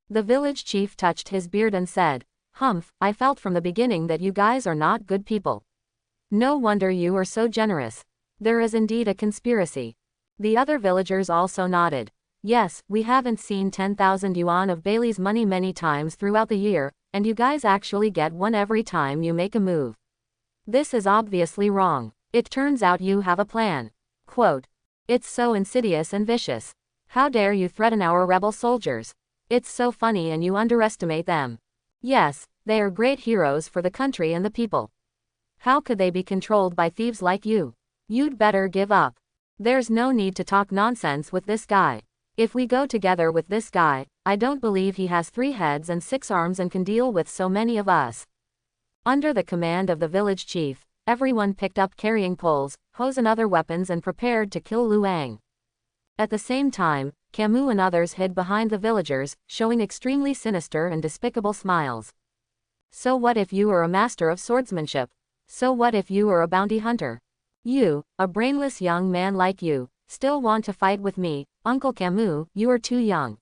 The village chief touched his beard and said, "Humph, I felt from the beginning that you guys are not good people. No wonder you are so generous. There is indeed a conspiracy." The other villagers also nodded. "Yes, we haven't seen 10,000 yuan of Bailey's money many times throughout the year, and you guys actually get one every time you make a move. This is obviously wrong. It turns out you have a plan. Quote, it's so insidious and vicious. How dare you threaten our rebel soldiers? It's so funny and you underestimate them. Yes, they are great heroes for the country and the people. How could they be controlled by thieves like you? You'd better give up. There's no need to talk nonsense with this guy. If we go together with this guy, I don't believe he has 3 heads and 6 arms and can deal with so many of us." Under the command of the village chief, everyone picked up carrying poles, hoes and other weapons and prepared to kill Lu Ang. At the same time, Camus and others hid behind the villagers, showing extremely sinister and despicable smiles. So what if you are a master of swordsmanship? So what if you are a bounty hunter? You, a brainless young man like you, still want to fight with me, Uncle Camus? You are too young.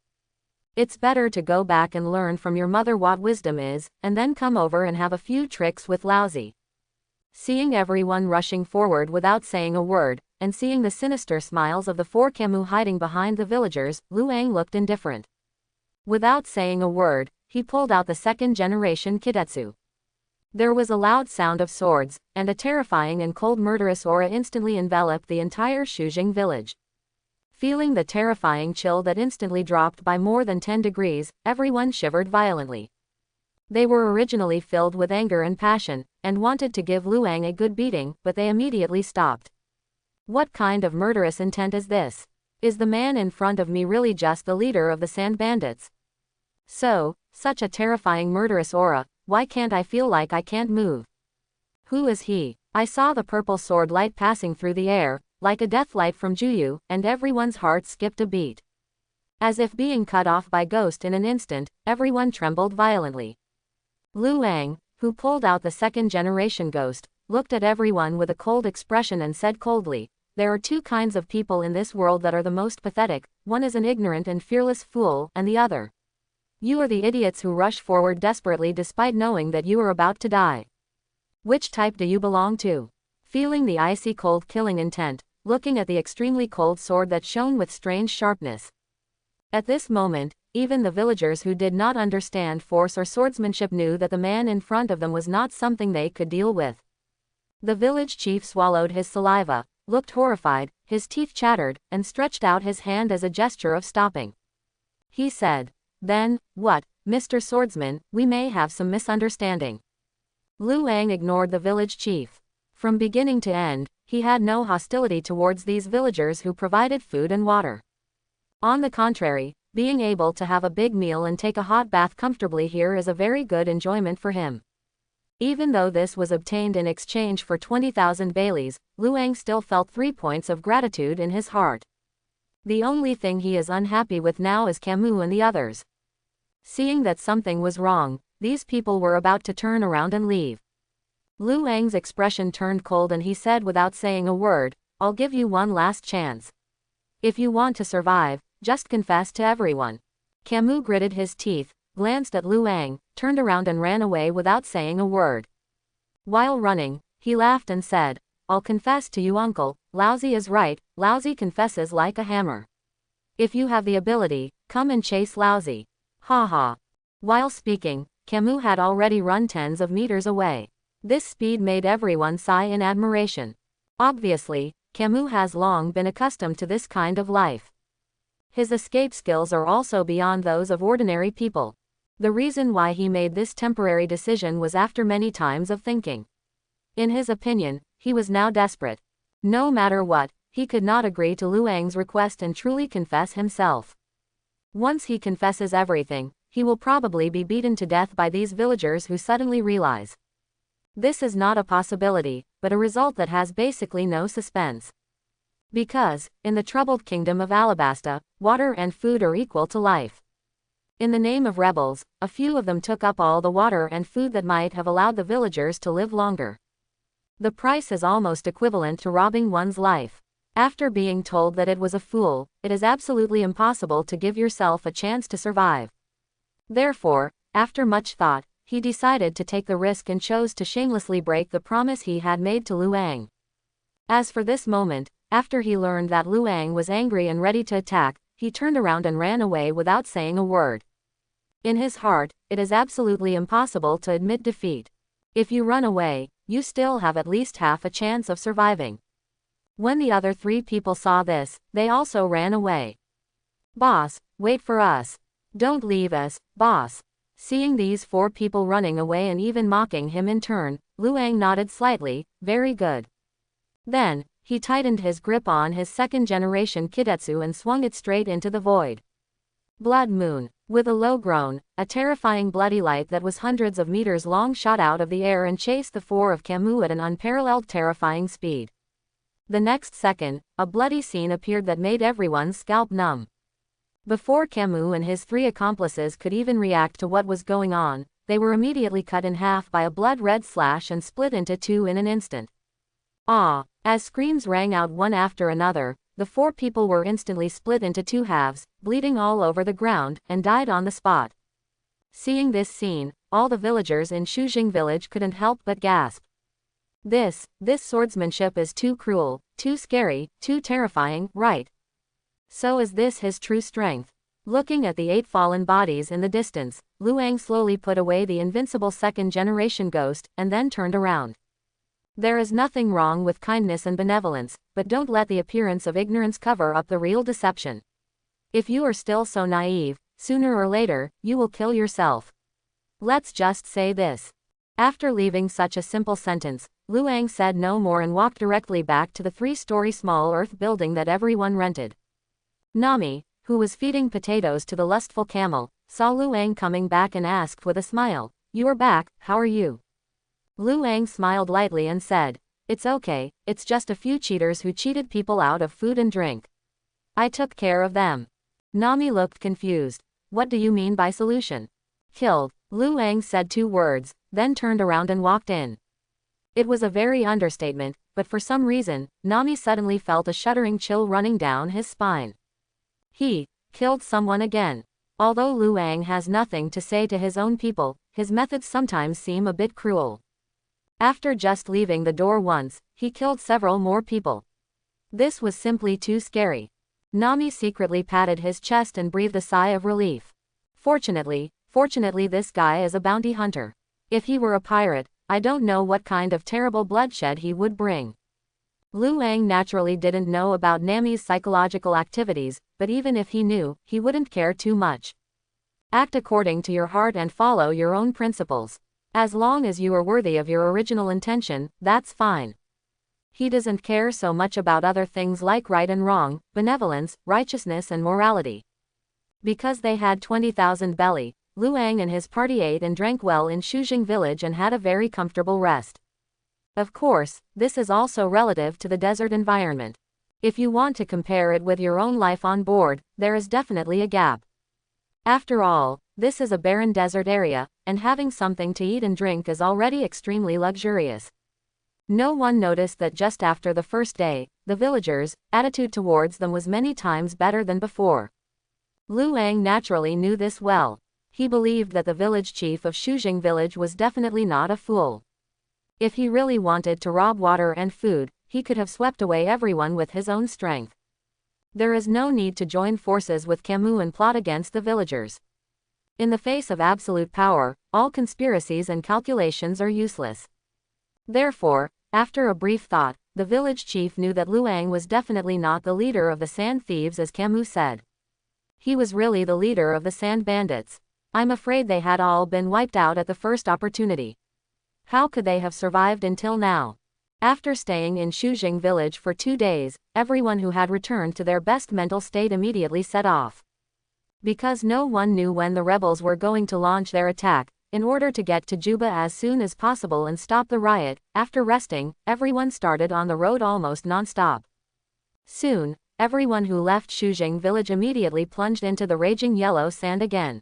It's better to go back and learn from your mother what wisdom is, and then come over and have a few tricks with Lousy. Seeing everyone rushing forward without saying a word, and seeing the sinister smiles of the 4 Camus hiding behind the villagers, Lu Ang looked indifferent. Without saying a word, he pulled out the 2nd-generation Kidetsu. There was a loud sound of swords, and a terrifying and cold murderous aura instantly enveloped the entire Shujing village. Feeling the terrifying chill that instantly dropped by more than 10 degrees, everyone shivered violently. They were originally filled with anger and passion, and wanted to give Lu Ang a good beating, but they immediately stopped. What kind of murderous intent is this? Is the man in front of me really just the leader of the sand bandits? So, such a terrifying murderous aura, why can't I feel like I can't move? Who is he? I saw the purple sword light passing through the air, like a death light from Juyu, and everyone's heart skipped a beat. As if being cut off by ghost in an instant, everyone trembled violently. Lu Ang, who pulled out the 2nd-generation ghost, looked at everyone with a cold expression and said coldly, "There are 2 kinds of people in this world that are the most pathetic, one is an ignorant and fearless fool, and the other. You are the idiots who rush forward desperately despite knowing that you are about to die. Which type do you belong to?" Feeling the icy cold killing intent, looking at the extremely cold sword that shone with strange sharpness. At this moment, even the villagers who did not understand force or swordsmanship knew that the man in front of them was not something they could deal with. The village chief swallowed his saliva, looked horrified, his teeth chattered, and stretched out his hand as a gesture of stopping. He said, "Then, what, Mr. Swordsman, we may have some misunderstanding." Lu Ang ignored the village chief. From beginning to end, he had no hostility towards these villagers who provided food and water. On the contrary, being able to have a big meal and take a hot bath comfortably here is a very good enjoyment for him. Even though this was obtained in exchange for 20,000 Baileys, Luang still felt 3 points of gratitude in his heart. The only thing he is unhappy with now is Camus and the others. Seeing that something was wrong, these people were about to turn around and leave. Luang's expression turned cold and he said without saying a word, "I'll give you one last chance. If you want to survive, just confess to everyone." Camus gritted his teeth, glanced at Luang, turned around and ran away without saying a word. While running, he laughed and said, "I'll confess to you, uncle, Lousy is right, Lousy confesses like a hammer. If you have the ability, come and chase Lousy. Ha ha." While speaking, Camus had already run tens of meters away. This speed made everyone sigh in admiration. Obviously, Camus has long been accustomed to this kind of life. His escape skills are also beyond those of ordinary people. The reason why he made this temporary decision was after many times of thinking. In his opinion, he was now desperate. No matter what, he could not agree to Luang's request and truly confess himself. Once he confesses everything, he will probably be beaten to death by these villagers who suddenly realize this is not a possibility, but a result that has basically no suspense. Because, in the troubled kingdom of Alabasta, water and food are equal to life. In the name of rebels, a few of them took up all the water and food that might have allowed the villagers to live longer. The price is almost equivalent to robbing one's life. After being told that it was a fool, it is absolutely impossible to give yourself a chance to survive. Therefore, after much thought, he decided to take the risk and chose to shamelessly break the promise he had made to Luang. As for this moment, after he learned that Luang was angry and ready to attack, he turned around and ran away without saying a word. In his heart, it is absolutely impossible to admit defeat. If you run away, you still have at least half a chance of surviving. When the other 3 people saw this, they also ran away. "Boss, wait for us. Don't leave us, boss." Seeing these 4 people running away and even mocking him in turn, Luang nodded slightly, "Very good." Then, he tightened his grip on his second-generation kidetsu and swung it straight into the void. Blood Moon. With a low groan, a terrifying bloody light that was hundreds of meters long shot out of the air and chased the 4 of Camus at an unparalleled terrifying speed. The next second, a bloody scene appeared that made everyone's scalp numb. Before Camus and his 3 accomplices could even react to what was going on, they were immediately cut in half by a blood-red slash and split into 2 in an instant. Ah! As screams rang out one after another, the 4 people were instantly split into 2 halves, bleeding all over the ground, and died on the spot. Seeing this scene, all the villagers in Shujing village couldn't help but gasp. This swordsmanship is too cruel, too scary, too terrifying, right? So is this his true strength? Looking at the 8 fallen bodies in the distance, Luang slowly put away the invincible second-generation ghost, and then turned around. There is nothing wrong with kindness and benevolence, but don't let the appearance of ignorance cover up the real deception. If you are still so naive, sooner or later, you will kill yourself. Let's just say this. After leaving such a simple sentence, Luang said no more and walked directly back to the 3-story small earth building that everyone rented. Nami, who was feeding potatoes to the lustful camel, saw Luang coming back and asked with a smile, "You are back, how are you?" Luang smiled lightly and said, "It's okay, it's just a few cheaters who cheated people out of food and drink. I took care of them." Nami looked confused. "What do you mean by solution?" "Killed." Luang said 2 words, then turned around and walked in. It was a very understatement, but for some reason, Nami suddenly felt a shuddering chill running down his spine. He killed someone again. Although Luang has nothing to say to his own people, his methods sometimes seem a bit cruel. After just leaving the door once, he killed several more people. This was simply too scary. Nami secretly patted his chest and breathed a sigh of relief. Fortunately this guy is a bounty hunter. If he were a pirate, I don't know what kind of terrible bloodshed he would bring. Luang naturally didn't know about Nami's psychological activities, but even if he knew, he wouldn't care too much. Act according to your heart and follow your own principles. As long as you are worthy of your original intention, that's fine. He doesn't care so much about other things like right and wrong, benevolence, righteousness and morality. Because they had 20,000 belly, Luang and his party ate and drank well in Shujing village and had a very comfortable rest. Of course, this is also relative to the desert environment. If you want to compare it with your own life on board, there is definitely a gap. After all, this is a barren desert area, and having something to eat and drink is already extremely luxurious. No one noticed that just after the first day, the villagers' attitude towards them was many times better than before. Luang naturally knew this well. He believed that the village chief of Shujing village was definitely not a fool. If he really wanted to rob water and food, he could have swept away everyone with his own strength. There is no need to join forces with Camus and plot against the villagers. In the face of absolute power, all conspiracies and calculations are useless. Therefore, after a brief thought, the village chief knew that Luang was definitely not the leader of the sand thieves as Camus said. He was really the leader of the sand bandits. I'm afraid they had all been wiped out at the first opportunity. How could they have survived until now? After staying in Shujing village for 2 days, everyone who had returned to their best mental state immediately set off. Because no one knew when the rebels were going to launch their attack, in order to get to Juba as soon as possible and stop the riot, after resting, everyone started on the road almost non-stop. Soon, everyone who left Shujing village immediately plunged into the raging yellow sand again.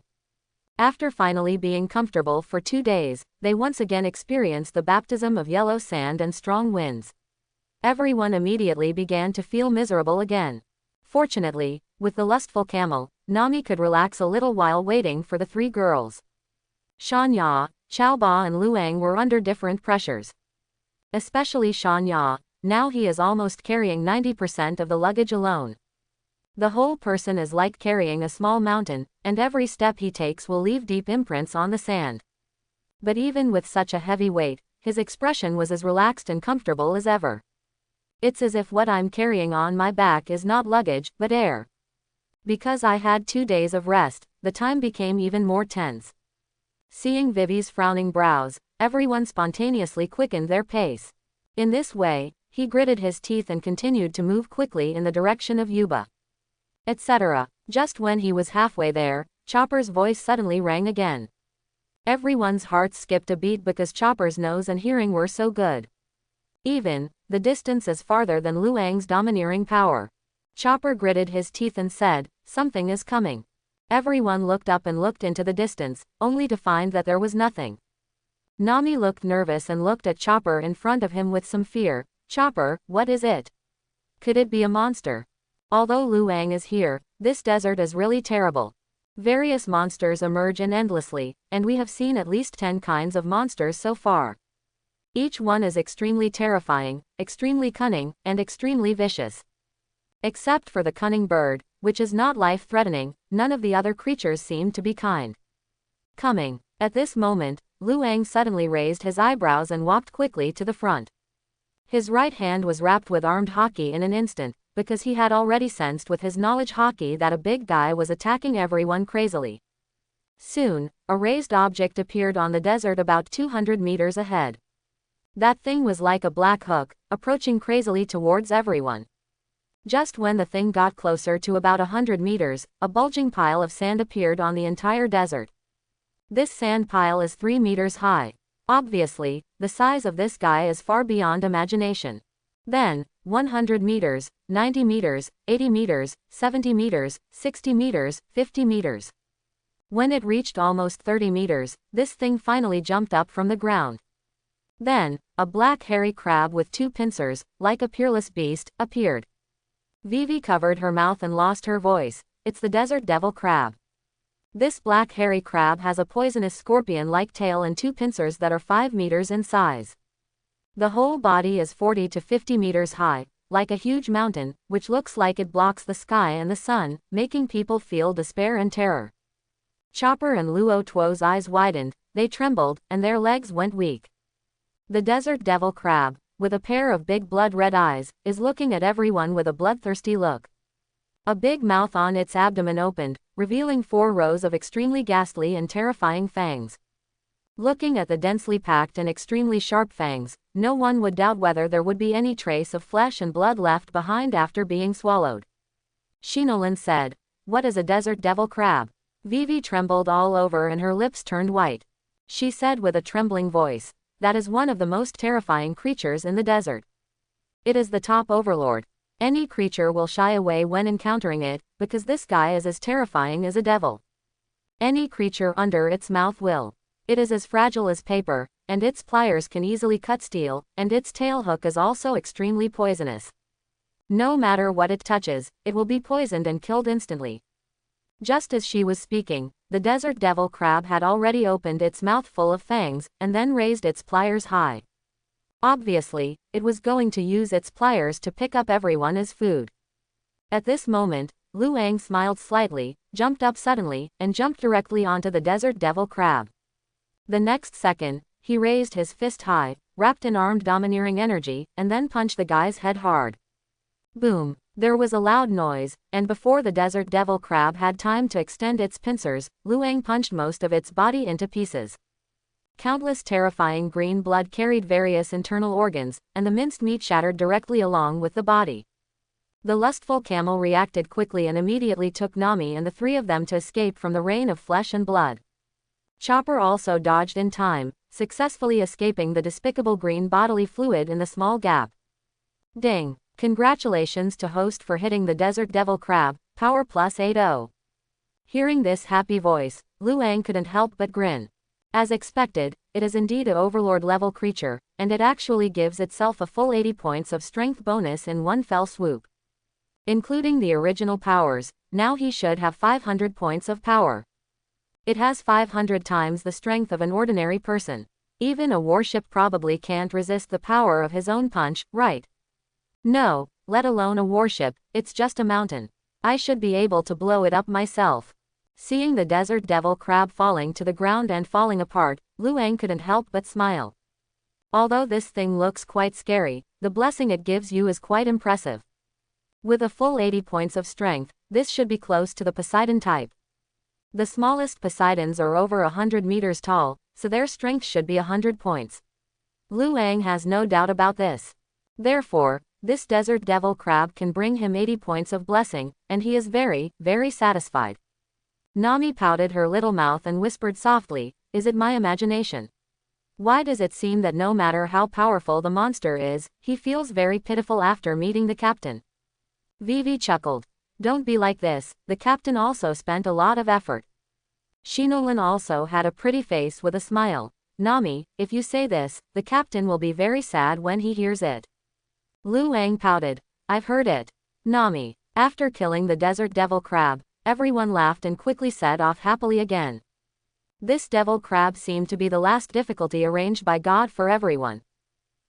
After finally being comfortable for 2 days, they once again experienced the baptism of yellow sand and strong winds. Everyone immediately began to feel miserable again. Fortunately, with the lustful camel, Nami could relax a little while waiting for the 3 girls. Shanya, Chaoba and Luang were under different pressures. Especially Shanya, now he is almost carrying 90% of the luggage alone. The whole person is like carrying a small mountain, and every step he takes will leave deep imprints on the sand. But even with such a heavy weight, his expression was as relaxed and comfortable as ever. It's as if what I'm carrying on my back is not luggage, but air. Because I had 2 days of rest, the time became even more tense. Seeing Vivi's frowning brows, everyone spontaneously quickened their pace. In this way, he gritted his teeth and continued to move quickly in the direction of Yuba, etc. Just when he was halfway there, Chopper's voice suddenly rang again. Everyone's hearts skipped a beat because Chopper's nose and hearing were so good. Even, the distance is farther than Luang's domineering power. Chopper gritted his teeth and said, "Something is coming." Everyone looked up and looked into the distance, only to find that there was nothing. Nami looked nervous and looked at Chopper in front of him with some fear. "Chopper, what is it? Could it be a monster? Although Luang is here, this desert is really terrible. Various monsters emerge endlessly, and we have seen at least 10 kinds of monsters so far. Each one is extremely terrifying, extremely cunning, and extremely vicious. Except for the cunning bird, which is not life-threatening, none of the other creatures seem to be kind." Coming. At this moment, Luang suddenly raised his eyebrows and walked quickly to the front. His right hand was wrapped with armed hockey in an instant, because he had already sensed with his knowledge hockey that a big guy was attacking everyone crazily. Soon, a raised object appeared on the desert about 200 meters ahead. That thing was like a black hook, approaching crazily towards everyone. Just when the thing got closer to about 100 meters, a bulging pile of sand appeared on the entire desert. This sand pile is 3 meters high. Obviously, the size of this guy is far beyond imagination. Then, 100 meters, 90 meters, 80 meters, 70 meters, 60 meters, 50 meters. When it reached almost 30 meters, this thing finally jumped up from the ground. Then, a black hairy crab with 2 pincers, like a peerless beast, appeared. Vivi covered her mouth and lost her voice. It's the desert devil crab. This black hairy crab has a poisonous scorpion-like tail and 2 pincers that are 5 meters in size. The whole body is 40 to 50 meters high, like a huge mountain, which looks like it blocks the sky and the sun, making people feel despair and terror. Chopper and Luo Tuo's eyes widened, they trembled, and their legs went weak. The desert devil crab, with a pair of big blood-red eyes, is looking at everyone with a bloodthirsty look. A big mouth on its abdomen opened, revealing 4 rows of extremely ghastly and terrifying fangs. Looking at the densely packed and extremely sharp fangs, no one would doubt whether there would be any trace of flesh and blood left behind after being swallowed. Shinolin said, "What is a desert devil crab?" Vivi trembled all over and her lips turned white. She said with a trembling voice, "That is one of the most terrifying creatures in the desert. It is the top overlord. Any creature will shy away when encountering it, because this guy is as terrifying as a devil. Any creature under its mouth will. It is as fragile as paper, and its pliers can easily cut steel, and its tail hook is also extremely poisonous. No matter what it touches, it will be poisoned and killed instantly." Just as she was speaking, the desert devil crab had already opened its mouth full of fangs, and then raised its pliers high. Obviously, it was going to use its pliers to pick up everyone as food. At this moment, Lu Ang smiled slightly, jumped up suddenly, and jumped directly onto the desert devil crab. The next second, he raised his fist high, wrapped in armed domineering energy, and then punched the guy's head hard. Boom! There was a loud noise, and before the desert devil crab had time to extend its pincers, Lu Ang punched most of its body into pieces. Countless terrifying green blood carried various internal organs, and the minced meat shattered directly along with the body. The lustful camel reacted quickly and immediately took Nami and the three of them to escape from the rain of flesh and blood. Chopper also dodged in time, successfully escaping the despicable green bodily fluid in the small gap. Ding! Congratulations to host for hitting the desert devil crab, power plus 80. Hearing this happy voice, Lu Ang couldn't help but grin. As expected, it is indeed a overlord level creature, and it actually gives itself a full 80 points of strength bonus in one fell swoop. Including the original powers, now he should have 500 points of power. It has 500 times the strength of an ordinary person. Even a warship probably can't resist the power of his own punch, right? No, let alone a warship, it's just a mountain. I should be able to blow it up myself. Seeing the desert devil crab falling to the ground and falling apart, Lu Ang couldn't help but smile. Although this thing looks quite scary, the blessing it gives you is quite impressive. With a full 80 points of strength, this should be close to the Poseidon type. The smallest Poseidons are over 100 meters tall, so their strength should be 100 points. Lu Ang has no doubt about this. Therefore, this desert devil crab can bring him 80 points of blessing, and he is very, very satisfied. Nami pouted her little mouth and whispered softly, "Is it my imagination? Why does it seem that no matter how powerful the monster is, he feels very pitiful after meeting the captain?" Vivi chuckled. "Don't be like this, the captain also spent a lot of effort." Shinolin also had a pretty face with a smile. "Nami, if you say this, the captain will be very sad when he hears it." Lu Ang pouted. "I've heard it." Nami. After killing the desert devil crab, everyone laughed and quickly set off happily again. This devil crab seemed to be the last difficulty arranged by God for everyone.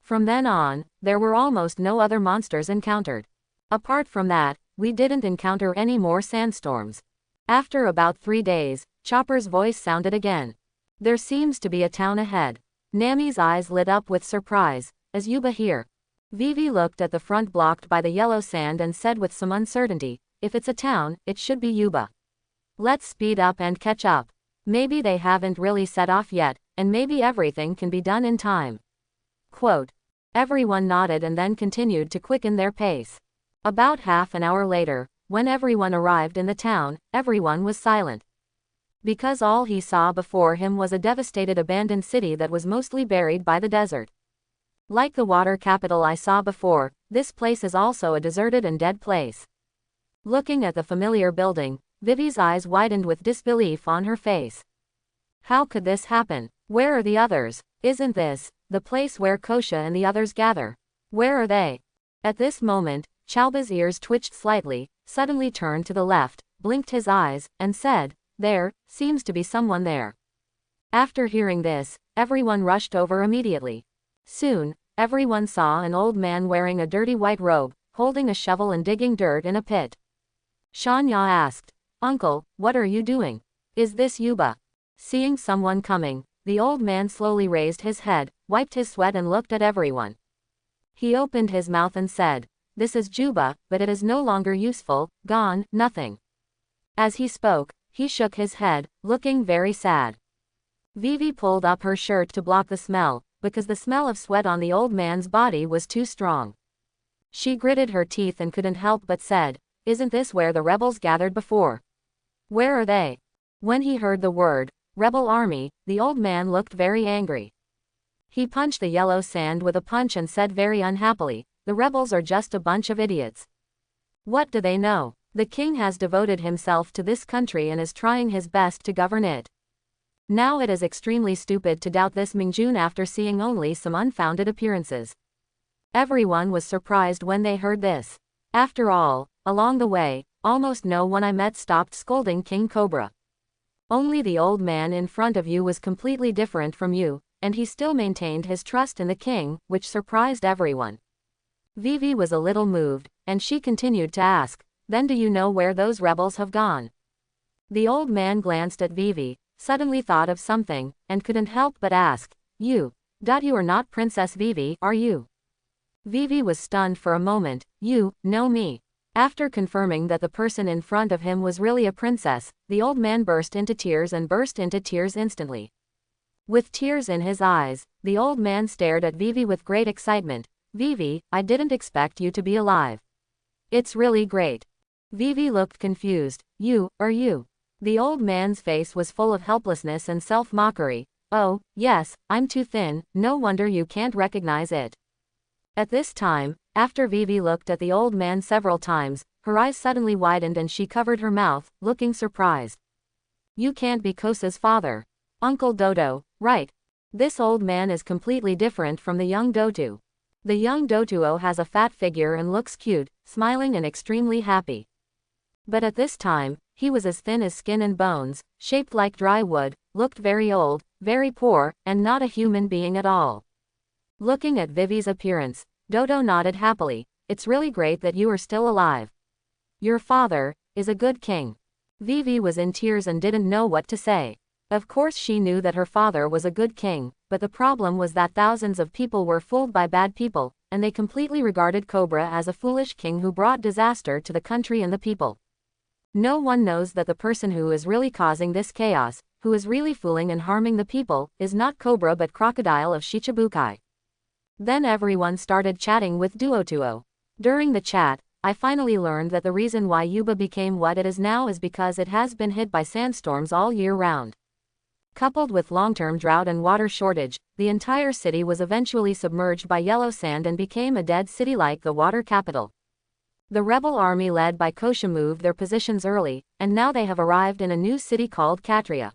From then on, there were almost no other monsters encountered. Apart from that, we didn't encounter any more sandstorms. After about 3 days, Chopper's voice sounded again. "There seems to be a town ahead." Nami's eyes lit up with surprise. "Is Yuba here?" Vivi looked at the front blocked by the yellow sand and said with some uncertainty, "If it's a town, it should be Yuba. Let's speed up and catch up. Maybe they haven't really set off yet, and maybe everything can be done in time." Quote. Everyone nodded and then continued to quicken their pace. About half an hour later, when everyone arrived in the town, everyone was silent. Because all he saw before him was a devastated abandoned city that was mostly buried by the desert. Like the water capital I saw before, this place is also a deserted and dead place. Looking at the familiar building, Vivi's eyes widened with disbelief on her face. How could this happen? Where are the others? Isn't this the place where Kosha and the others gather? Where are they? At this moment, Chalba's ears twitched slightly, suddenly turned to the left, blinked his eyes, and said, "There seems to be someone there." After hearing this, everyone rushed over immediately. Soon, everyone saw an old man wearing a dirty white robe, holding a shovel and digging dirt in a pit. Shanya asked, "Uncle, what are you doing? Is this Yuba?" Seeing someone coming, the old man slowly raised his head, wiped his sweat and looked at everyone. He opened his mouth and said, "This is Juba, but it is no longer useful, gone, nothing." As he spoke, he shook his head, looking very sad. Vivi pulled up her shirt to block the smell, because the smell of sweat on the old man's body was too strong. She gritted her teeth and couldn't help but said, "Isn't this where the rebels gathered before? Where are they?" When he heard the word, rebel army, the old man looked very angry. He punched the yellow sand with a punch and said very unhappily, the rebels are just a bunch of idiots. What do they know? The king has devoted himself to this country and is trying his best to govern it. Now it is extremely stupid to doubt this Mingjun after seeing only some unfounded appearances. Everyone was surprised when they heard this. After all, along the way, almost no one I met stopped scolding King Cobra. Only the old man in front of you was completely different from you, and he still maintained his trust in the king, which surprised everyone. Vivi was a little moved, and she continued to ask, then do you know where those rebels have gone? The old man glanced at Vivi, suddenly thought of something, and couldn't help but ask, you are not Princess Vivi, are you? Vivi was stunned for a moment. You know me. After confirming that the person in front of him was really a princess, the old man burst into tears instantly. With tears in his eyes, the old man stared at Vivi with great excitement. Vivi, I didn't expect you to be alive. It's really great. Vivi looked confused. You. The old man's face was full of helplessness and self-mockery. Oh, yes, I'm too thin, no wonder you can't recognize it. At this time, after Vivi looked at the old man several times, her eyes suddenly widened and she covered her mouth, looking surprised. You can't be Kosa's father. Uncle Dodo, right? This old man is completely different from the young Dotu. The young Dotuo has a fat figure and looks cute, smiling and extremely happy. But at this time, he was as thin as skin and bones, shaped like dry wood, looked very old, very poor, and not a human being at all. Looking at Vivi's appearance, Dodo nodded happily. It's really great that you are still alive. Your father is a good king. Vivi was in tears and didn't know what to say. Of course she knew that her father was a good king, but the problem was that thousands of people were fooled by bad people, and they completely regarded Cobra as a foolish king who brought disaster to the country and the people. No one knows that the person who is really causing this chaos, who is really fooling and harming the people, is not Cobra but Crocodile of Shichibukai. Then everyone started chatting with Duotuo. During the chat, I finally learned that the reason why Yuba became what it is now is because it has been hit by sandstorms all year round. Coupled with long-term drought and water shortage, the entire city was eventually submerged by yellow sand and became a dead city like the water capital. The rebel army led by Kosha moved their positions early, and now they have arrived in a new city called Katria.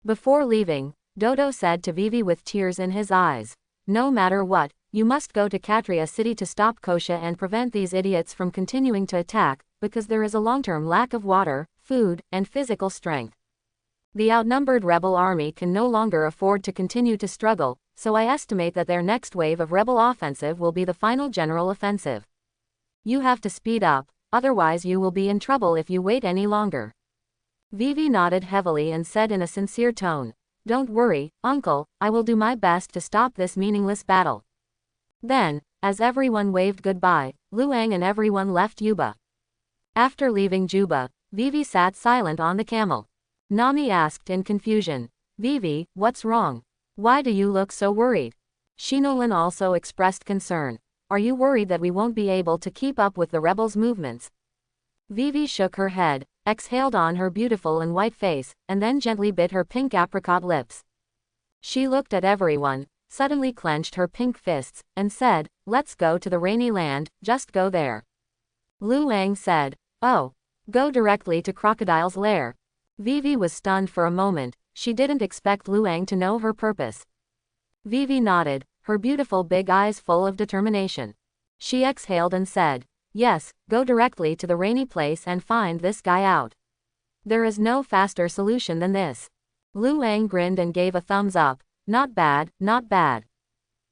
Before leaving, Dodo said to Vivi with tears in his eyes, no matter what, you must go to Katria city to stop Kosha and prevent these idiots from continuing to attack, because there is a long-term lack of water, food, and physical strength. The outnumbered rebel army can no longer afford to continue to struggle, so I estimate that their next wave of rebel offensive will be the final general offensive. You have to speed up, otherwise you will be in trouble if you wait any longer. Vivi nodded heavily and said in a sincere tone, don't worry, uncle, I will do my best to stop this meaningless battle. Then, as everyone waved goodbye, Luang and everyone left Yuba. After leaving Juba, Vivi sat silent on the camel. Nami asked in confusion, Vivi, what's wrong? Why do you look so worried? Shinolin also expressed concern. Are you worried that we won't be able to keep up with the rebels' movements? Vivi shook her head, exhaled on her beautiful and white face, and then gently bit her pink apricot lips. She looked at everyone, suddenly clenched her pink fists, and said, let's go to the rainy land, just go there. Luang said, oh, go directly to Crocodile's lair. Vivi was stunned for a moment, she didn't expect Luang to know her purpose. Vivi nodded, her beautiful big eyes full of determination. She exhaled and said, yes, go directly to the rainy place and find this guy out. There is no faster solution than this. Luang grinned and gave a thumbs up, not bad, not bad.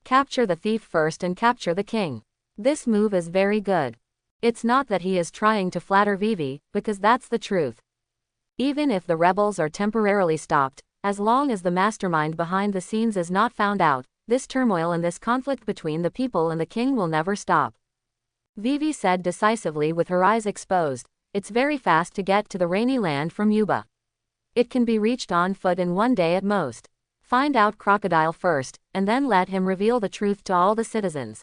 Capture the thief first and capture the king. This move is very good. It's not that he is trying to flatter Vivi, because that's the truth. Even if the rebels are temporarily stopped, as long as the mastermind behind the scenes is not found out, this turmoil and this conflict between the people and the king will never stop. Vivi said decisively with her eyes exposed, it's very fast to get to the rainy land from Yuba. It can be reached on foot in one day at most. Find out Crocodile first, and then let him reveal the truth to all the citizens.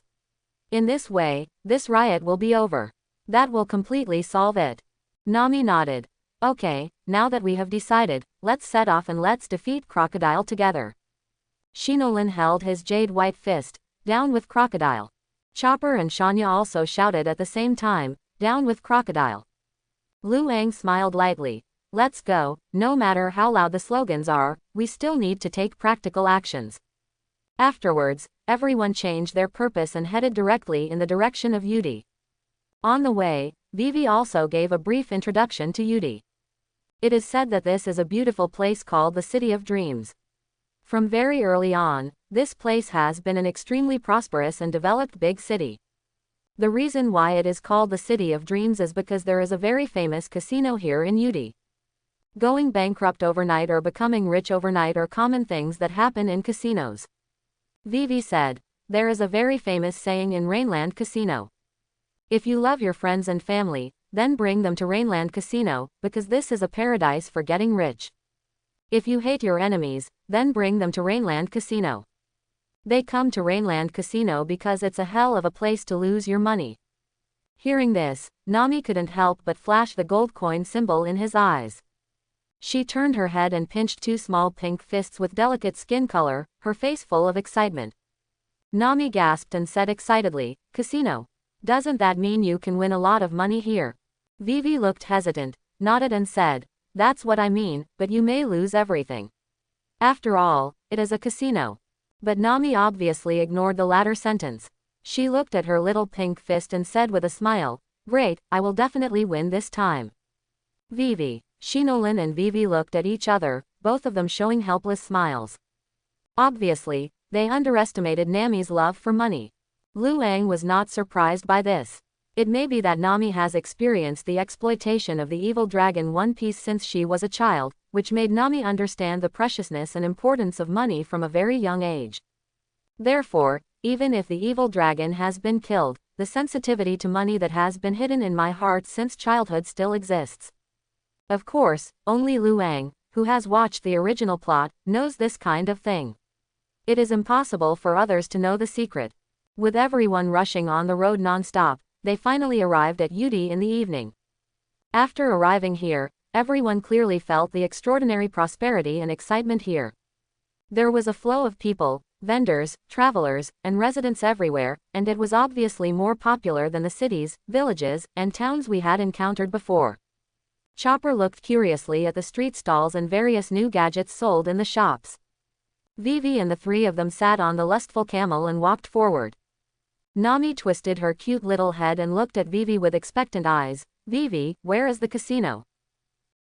In this way, this riot will be over. That will completely solve it. Nami nodded. Okay, now that we have decided, let's set off and let's defeat Crocodile together. Shinolin held his jade white fist, down with Crocodile. Chopper and Shanya also shouted at the same time, down with Crocodile. Lu Ang smiled lightly. Let's go, no matter how loud the slogans are, we still need to take practical actions. Afterwards, everyone changed their purpose and headed directly in the direction of Yudi. On the way, Vivi also gave a brief introduction to Yudi. It is said that this is a beautiful place called the City of Dreams. From very early on, this place has been an extremely prosperous and developed big city. The reason why it is called the City of Dreams is because there is a very famous casino here in Yudi. Going bankrupt overnight or becoming rich overnight are common things that happen in casinos. Vivi said, there is a very famous saying in Rainland Casino. If you love your friends and family, then bring them to Rainland Casino, because this is a paradise for getting rich. If you hate your enemies, then bring them to Rainland Casino. They come to Rainland Casino because it's a hell of a place to lose your money. Hearing this, Nami couldn't help but flash the gold coin symbol in his eyes. She turned her head and pinched two small pink fists with delicate skin color, her face full of excitement. Nami gasped and said excitedly, Casino. Doesn't that mean you can win a lot of money here? Vivi looked hesitant, nodded and said, that's what I mean, but you may lose everything. After all, it is a casino. But Nami obviously ignored the latter sentence. She looked at her little pink fist and said with a smile, great, I will definitely win this time. Vivi, Shinolin and Vivi looked at each other, both of them showing helpless smiles. Obviously, they underestimated Nami's love for money. Lu Ang was not surprised by this. It may be that Nami has experienced the exploitation of the evil dragon One Piece since she was a child, which made Nami understand the preciousness and importance of money from a very young age. Therefore, even if the evil dragon has been killed, the sensitivity to money that has been hidden in my heart since childhood still exists. Of course, only Lu Ang, who has watched the original plot, knows this kind of thing. It is impossible for others to know the secret. With everyone rushing on the road non-stop, they finally arrived at Yudi in the evening. After arriving here, everyone clearly felt the extraordinary prosperity and excitement here. There was a flow of people, vendors, travelers, and residents everywhere, and it was obviously more popular than the cities, villages, and towns we had encountered before. Chopper looked curiously at the street stalls and various new gadgets sold in the shops. Vivi and the three of them sat on the lustful camel and walked forward. Nami twisted her cute little head and looked at Vivi with expectant eyes. Vivi, where is the casino?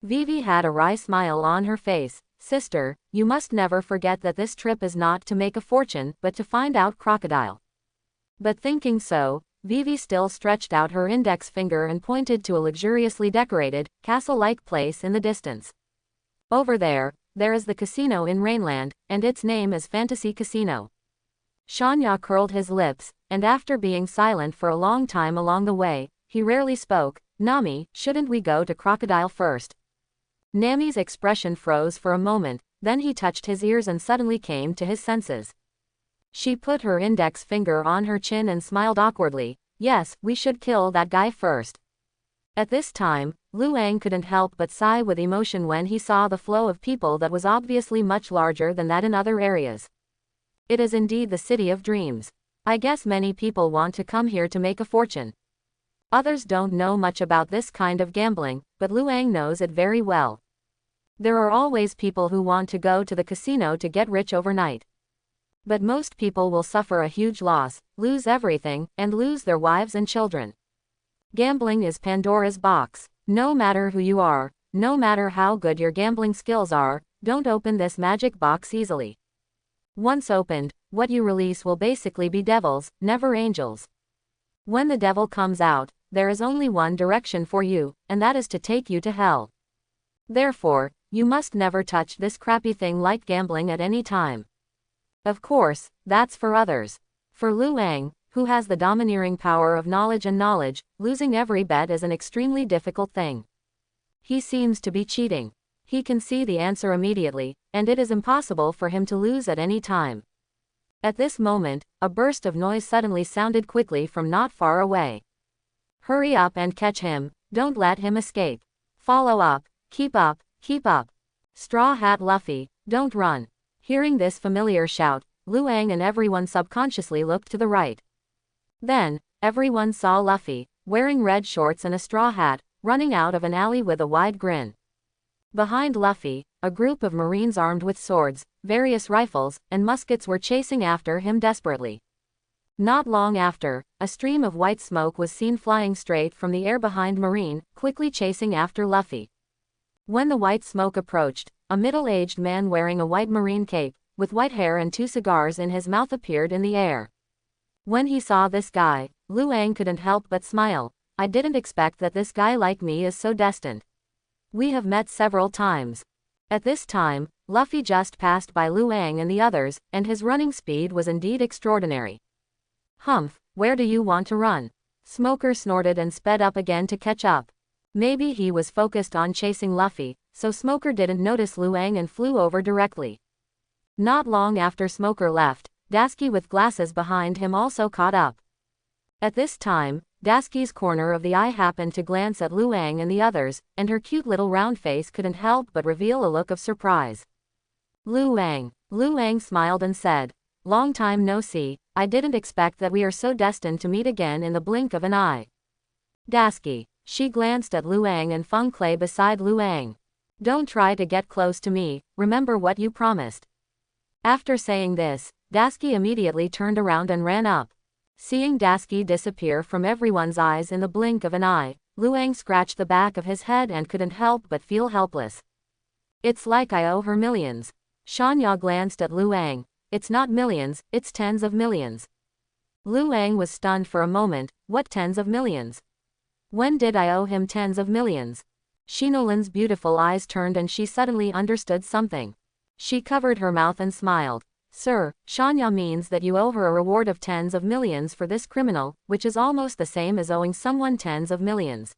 Vivi had a wry smile on her face. Sister, you must never forget that this trip is not to make a fortune, but to find out Crocodile. But thinking so, Vivi still stretched out her index finger and pointed to a luxuriously decorated, castle-like place in the distance. Over there is the casino in Rainland, and its name is Fantasy Casino. Shanya curled his lips, and after being silent for a long time along the way, he rarely spoke. Nami, shouldn't we go to Crocodile first? Nami's expression froze for a moment, then he touched his ears and suddenly came to his senses. She put her index finger on her chin and smiled awkwardly. Yes, we should kill that guy first. At this time, Lu Ang couldn't help but sigh with emotion when he saw the flow of people that was obviously much larger than that in other areas. It is indeed the City of Dreams. I guess many people want to come here to make a fortune. Others don't know much about this kind of gambling, but Lu Ang knows it very well. There are always people who want to go to the casino to get rich overnight. But most people will suffer a huge loss, lose everything, and lose their wives and children. Gambling is Pandora's box. No matter who you are, no matter how good your gambling skills are, don't open this magic box easily. Once opened, what you release will basically be devils, never angels. When the devil comes out, there is only one direction for you, and that is to take you to hell. Therefore, you must never touch this crappy thing like gambling at any time. Of course, that's for others. For Lu Ang, who has the domineering power of knowledge and knowledge, losing every bet is an extremely difficult thing. He seems to be cheating. He can see the answer immediately, and it is impossible for him to lose at any time. At this moment, a burst of noise suddenly sounded quickly from not far away. Hurry up and catch him, don't let him escape. Follow up, Keep up, keep up. Straw Hat Luffy, don't run. Hearing this familiar shout, Luang and everyone subconsciously looked to the right. Then, everyone saw Luffy, wearing red shorts and a straw hat, running out of an alley with a wide grin. Behind Luffy, a group of Marines armed with swords, various rifles, and muskets were chasing after him desperately. Not long after, a stream of white smoke was seen flying straight from the air behind Marine, quickly chasing after Luffy. When the white smoke approached, a middle-aged man wearing a white Marine cape, with white hair and 2 cigars in his mouth appeared in the air. When he saw this guy, Luang couldn't help but smile. I didn't expect that this guy like me is so destined. We have met several times. At this time, Luffy just passed by Luang and the others, and his running speed was indeed extraordinary. Humph, where do you want to run? Smoker snorted and sped up again to catch up. Maybe he was focused on chasing Luffy, so Smoker didn't notice Luang and flew over directly. Not long after Smoker left, Dasky with glasses behind him also caught up. At this time, Dasky's corner of the eye happened to glance at Luang and the others, and her cute little round face couldn't help but reveal a look of surprise. Luang smiled and said, "Long time no see, I didn't expect that we are so destined to meet again in the blink of an eye." Dasky. She glanced at Luang and Feng Clay beside Luang. "Don't try to get close to me, remember what you promised." After saying this, Dasky immediately turned around and ran up. Seeing Dasky disappear from everyone's eyes in the blink of an eye, Luang scratched the back of his head and couldn't help but feel helpless. "It's like I owe her millions." Shanya glanced at Luang. "It's not millions, it's tens of millions." Luang was stunned for a moment. What tens of millions? When did I owe him tens of millions? Shinolin's beautiful eyes turned and she suddenly understood something. She covered her mouth and smiled. "Sir, Shanya means that you owe her a reward of tens of millions for this criminal, which is almost the same as owing someone tens of millions."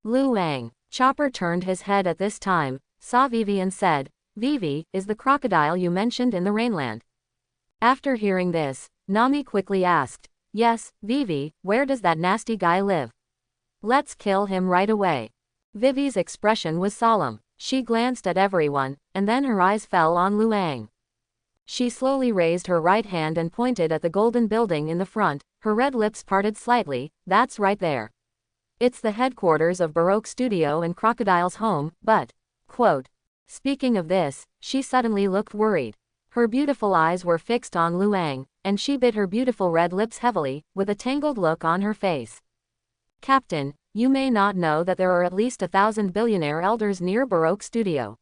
Luang. Chopper turned his head at this time, saw Vivi and said, "Vivi, is the crocodile you mentioned in the Rainland?" After hearing this, Nami quickly asked, "Yes, Vivi, where does that nasty guy live? Let's kill him right away." Vivi's expression was solemn. She glanced at everyone, and then her eyes fell on Luang. She slowly raised her right hand and pointed at the golden building in the front, her red lips parted slightly. "That's right there. It's the headquarters of Baroque Studio and Crocodile's home, but..." Quote. Speaking of this, she suddenly looked worried. Her beautiful eyes were fixed on Luang, and she bit her beautiful red lips heavily, with a tangled look on her face. "Captain, you may not know that there are at least 1,000 billionaire elders near Baroque Studio.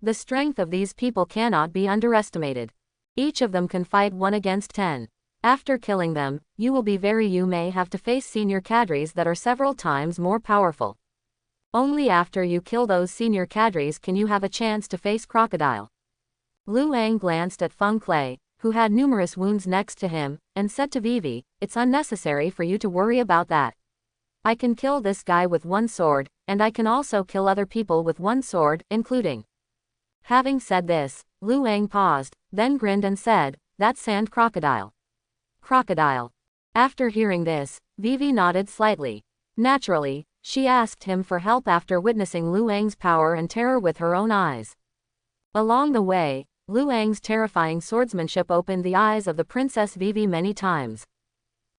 The strength of these people cannot be underestimated. Each of them can fight 1 against 10. After killing them, you may have to face senior cadres that are several times more powerful. Only after you kill those senior cadres can you have a chance to face Crocodile." Luang glanced at Feng Clay, who had numerous wounds next to him, and said to Vivi, "It's unnecessary for you to worry about that. I can kill this guy with 1 sword, and I can also kill other people with 1 sword, including..." Having said this, Luang paused, then grinned and said, "That's Sand Crocodile." Crocodile. After hearing this, Vivi nodded slightly. Naturally, she asked him for help after witnessing Luang's power and terror with her own eyes. Along the way, Luang's terrifying swordsmanship opened the eyes of the Princess Vivi many times.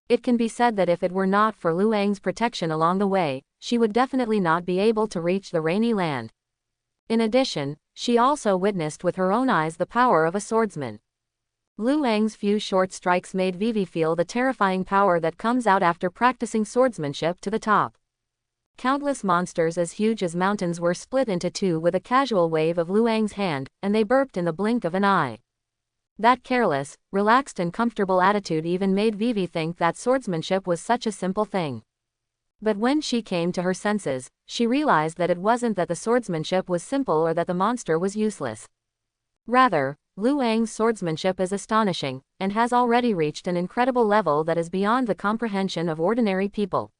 It can be said that if it were not for Luang's protection along the way, she would definitely not be able to reach the Rainy Land. In addition, she also witnessed with her own eyes the power of a swordsman. Luang's few short strikes made Vivi feel the terrifying power that comes out after practicing swordsmanship to the top. Countless monsters as huge as mountains were split into 2 with a casual wave of Luang's hand, and they burped in the blink of an eye. That careless, relaxed and comfortable attitude even made Vivi think that swordsmanship was such a simple thing. But when she came to her senses, she realized that it wasn't that the swordsmanship was simple or that the monster was useless. Rather, Luang's swordsmanship is astonishing, and has already reached an incredible level that is beyond the comprehension of ordinary people.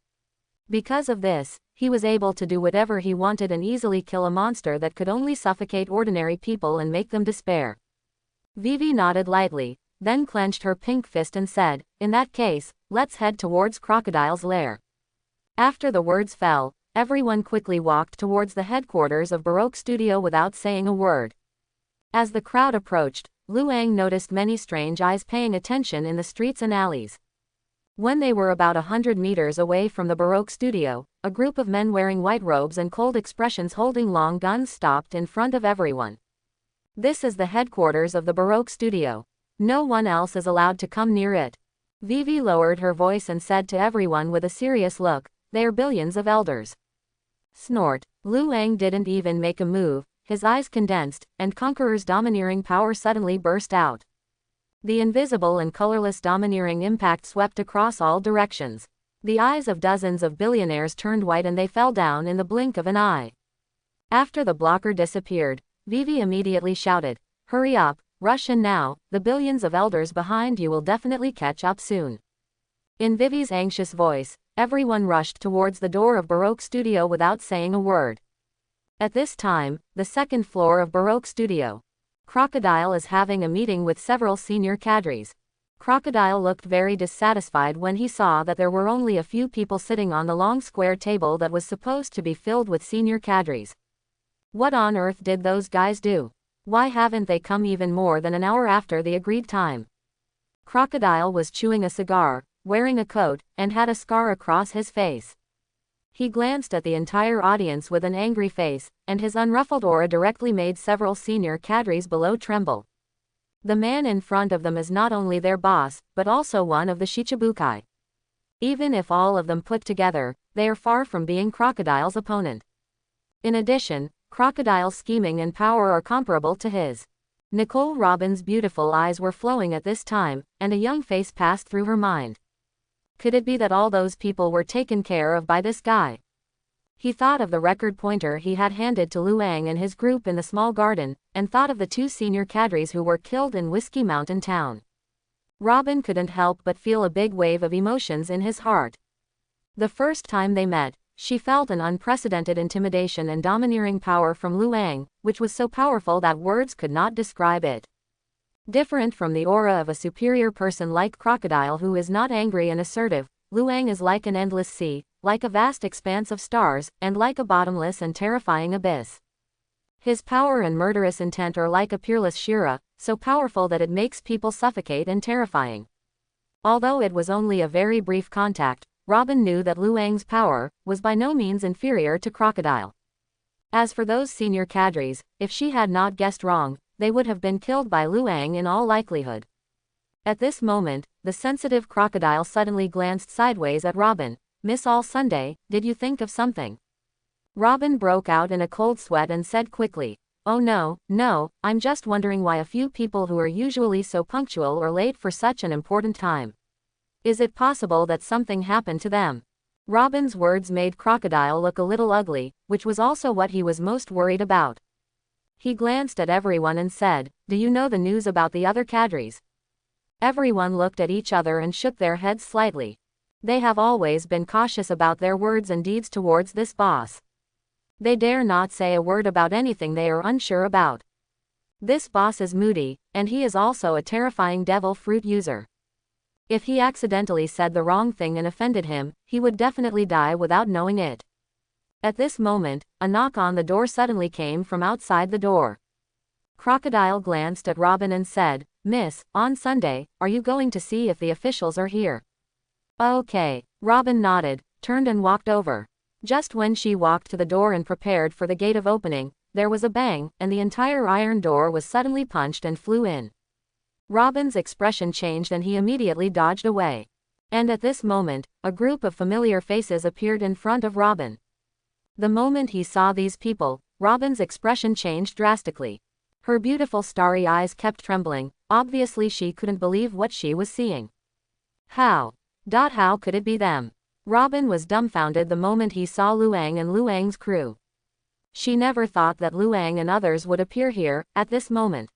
Because of this, he was able to do whatever he wanted and easily kill a monster that could only suffocate ordinary people and make them despair. Vivi nodded lightly, then clenched her pink fist and said, "In that case, let's head towards Crocodile's lair." After the words fell, everyone quickly walked towards the headquarters of Baroque Studio without saying a word. As the crowd approached, Luang noticed many strange eyes paying attention in the streets and alleys. When they were about 100 meters away from the Baroque Studio, a group of men wearing white robes and cold expressions holding long guns stopped in front of everyone. This is the headquarters of the Baroque Studio. No one else is allowed to come near it. Vivi lowered her voice and said to everyone with a serious look, "They are billions of elders." Snort. Luang didn't even make a move, his eyes condensed, and Conqueror's domineering power suddenly burst out. The invisible and colorless domineering impact swept across all directions. The eyes of dozens of billionaires turned white and they fell down in the blink of an eye. After the blocker disappeared, Vivi immediately shouted, "Hurry up, rush in now, the billions of elders behind you will definitely catch up soon." In Vivi's anxious voice, everyone rushed towards the door of Baroque Studio without saying a word. At this time, the second floor of Baroque Studio. Crocodile is having a meeting with several senior cadres. Crocodile looked very dissatisfied when he saw that there were only a few people sitting on the long square table that was supposed to be filled with senior cadres. What on earth did those guys do? Why haven't they come even more than an hour after the agreed time? Crocodile was chewing a cigar, wearing a coat, and had a scar across his face. He glanced at the entire audience with an angry face, and his unruffled aura directly made several senior cadres below tremble. The man in front of them is not only their boss, but also one of the Shichibukai. Even if all of them put together, they are far from being Crocodile's opponent. In addition, Crocodile's scheming and power are comparable to his. Nicole Robin's beautiful eyes were flowing at this time, and a young face passed through her mind. Could it be that all those people were taken care of by this guy? He thought of the record pointer he had handed to Luang and his group in the small garden, and thought of the two senior cadres who were killed in Whiskey Mountain Town. Robin couldn't help but feel a big wave of emotions in his heart. The first time they met, she felt an unprecedented intimidation and domineering power from Luang, which was so powerful that words could not describe it. Different from the aura of a superior person like Crocodile who is not angry and assertive, Luang is like an endless sea, like a vast expanse of stars, and like a bottomless and terrifying abyss. His power and murderous intent are like a peerless Shira, so powerful that it makes people suffocate and terrifying. Although it was only a very brief contact, Robin knew that Luang's power was by no means inferior to Crocodile. As for those senior cadres, if she had not guessed wrong, they would have been killed by Luang in all likelihood. At this moment, the sensitive Crocodile suddenly glanced sideways at Robin. "Miss All Sunday, did you think of something?" Robin broke out in a cold sweat and said quickly, "Oh no, I'm just wondering why a few people who are usually so punctual are late for such an important time. Is it possible that something happened to them?" Robin's words made Crocodile look a little ugly, which was also what he was most worried about. He glanced at everyone and said, "Do you know the news about the other cadres?" Everyone looked at each other and shook their heads slightly. They have always been cautious about their words and deeds towards this boss. They dare not say a word about anything they are unsure about. This boss is moody, and he is also a terrifying devil fruit user. If he accidentally said the wrong thing and offended him, he would definitely die without knowing it. At this moment, a knock on the door suddenly came from outside the door. Crocodile glanced at Robin and said, "Miss, on Sunday, are you going to see if the officials are here?" "Okay." Robin nodded, turned and walked over. Just when she walked to the door and prepared for the gate of opening, there was a bang, and the entire iron door was suddenly punched and flew in. Robin's expression changed and he immediately dodged away. And at this moment, a group of familiar faces appeared in front of Robin. The moment he saw these people, Robin's expression changed drastically. Her beautiful starry eyes kept trembling, obviously she couldn't believe what she was seeing. How could it be them? Robin was dumbfounded the moment he saw Luang and Luang's crew. She never thought that Luang and others would appear here, at this moment.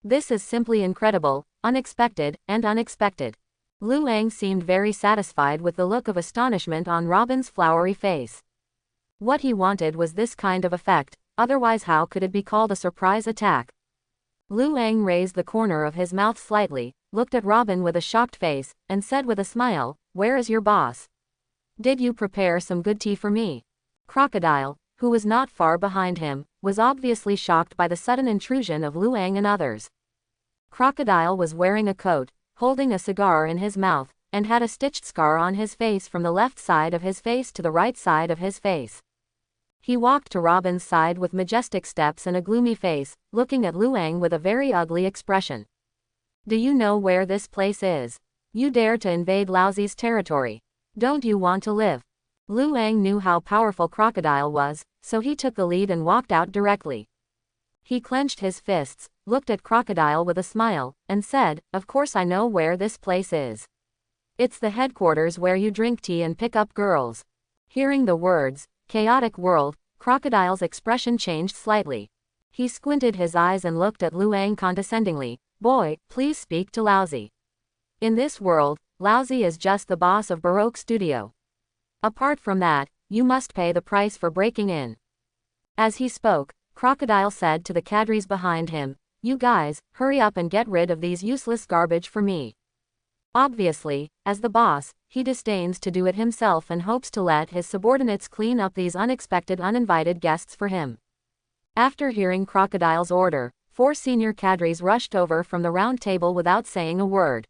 This is simply incredible, unexpected, and unexpected. Luang seemed very satisfied with the look of astonishment on Robin's flowery face. What he wanted was this kind of effect, otherwise how could it be called a surprise attack? Luang raised the corner of his mouth slightly, looked at Robin with a shocked face, and said with a smile, "Where is your boss? Did you prepare some good tea for me?" Crocodile, who was not far behind him, was obviously shocked by the sudden intrusion of Luang and others. Crocodile was wearing a coat, holding a cigar in his mouth, and had a stitched scar on his face from the left side of his face to the right side of his face. He walked to Robin's side with majestic steps and a gloomy face, looking at Luang with a very ugly expression. Do you know where this place is? You dare to invade Laozi's territory. Don't you want to live? Luang knew how powerful Crocodile was, so he took the lead and walked out directly. He clenched his fists, looked at Crocodile with a smile, and said, "Of course I know where this place is. It's the headquarters where you drink tea and pick up girls." Hearing the words, chaotic world, Crocodile's expression changed slightly. He squinted his eyes and looked at Luang condescendingly. "Boy, please speak to Laozi. In this world, Laozi is just the boss of Baroque Studio. Apart from that, you must pay the price for breaking in." As he spoke, Crocodile said to the cadres behind him, "You guys, hurry up and get rid of these useless garbage for me." Obviously, as the boss, he disdains to do it himself and hopes to let his subordinates clean up these unexpected uninvited guests for him. After hearing Crocodile's order, 4 senior cadres rushed over from the round table without saying a word.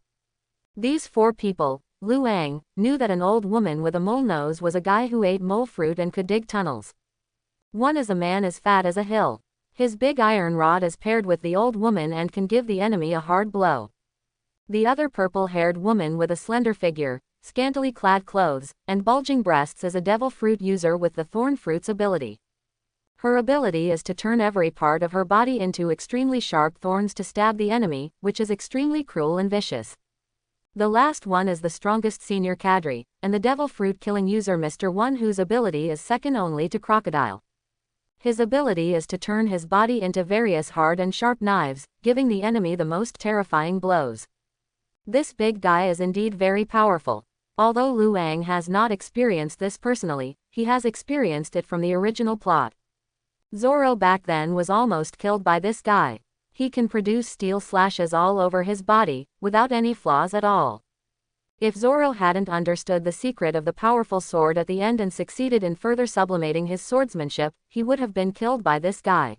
These 4 people, Luang, knew that an old woman with a mole nose was a guy who ate mole fruit and could dig tunnels. One is a man as fat as a hill. His big iron rod is paired with the old woman and can give the enemy a hard blow. The other purple-haired woman with a slender figure, scantily clad clothes, and bulging breasts is a devil fruit user with the thorn fruit's ability. Her ability is to turn every part of her body into extremely sharp thorns to stab the enemy, which is extremely cruel and vicious. The last one is the strongest senior cadre, and the devil fruit killing user Mr. One, whose ability is second only to Crocodile. His ability is to turn his body into various hard and sharp knives, giving the enemy the most terrifying blows. This big guy is indeed very powerful. Although Luang has not experienced this personally, he has experienced it from the original plot. Zoro back then was almost killed by this guy. He can produce steel slashes all over his body, without any flaws at all. If Zoro hadn't understood the secret of the powerful sword at the end and succeeded in further sublimating his swordsmanship, he would have been killed by this guy.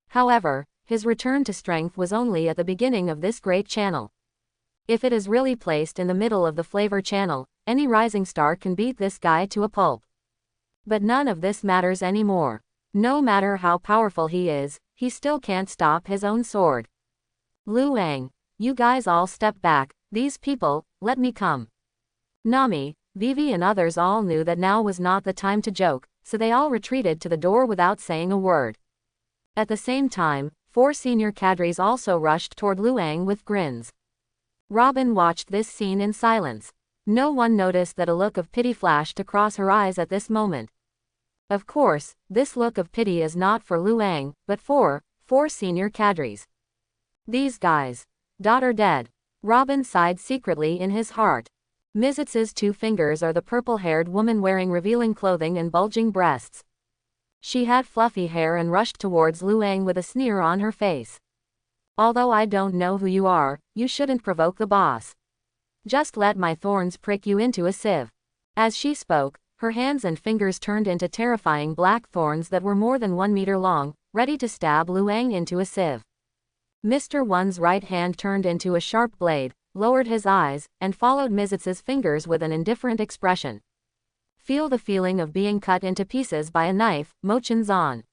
However, his return to strength was only at the beginning of this great channel. If it is really placed in the middle of the flavor channel, any rising star can beat this guy to a pulp. But none of this matters anymore. No matter how powerful he is, he still can't stop his own sword. Luang, you guys all step back. These people, let me come. Nami, Vivi and others all knew that now was not the time to joke, so they all retreated to the door without saying a word. At the same time, 4 senior cadres also rushed toward Luang with grins. Robin watched this scene in silence. No one noticed that a look of pity flashed across her eyes at this moment. Of course, this look of pity is not for Luang, but for 4 senior cadres. These guys are dead. Robin sighed secretly in his heart. Mizitz's 2 fingers are the purple-haired woman wearing revealing clothing and bulging breasts. She had fluffy hair and rushed towards Luang with a sneer on her face. "Although I don't know who you are, you shouldn't provoke the boss. Just let my thorns prick you into a sieve." As she spoke, her hands and fingers turned into terrifying black thorns that were more than 1 meter long, ready to stab Luang into a sieve. Mr. One's right hand turned into a sharp blade, lowered his eyes, and followed Mizitz's fingers with an indifferent expression. "Feel the feeling of being cut into pieces by a knife, Mochin-zan."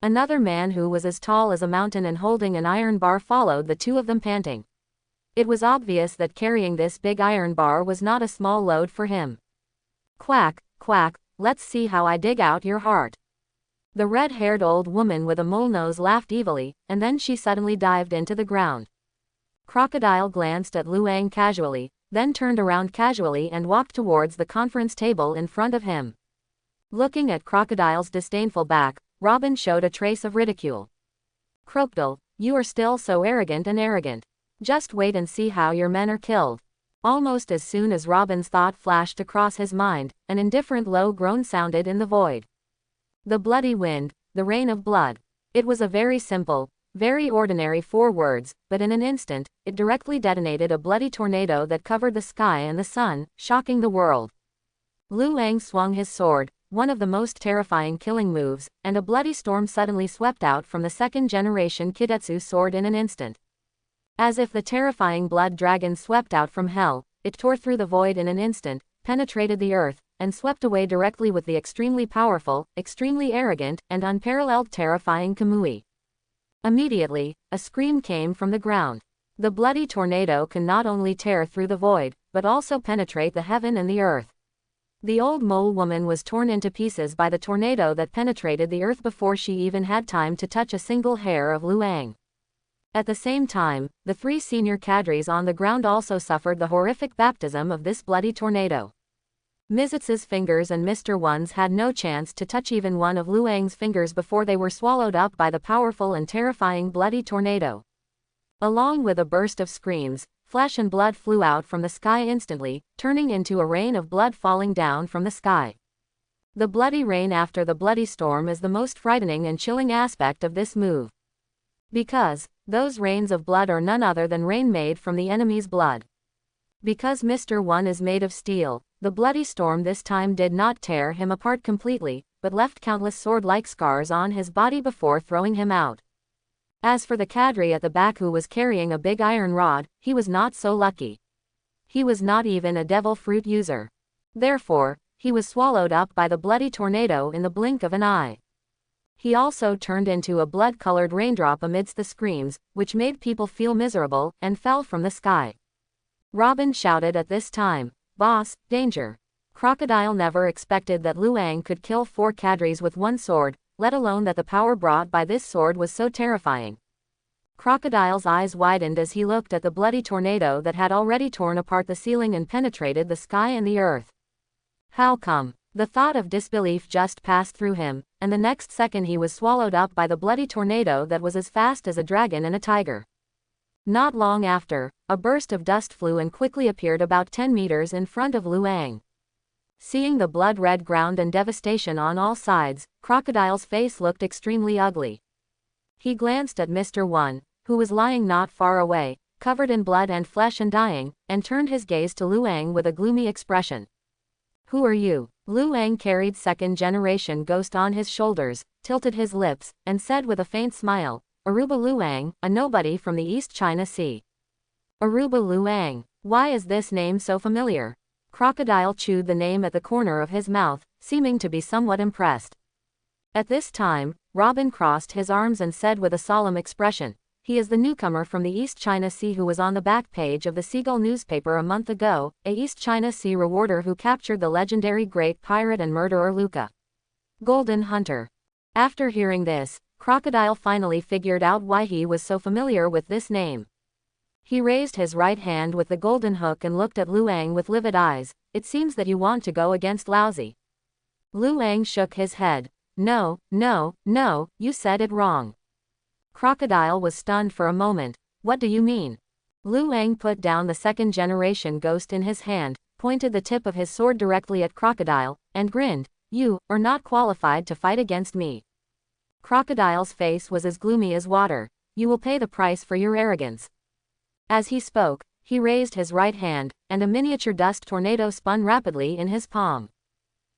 Another man who was as tall as a mountain and holding an iron bar followed the 2 of them panting. It was obvious that carrying this big iron bar was not a small load for him. "Quack, quack, let's see how I dig out your heart." The red-haired old woman with a mole nose laughed evilly, and then she suddenly dived into the ground. Crocodile glanced at Luang casually, then turned around casually and walked towards the conference table in front of him. Looking at Crocodile's disdainful back, Robin showed a trace of ridicule. "Crocodile, you are still so arrogant and arrogant. Just wait and see how your men are killed." Almost as soon as Robin's thought flashed across his mind, an indifferent low groan sounded in the void. The bloody wind, the rain of blood. It was a very simple, very ordinary 4 words, but in an instant, it directly detonated a bloody tornado that covered the sky and the sun, shocking the world. Luang swung his sword, one of the most terrifying killing moves, and a bloody storm suddenly swept out from the second-generation Kitetsu sword in an instant. As if the terrifying blood dragon swept out from hell, it tore through the void in an instant, penetrated the earth, and swept away directly with the extremely powerful, extremely arrogant, and unparalleled terrifying Kamui. Immediately, a scream came from the ground. The bloody tornado can not only tear through the void, but also penetrate the heaven and the earth. The old mole woman was torn into pieces by the tornado that penetrated the earth before she even had time to touch a single hair of Luang. At the same time, the 3 senior cadres on the ground also suffered the horrific baptism of this bloody tornado. Mizuts's fingers and Mr. One's had no chance to touch even one of Luang's fingers before they were swallowed up by the powerful and terrifying bloody tornado. Along with a burst of screams, flesh and blood flew out from the sky instantly, turning into a rain of blood falling down from the sky. The bloody rain after the bloody storm is the most frightening and chilling aspect of this move. Because those rains of blood are none other than rain made from the enemy's blood. Because Mr. One is made of steel, the bloody storm this time did not tear him apart completely, but left countless sword-like scars on his body before throwing him out. As for the cadre at the back who was carrying a big iron rod, he was not so lucky. He was not even a devil fruit user. Therefore, he was swallowed up by the bloody tornado in the blink of an eye. He also turned into a blood-colored raindrop amidst the screams, which made people feel miserable, and fell from the sky. Robin shouted at this time, "Boss, danger." Crocodile never expected that Luang could kill 4 cadres with one sword, let alone that the power brought by this sword was so terrifying. Crocodile's eyes widened as he looked at the bloody tornado that had already torn apart the ceiling and penetrated the sky and the earth. How come? The thought of disbelief just passed through him, and the next second he was swallowed up by the bloody tornado that was as fast as a dragon and a tiger. Not long after, a burst of dust flew and quickly appeared about 10 meters in front of Luang. Seeing the blood-red ground and devastation on all sides, Crocodile's face looked extremely ugly. He glanced at Mr. One, who was lying not far away, covered in blood and flesh and dying, and turned his gaze to Luang with a gloomy expression. "Who are you?" Luang carried second-generation Ghost on his shoulders, tilted his lips, and said with a faint smile, "Aruba Luang, a nobody from the East China Sea." Aruba Luang. Why is this name so familiar? Crocodile chewed the name at the corner of his mouth, seeming to be somewhat impressed. At this time, Robin crossed his arms and said with a solemn expression, "He is the newcomer from the East China Sea who was on the back page of the Seagull newspaper a month ago, a East China Sea rewarder who captured the legendary great pirate and murderer Luca. Golden Hunter." After hearing this, Crocodile finally figured out why he was so familiar with this name. He raised his right hand with the golden hook and looked at Luang with livid eyes. "It seems that you want to go against Laozi." Luang shook his head. No, you said it wrong." Crocodile was stunned for a moment. "What do you mean?" Luang put down the second-generation Ghost in his hand, pointed the tip of his sword directly at Crocodile, and grinned. "You are not qualified to fight against me." Crocodile's face was as gloomy as water. "You will pay the price for your arrogance." As he spoke, he raised his right hand, and a miniature dust tornado spun rapidly in his palm.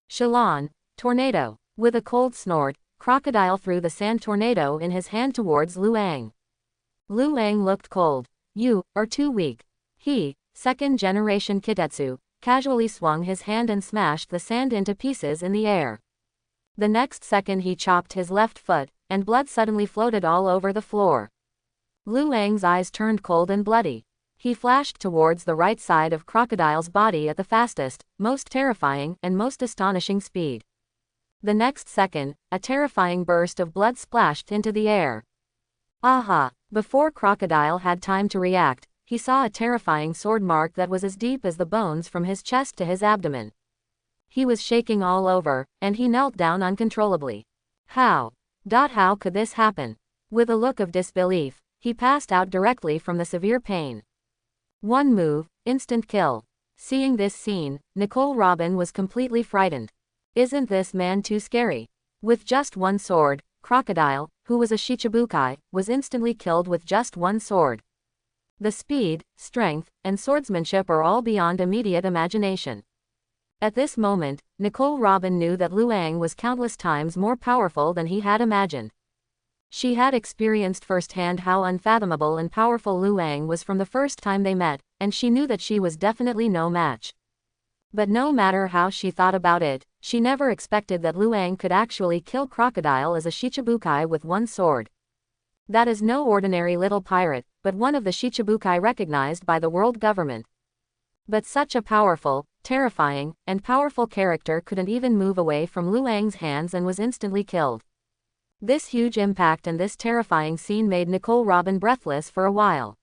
Shalon, tornado. With a cold snort, Crocodile threw the sand tornado in his hand towards Luang. Luang looked cold. "You are too weak." He, second-generation Kitetsu, casually swung his hand and smashed the sand into pieces in the air. The next second he chopped his left foot, and blood suddenly floated all over the floor. Luang's eyes turned cold and bloody. He flashed towards the right side of Crocodile's body at the fastest, most terrifying, and most astonishing speed. The next second, a terrifying burst of blood splashed into the air. Aha! Before Crocodile had time to react, he saw a terrifying sword mark that was as deep as the bones from his chest to his abdomen. He was shaking all over, and he knelt down uncontrollably. How could this happen? With a look of disbelief, he passed out directly from the severe pain. One move, instant kill. Seeing this scene, Nicole Robin was completely frightened. Isn't this man too scary? With just one sword, Crocodile, who was a Shichibukai, was instantly killed with just one sword. The speed, strength, and swordsmanship are all beyond immediate imagination. At this moment, Nicole Robin knew that Luang was countless times more powerful than he had imagined. She had experienced firsthand how unfathomable and powerful Luang was from the first time they met, and she knew that she was definitely no match. But no matter how she thought about it, she never expected that Luang could actually kill Crocodile as a Shichibukai with one sword. That is no ordinary little pirate, but one of the Shichibukai recognized by the world government. But such a powerful, terrifying, and powerful character couldn't even move away from Luang's hands and was instantly killed. This huge impact and this terrifying scene made Nicole Robin breathless for a while.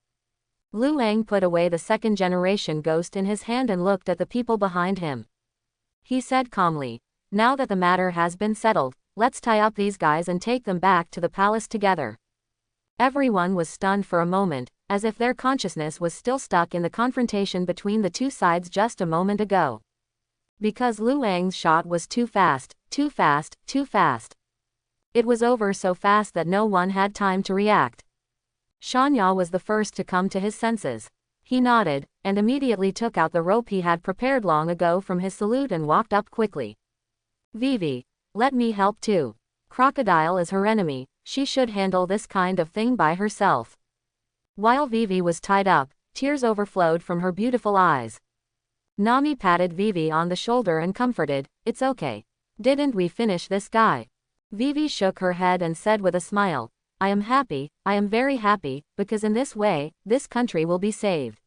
Luang put away the second-generation ghost in his hand and looked at the people behind him. He said calmly, "Now that the matter has been settled, let's tie up these guys and take them back to the palace together." Everyone was stunned for a moment, as if their consciousness was still stuck in the confrontation between the two sides just a moment ago. Because Luang's shot was too fast, too fast, too fast. It was over so fast that no one had time to react. Shanya was the first to come to his senses. He nodded, and immediately took out the rope he had prepared long ago from his salute and walked up quickly. "Vivi, let me help too. Crocodile is her enemy, she should handle this kind of thing by herself." While Vivi was tied up, tears overflowed from her beautiful eyes. Nami patted Vivi on the shoulder and comforted, "It's okay. Didn't we finish this guy?" Vivi shook her head and said with a smile, I am very happy, because in this way, this country will be saved."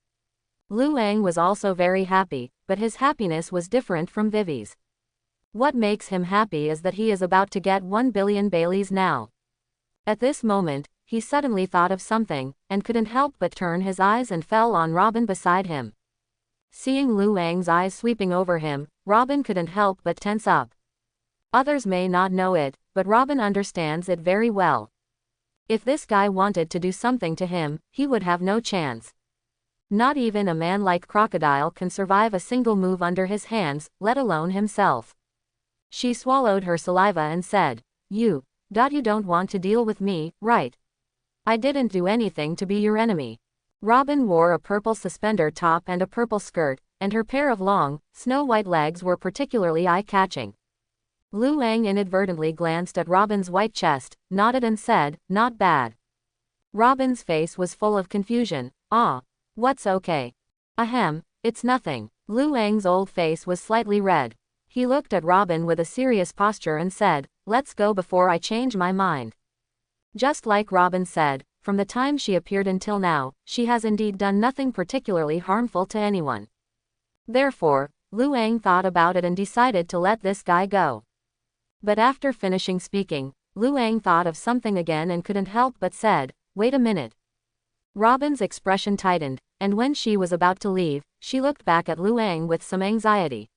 Luang was also very happy, but his happiness was different from Vivi's. What makes him happy is that he is about to get 1 billion Baileys now. At this moment, he suddenly thought of something, and couldn't help but turn his eyes and fell on Robin beside him. Seeing Luang's eyes sweeping over him, Robin couldn't help but tense up. Others may not know it, but Robin understands it very well. If this guy wanted to do something to him, he would have no chance. Not even a man like Crocodile can survive a single move under his hands, let alone himself. She swallowed her saliva and said, You don't want to deal with me, right? I didn't do anything to be your enemy." Robin wore a purple suspender top and a purple skirt, and her pair of long, snow-white legs were particularly eye-catching. Luang inadvertently glanced at Robin's white chest, nodded and said, "Not bad." Robin's face was full of confusion. "Ah. What's okay?" "Ahem, it's nothing." Luang's old face was slightly red. He looked at Robin with a serious posture and said, "Let's go before I change my mind." Just like Robin said, from the time she appeared until now, she has indeed done nothing particularly harmful to anyone. Therefore, Luang thought about it and decided to let this guy go. But after finishing speaking, Luang thought of something again and couldn't help but said, "Wait a minute." Robin's expression tightened, and when she was about to leave, she looked back at Luang with some anxiety.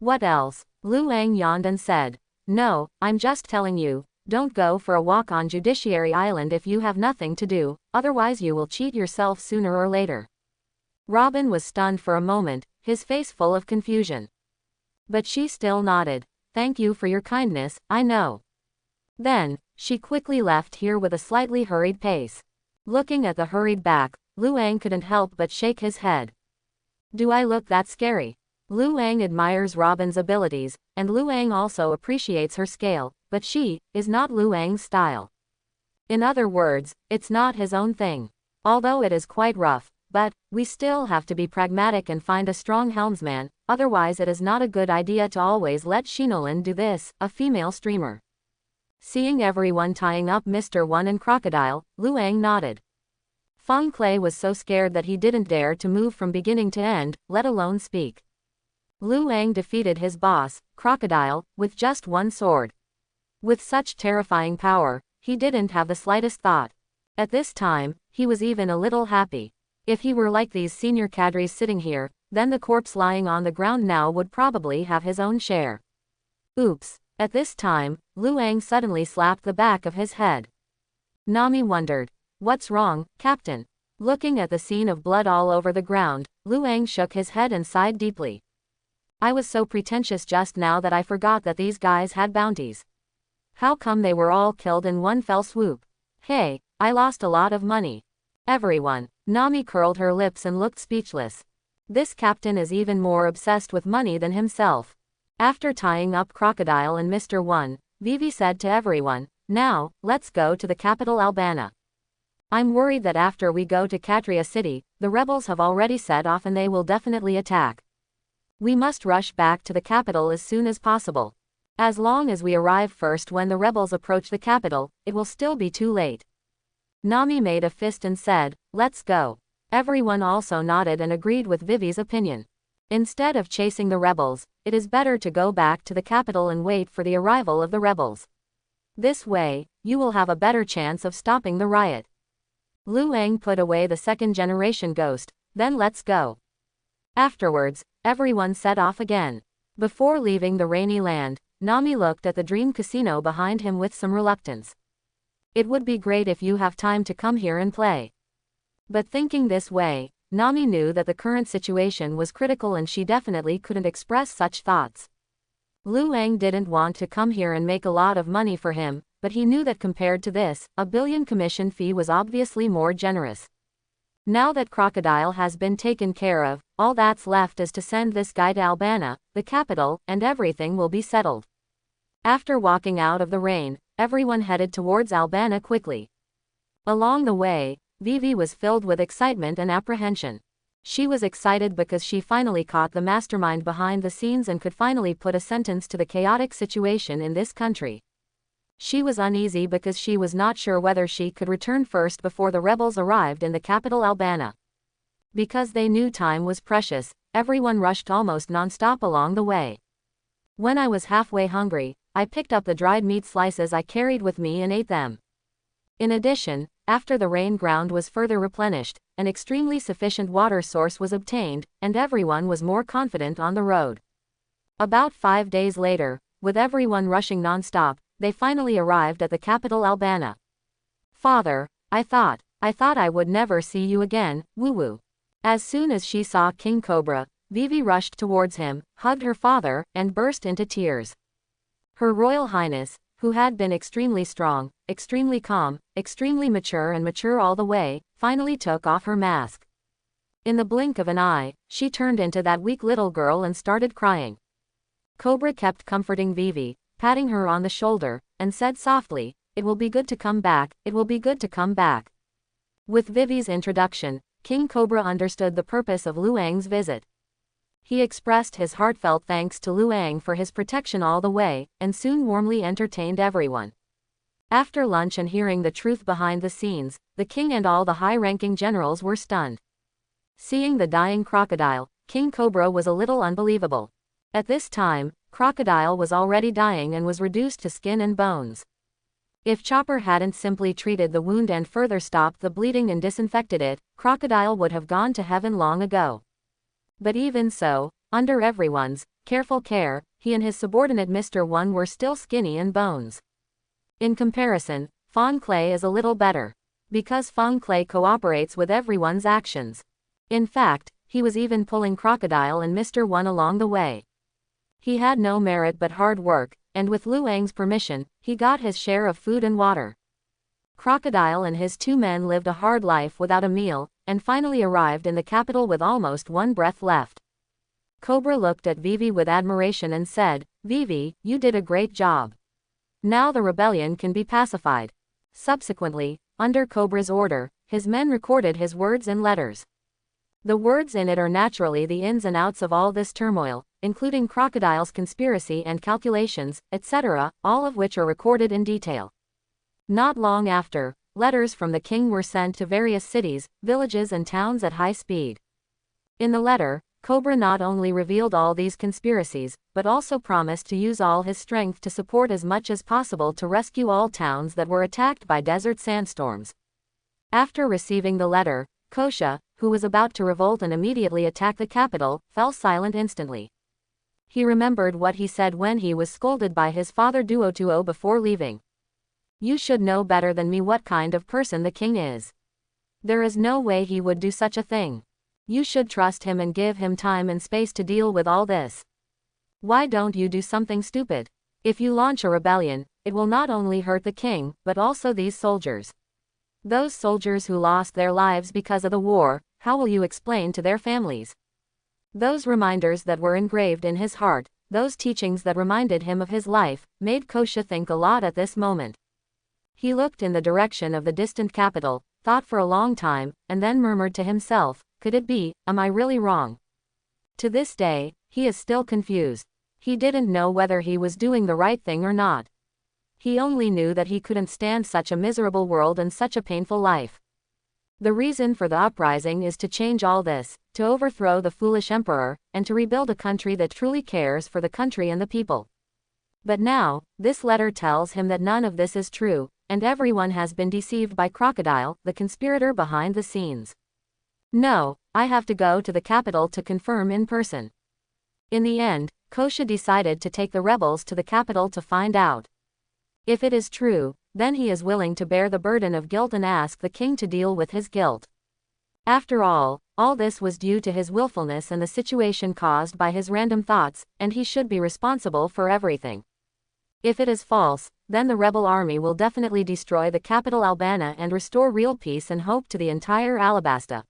"What else?" Luang yawned and said, "No, I'm just telling you, don't go for a walk on Judiciary Island if you have nothing to do, otherwise you will cheat yourself sooner or later." Robin was stunned for a moment, his face full of confusion. But she still nodded. "Thank you for your kindness, I know." Then, she quickly left here with a slightly hurried pace. Looking at the hurried back, Luang couldn't help but shake his head. "Do I look that scary?" Luang admires Robin's abilities, and Luang also appreciates her scale, but she is not Luang's style. In other words, it's not his own thing. Although it is quite rough, but we still have to be pragmatic and find a strong helmsman, otherwise it is not a good idea to always let Shinolin do this, a female streamer. Seeing everyone tying up Mr. One and Crocodile, Luang nodded. Feng Clay was so scared that he didn't dare to move from beginning to end, let alone speak. Luang defeated his boss, Crocodile, with just one sword. With such terrifying power, he didn't have the slightest thought. At this time, he was even a little happy. If he were like these senior cadres sitting here, then the corpse lying on the ground now would probably have his own share. Oops. At this time, Luang suddenly slapped the back of his head. Nami wondered. "What's wrong, Captain?" Looking at the scene of blood all over the ground, Luang shook his head and sighed deeply. "I was so pretentious just now that I forgot that these guys had bounties. How come they were all killed in one fell swoop? Hey, I lost a lot of money." Everyone. Nami curled her lips and looked speechless. This captain is even more obsessed with money than himself. After tying up Crocodile and Mr. 1, Vivi said to everyone, "Now, let's go to the capital Albana. I'm worried that after we go to Katria City, the rebels have already set off and they will definitely attack. We must rush back to the capital as soon as possible. As long as we arrive first when the rebels approach the capital, it will still be too late." Nami made a fist and said, "Let's go." Everyone also nodded and agreed with Vivi's opinion. Instead of chasing the rebels, it is better to go back to the capital and wait for the arrival of the rebels. This way, you will have a better chance of stopping the riot. Lu Ang put away the second-generation ghost, "Then let's go." Afterwards, everyone set off again. Before leaving the rainy land, Nami looked at the dream casino behind him with some reluctance. "It would be great if you have time to come here and play." But thinking this way, Nami knew that the current situation was critical and she definitely couldn't express such thoughts. Lu Ang didn't want to come here and make a lot of money for him, but he knew that compared to this, a billion commission fee was obviously more generous. Now that Crocodile has been taken care of, all that's left is to send this guy to Albana, the capital, and everything will be settled. After walking out of the rain, everyone headed towards Albana quickly. Along the way, Vivi was filled with excitement and apprehension. She was excited because she finally caught the mastermind behind the scenes and could finally put a sentence to the chaotic situation in this country. She was uneasy because she was not sure whether she could return first before the rebels arrived in the capital Albana. Because they knew time was precious, everyone rushed almost non-stop along the way. When I was halfway hungry, I picked up the dried meat slices I carried with me and ate them. In addition, after the rain ground was further replenished, an extremely sufficient water source was obtained, and everyone was more confident on the road. About 5 days later, with everyone rushing non-stop, they finally arrived at the capital Albana. "Father, I thought I would never see you again, woo-woo." As soon as she saw King Cobra, Vivi rushed towards him, hugged her father, and burst into tears. Her Royal Highness, who had been extremely strong, extremely calm, extremely mature and mature all the way, finally took off her mask. In the blink of an eye, she turned into that weak little girl and started crying. Cobra kept comforting Vivi, patting her on the shoulder, and said softly, "It will be good to come back, it will be good to come back." With Vivi's introduction, King Cobra understood the purpose of Lu Ang's visit. He expressed his heartfelt thanks to Lu Ang for his protection all the way, and soon warmly entertained everyone. After lunch and hearing the truth behind the scenes, the king and all the high-ranking generals were stunned. Seeing the dying crocodile, King Cobra was a little unbelievable. At this time, Crocodile was already dying and was reduced to skin and bones. If Chopper hadn't simply treated the wound and further stopped the bleeding and disinfected it, Crocodile would have gone to heaven long ago. But even so, under everyone's careful care, he and his subordinate Mr. 1 were still skinny and bones. In comparison, Fong Clay is a little better. Because Fong Clay cooperates with everyone's actions. In fact, he was even pulling Crocodile and Mr. 1 along the way. He had no merit but hard work, and with Lu Ang's permission, he got his share of food and water. Crocodile and his 2 men lived a hard life without a meal, and finally arrived in the capital with almost 1 breath left. Cobra looked at Vivi with admiration and said, "Vivi, you did a great job. Now the rebellion can be pacified." Subsequently, under Cobra's order, his men recorded his words in letters. The words in it are naturally the ins and outs of all this turmoil, including Crocodile's conspiracy and calculations, etc., all of which are recorded in detail. Not long after, letters from the king were sent to various cities, villages and towns at high speed. In the letter, Cobra not only revealed all these conspiracies, but also promised to use all his strength to support as much as possible to rescue all towns that were attacked by desert sandstorms. After receiving the letter, Kosha, who was about to revolt and immediately attack the capital, fell silent instantly. He remembered what he said when he was scolded by his father Duotuo before leaving. "You should know better than me what kind of person the king is. There is no way he would do such a thing. You should trust him and give him time and space to deal with all this. Why don't you do something stupid? If you launch a rebellion, it will not only hurt the king, but also these soldiers. Those soldiers who lost their lives because of the war, how will you explain to their families? Those reminders that were engraved in his heart, those teachings that reminded him of his life, made Kosha think a lot at this moment. He looked in the direction of the distant capital, thought for a long time, and then murmured to himself, could it be, am I really wrong? To this day, he is still confused. He didn't know whether he was doing the right thing or not. He only knew that he couldn't stand such a miserable world and such a painful life. The reason for the uprising is to change all this, to overthrow the foolish emperor, and to rebuild a country that truly cares for the country and the people. But now, this letter tells him that none of this is true, and everyone has been deceived by Crocodile, the conspirator behind the scenes. No, I have to go to the capital to confirm in person. In the end, Kosha decided to take the rebels to the capital to find out. If it is true, then he is willing to bear the burden of guilt and ask the king to deal with his guilt. After all this was due to his willfulness and the situation caused by his random thoughts, and he should be responsible for everything. If it is false, then the rebel army will definitely destroy the capital Albana and restore real peace and hope to the entire Alabasta.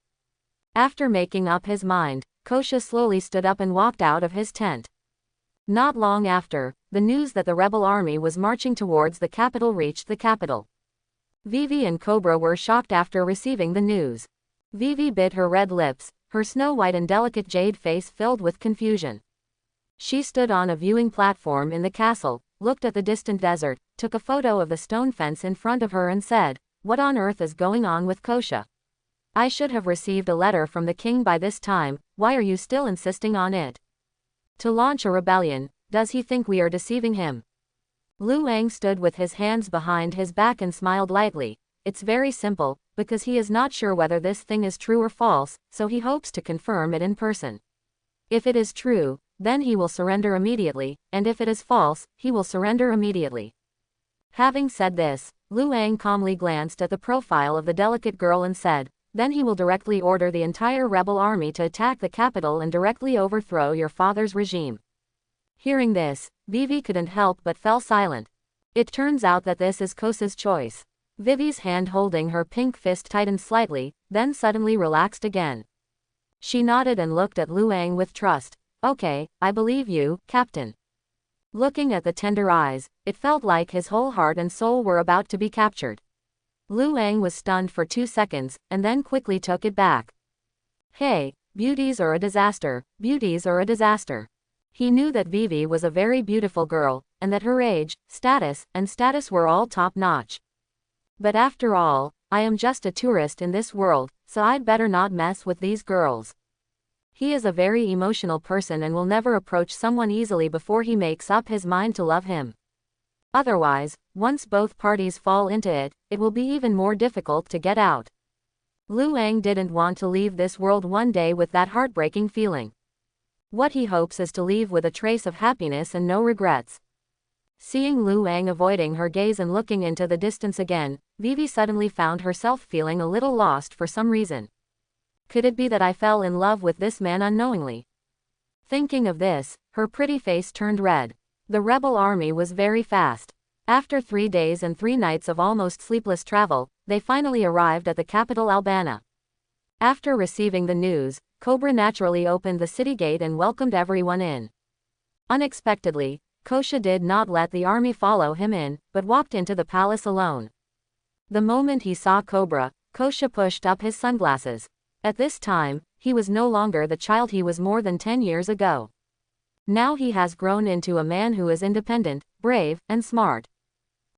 After making up his mind, Kosha slowly stood up and walked out of his tent. Not long after, the news that the rebel army was marching towards the capital reached the capital. Vivi and Cobra were shocked after receiving the news. Vivi bit her red lips, her snow-white and delicate jade face filled with confusion. She stood on a viewing platform in the castle, looked at the distant desert, took a photo of the stone fence in front of her and said, "What on earth is going on with Kosha? I should have received a letter from the king by this time, why are you still insisting on it? To launch a rebellion, does he think we are deceiving him?" Lu Ang stood with his hands behind his back and smiled lightly. It's very simple, because he is not sure whether this thing is true or false, so he hopes to confirm it in person. If it is true, then he will surrender immediately, and if it is false, he will surrender immediately. Having said this, Lu Ang calmly glanced at the profile of the delicate girl and said, then he will directly order the entire rebel army to attack the capital and directly overthrow your father's regime. Hearing this, Vivi couldn't help but fell silent. It turns out that this is Kosa's choice. Vivi's hand holding her pink fist tightened slightly, then suddenly relaxed again. She nodded and looked at Lu Ang with trust. Okay, I believe you, Captain. Looking at the tender eyes, it felt like his whole heart and soul were about to be captured. Lu Ang was stunned for 2 seconds, and then quickly took it back. Hey, beauties are a disaster, beauties are a disaster. He knew that Vivi was a very beautiful girl, and that her age, status were all top-notch. But after all, I am just a tourist in this world, so I'd better not mess with these girls. He is a very emotional person and will never approach someone easily before he makes up his mind to love him. Otherwise, once both parties fall into it, it will be even more difficult to get out. Lu Ang didn't want to leave this world one day with that heartbreaking feeling. What he hopes is to leave with a trace of happiness and no regrets. Seeing Lu Ang avoiding her gaze and looking into the distance again, Vivi suddenly found herself feeling a little lost for some reason. Could it be that I fell in love with this man unknowingly? Thinking of this, her pretty face turned red. The rebel army was very fast. After 3 days and 3 nights of almost sleepless travel, they finally arrived at the capital Albana. After receiving the news, Cobra naturally opened the city gate and welcomed everyone in. Unexpectedly, Kosha did not let the army follow him in, but walked into the palace alone. The moment he saw Cobra, Kosha pushed up his sunglasses. At this time, he was no longer the child he was more than 10 years ago. Now he has grown into a man who is independent, brave, and smart.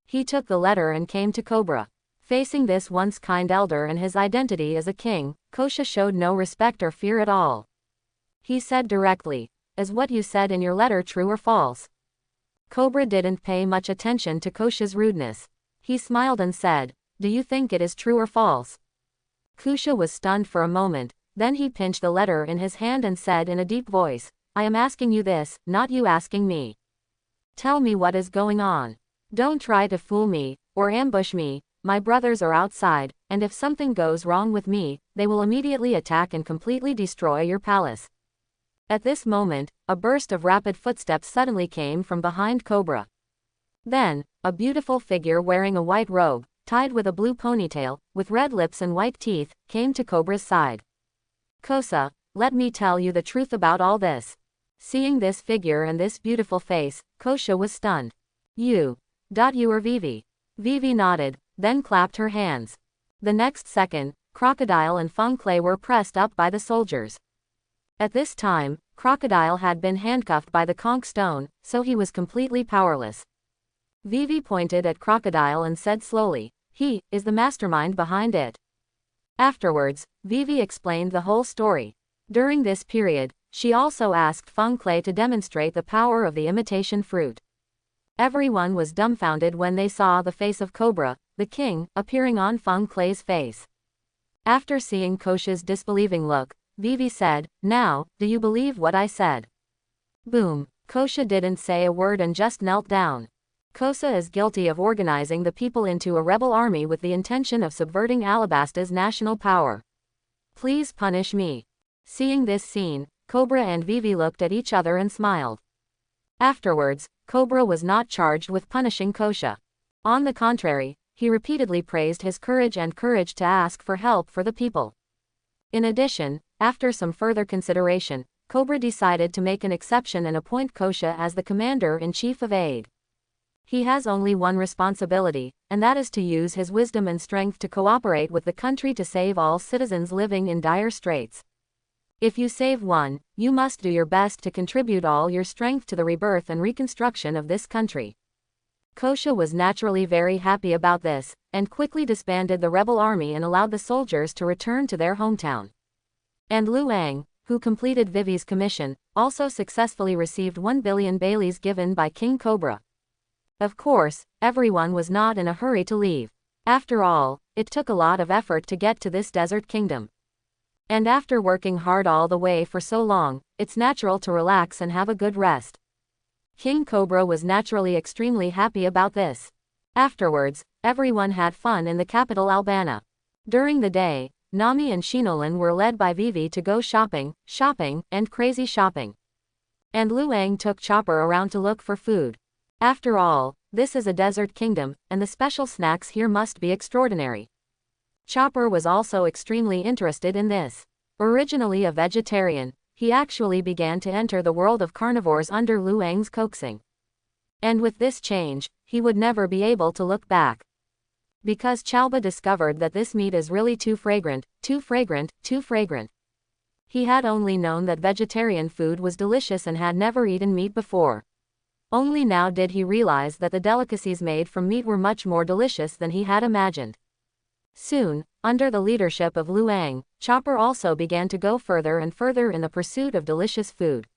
He took the letter and came to Cobra. Facing this once kind elder and his identity as a king, Kosha showed no respect or fear at all. He said directly, "Is what you said in your letter true or false?" Cobra didn't pay much attention to Kosha's rudeness. He smiled and said, "Do you think it is true or false?" Kosha was stunned for a moment, then he pinched the letter in his hand and said in a deep voice, "I am asking you this, not you asking me. Tell me what is going on. Don't try to fool me, or ambush me. My brothers are outside, and if something goes wrong with me, they will immediately attack and completely destroy your palace." At this moment, a burst of rapid footsteps suddenly came from behind Cobra. Then, a beautiful figure wearing a white robe, tied with a blue ponytail, with red lips and white teeth, came to Cobra's side. "Kosa, let me tell you the truth about all this. Seeing this figure and this beautiful face, Kosha was stunned. You are Vivi. Vivi nodded, then clapped her hands. The next second, Crocodile and Feng Clay were pressed up by the soldiers. At this time, Crocodile had been handcuffed by the conch stone, so he was completely powerless. Vivi pointed at Crocodile and said slowly, "He is the mastermind behind it." Afterwards, Vivi explained the whole story. During this period, she also asked Feng Clay to demonstrate the power of the imitation fruit. Everyone was dumbfounded when they saw the face of Cobra, the king, appearing on Feng Clay's face. After seeing Kosha's disbelieving look, Vivi said, "Now, do you believe what I said?" Boom. Kosha didn't say a word and just knelt down. Kosha is guilty of organizing the people into a rebel army with the intention of subverting Alabasta's national power. Please punish me. Seeing this scene, Cobra and Vivi looked at each other and smiled. Afterwards, Cobra was not charged with punishing Kosha. On the contrary, he repeatedly praised his courage and courage to ask for help for the people. In addition, after some further consideration, Cobra decided to make an exception and appoint Kosha as the commander-in-chief of AID. He has only one responsibility, and that is to use his wisdom and strength to cooperate with the country to save all citizens living in dire straits. If you save one, you must do your best to contribute all your strength to the rebirth and reconstruction of this country. Kosha was naturally very happy about this, and quickly disbanded the rebel army and allowed the soldiers to return to their hometown. And Luang, who completed Vivi's commission, also successfully received 1 billion baileys given by King Cobra. Of course, everyone was not in a hurry to leave. After all, it took a lot of effort to get to this desert kingdom. And after working hard all the way for so long, it's natural to relax and have a good rest. King Cobra was naturally extremely happy about this. Afterwards, everyone had fun in the capital Albana. During the day, Nami and Shinolin were led by Vivi to go shopping, and crazy shopping. And Luang took Chopper around to look for food. After all, this is a desert kingdom, and the special snacks here must be extraordinary. Chopper was also extremely interested in this. Originally a vegetarian, he actually began to enter the world of carnivores under Luang's coaxing. And with this change, he would never be able to look back. Because Chalba discovered that this meat is really too fragrant. He had only known that vegetarian food was delicious and had never eaten meat before. Only now did he realize that the delicacies made from meat were much more delicious than he had imagined. Soon, under the leadership of Luang, Chopper also began to go further and further in the pursuit of delicious food.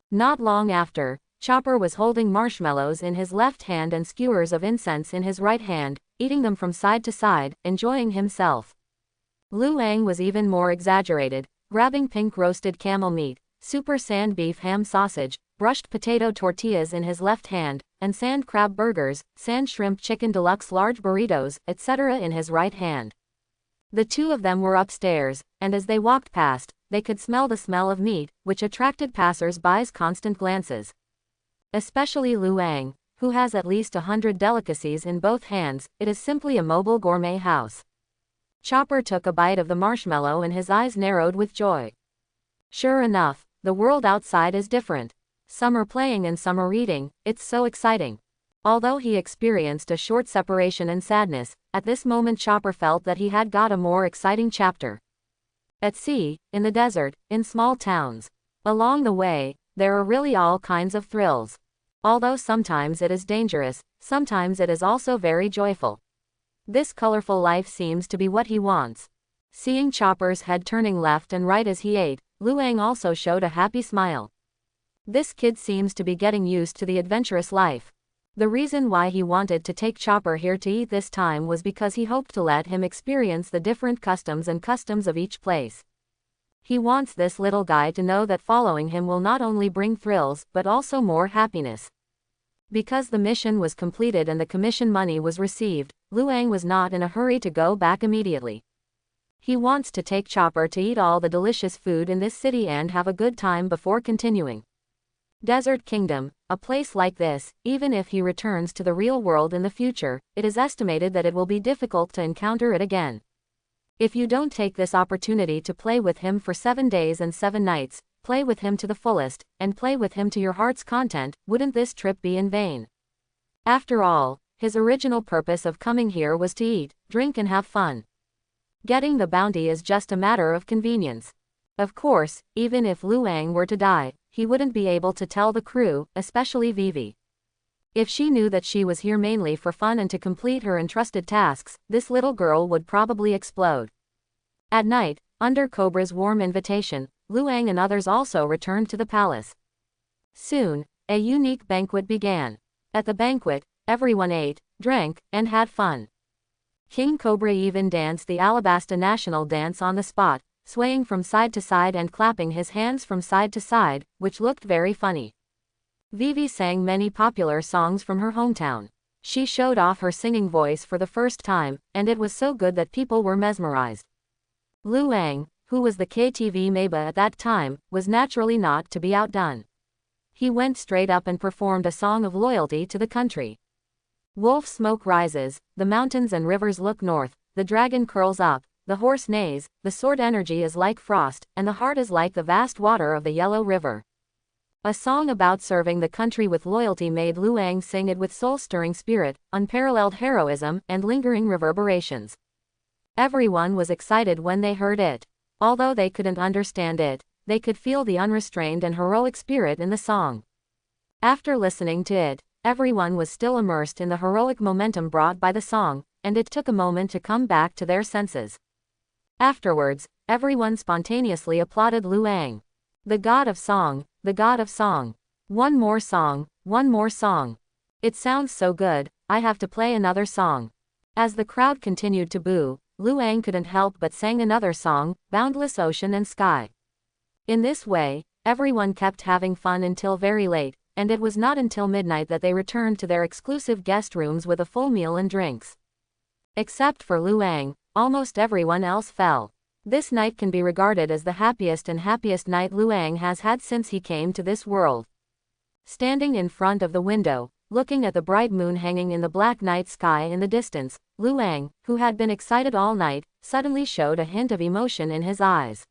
Not long after, Chopper was holding marshmallows in his left hand and skewers of incense in his right hand, eating them from side to side, enjoying himself. Luang was even more exaggerated, grabbing pink roasted camel meat, super sand beef ham sausage, brushed potato tortillas in his left hand, and sand crab burgers, sand shrimp chicken deluxe large burritos, etc. in his right hand. The two of them were upstairs, and as they walked past, they could smell the smell of meat, which attracted passers-by's constant glances. Especially Luang, who has at least 100 delicacies in both hands. It is simply a mobile gourmet house. Chopper took a bite of the marshmallow and his eyes narrowed with joy. Sure enough, the world outside is different. Some are playing and some are reading. It's so exciting. Although he experienced a short separation and sadness, at this moment Chopper felt that he had got a more exciting chapter. At sea, in the desert, in small towns. Along the way, there are really all kinds of thrills. Although sometimes it is dangerous, sometimes it is also very joyful. This colorful life seems to be what he wants. Seeing Chopper's head turning left and right as he ate, Luang also showed a happy smile. This kid seems to be getting used to the adventurous life. The reason why he wanted to take Chopper here to eat this time was because he hoped to let him experience the different customs of each place. He wants this little guy to know that following him will not only bring thrills, but also more happiness. Because the mission was completed and the commission money was received, Luang was not in a hurry to go back immediately. He wants to take Chopper to eat all the delicious food in this city and have a good time before continuing. Desert Kingdom, a place like this, even if he returns to the real world in the future, it is estimated that it will be difficult to encounter it again. If you don't take this opportunity to play with him for 7 days and 7 nights, play with him to the fullest, and play with him to your heart's content, wouldn't this trip be in vain? After all, his original purpose of coming here was to eat, drink and have fun. Getting the bounty is just a matter of convenience. Of course, even if Luang were to die, he wouldn't be able to tell the crew, especially Vivi. If she knew that she was here mainly for fun and to complete her entrusted tasks, this little girl would probably explode. At night, under Cobra's warm invitation, Luang and others also returned to the palace. Soon, a unique banquet began. At the banquet, everyone ate, drank, and had fun. King Cobra even danced the Alabasta national dance on the spot, swaying from side to side and clapping his hands from side to side, which looked very funny. Vivi sang many popular songs from her hometown. She showed off her singing voice for the first time, and it was so good that people were mesmerized. Luang, who was the KTV Meba at that time, was naturally not to be outdone. He went straight up and performed a song of loyalty to the country. Wolf smoke rises, the mountains and rivers look north, the dragon curls up, the horse neighs, the sword energy is like frost, and the heart is like the vast water of the Yellow River. A song about serving the country with loyalty made Luang sing it with soul-stirring spirit, unparalleled heroism, and lingering reverberations. Everyone was excited when they heard it. Although they couldn't understand it, they could feel the unrestrained and heroic spirit in the song. After listening to it, everyone was still immersed in the heroic momentum brought by the song, and it took a moment to come back to their senses. Afterwards, everyone spontaneously applauded Luang. The god of song, the god of song. One more song, one more song. It sounds so good, I have to play another song. As the crowd continued to boo, Luang couldn't help but sang another song, Boundless Ocean and Sky. In this way, everyone kept having fun until very late, and it was not until midnight that they returned to their exclusive guest rooms with a full meal and drinks. Except for Luang, almost everyone else fell. This night can be regarded as the happiest night Luang has had since he came to this world. Standing in front of the window, looking at the bright moon hanging in the black night sky in the distance, Luang, who had been excited all night, suddenly showed a hint of emotion in his eyes.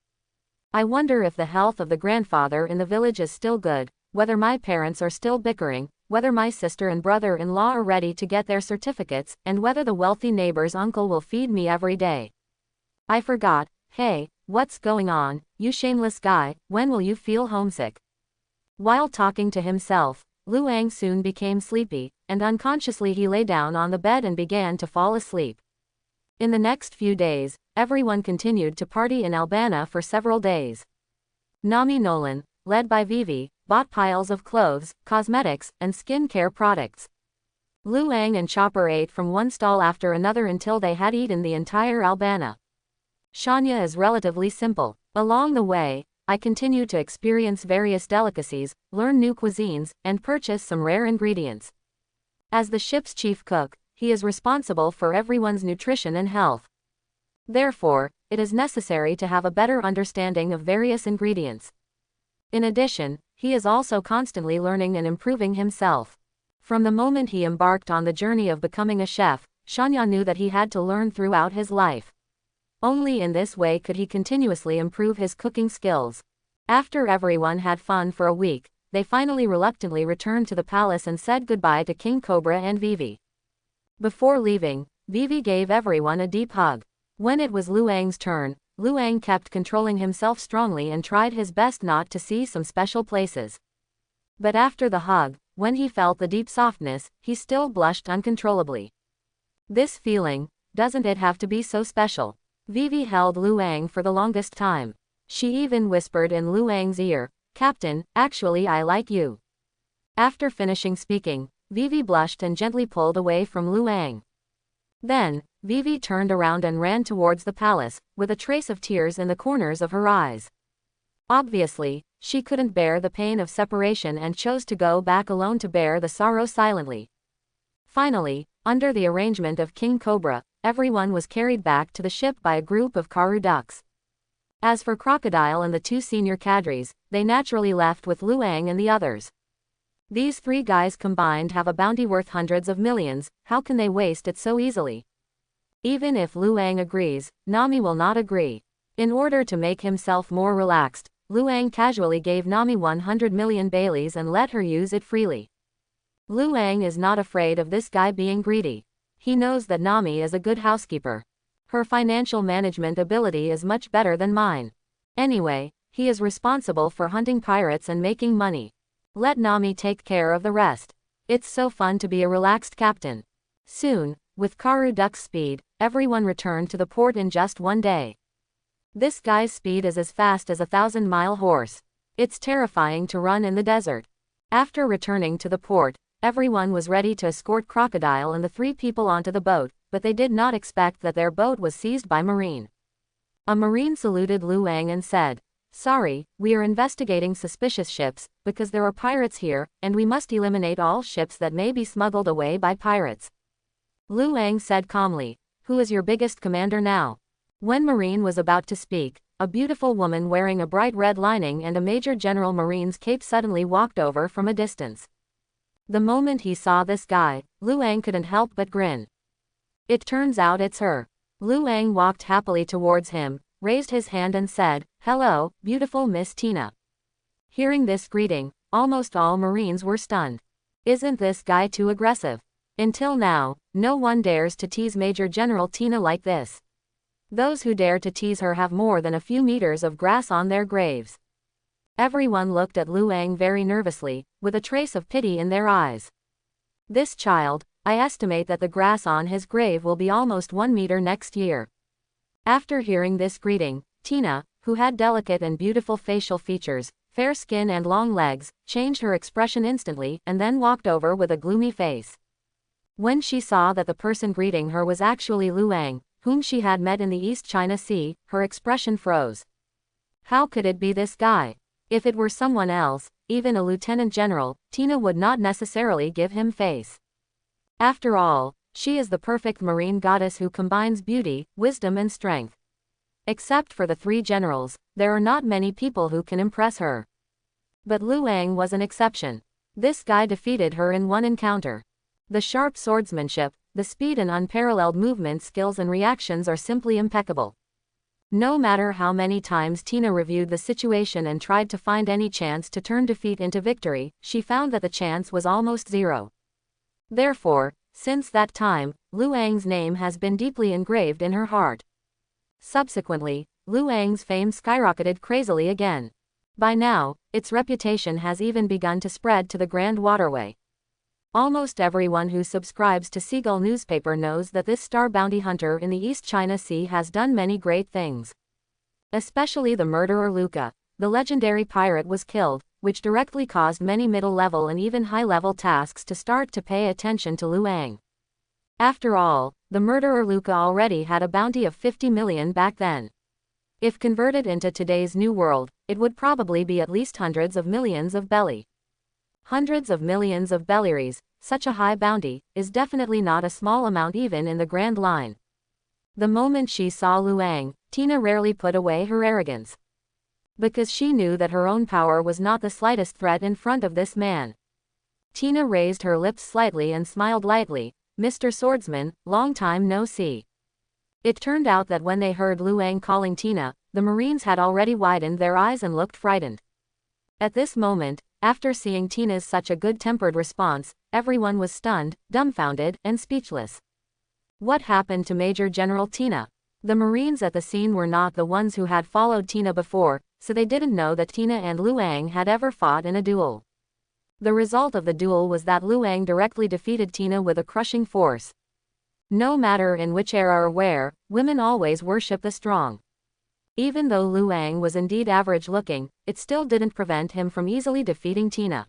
I wonder if the health of the grandfather in the village is still good, whether my parents are still bickering, whether my sister and brother-in-law are ready to get their certificates, and whether the wealthy neighbor's uncle will feed me every day. I forgot. Hey, what's going on, you shameless guy, when will you feel homesick? While talking to himself, Luang soon became sleepy, and unconsciously he lay down on the bed and began to fall asleep. In the next few days, everyone continued to party in Albana for several days. Nami Nolan, led by Vivi, bought piles of clothes, cosmetics, and skincare products. Luang and Chopper ate from one stall after another until they had eaten the entire Albana. Shania is relatively simple. Along the way, I continue to experience various delicacies, learn new cuisines, and purchase some rare ingredients. As the ship's chief cook, he is responsible for everyone's nutrition and health. Therefore, it is necessary to have a better understanding of various ingredients. In addition, he is also constantly learning and improving himself. From the moment he embarked on the journey of becoming a chef, Shania knew that he had to learn throughout his life. Only in this way could he continuously improve his cooking skills. After everyone had fun for a week, they finally reluctantly returned to the palace and said goodbye to King Cobra and Vivi. Before leaving, Vivi gave everyone a deep hug. When it was Luang's turn, Luang kept controlling himself strongly and tried his best not to see some special places. But after the hug, when he felt the deep softness, he still blushed uncontrollably. This feeling, doesn't it have to be so special? Vivi held Luang for the longest time. She even whispered in Luang's ear, "Captain, actually I like you." After finishing speaking, Vivi blushed and gently pulled away from Luang. Then, Vivi turned around and ran towards the palace, with a trace of tears in the corners of her eyes. Obviously, she couldn't bear the pain of separation and chose to go back alone to bear the sorrow silently. Finally, under the arrangement of King Cobra, everyone was carried back to the ship by a group of Karu ducks. As for Crocodile and the two senior cadres, they naturally left with Luang and the others. These three guys combined have a bounty worth hundreds of millions, how can they waste it so easily? Even if Luang agrees, Nami will not agree. In order to make himself more relaxed, Luang casually gave Nami 100 million Baileys and let her use it freely. Luang is not afraid of this guy being greedy. He knows that Nami is a good housekeeper. Her financial management ability is much better than mine. Anyway, he is responsible for hunting pirates and making money. Let Nami take care of the rest. It's so fun to be a relaxed captain. Soon, with Karu Duck's speed, everyone returned to the port in just one day. This guy's speed is as fast as a 1,000-mile horse. It's terrifying to run in the desert. After returning to the port, everyone was ready to escort Crocodile and the 3 people onto the boat, but they did not expect that their boat was seized by Marine. A Marine saluted Luang and said, "Sorry, we are investigating suspicious ships, because there are pirates here, and we must eliminate all ships that may be smuggled away by pirates." Luang said calmly, "Who is your biggest commander now?" When Marine was about to speak, a beautiful woman wearing a bright red lining and a Major General Marine's cape suddenly walked over from a distance. The moment he saw this guy, Luang couldn't help but grin. It turns out it's her. Luang walked happily towards him, raised his hand and said, "Hello, beautiful Miss Tina." Hearing this greeting, almost all Marines were stunned. Isn't this guy too aggressive? Until now, no one dares to tease Major General Tina like this. Those who dare to tease her have more than a few meters of grass on their graves. Everyone looked at Luang very nervously, with a trace of pity in their eyes. This child, I estimate that the grass on his grave will be almost 1 meter next year. After hearing this greeting, Tina, who had delicate and beautiful facial features, fair skin and long legs, changed her expression instantly and then walked over with a gloomy face. When she saw that the person greeting her was actually Luang, whom she had met in the East China Sea, her expression froze. How could it be this guy? If it were someone else, even a lieutenant general, Tina would not necessarily give him face. After all, she is the perfect marine goddess who combines beauty, wisdom and strength. Except for the 3 generals, there are not many people who can impress her. But Luang was an exception. This guy defeated her in one encounter. The sharp swordsmanship, the speed and unparalleled movement skills and reactions are simply impeccable. No matter how many times Tina reviewed the situation and tried to find any chance to turn defeat into victory, she found that the chance was almost zero. Therefore, since that time, Luang's name has been deeply engraved in her heart. Subsequently, Luang's fame skyrocketed crazily again. By now, its reputation has even begun to spread to the Grand Waterway. Almost everyone who subscribes to Seagull newspaper knows that this star bounty hunter in the East China Sea has done many great things. Especially the murderer Luca, the legendary pirate, was killed, which directly caused many middle-level and even high-level tasks to start to pay attention to Luang. After all, the murderer Luca already had a bounty of 50 million back then. If converted into today's new world, it would probably be at least hundreds of millions of belly. Hundreds of millions of belliries, such a high bounty, is definitely not a small amount even in the Grand Line. The moment she saw Luang, Tina rarely put away her arrogance. Because she knew that her own power was not the slightest threat in front of this man. Tina raised her lips slightly and smiled lightly. "Mr. Swordsman, long time no see." It turned out that when they heard Luang calling Tina, the Marines had already widened their eyes and looked frightened. At this moment, after seeing Tina's such a good-tempered response, everyone was stunned, dumbfounded, and speechless. What happened to Major General Tina? The Marines at the scene were not the ones who had followed Tina before, so they didn't know that Tina and Luang had ever fought in a duel. The result of the duel was that Luang directly defeated Tina with a crushing force. No matter in which era or where, women always worship the strong. Even though Luang was indeed average-looking, it still didn't prevent him from easily defeating Tina.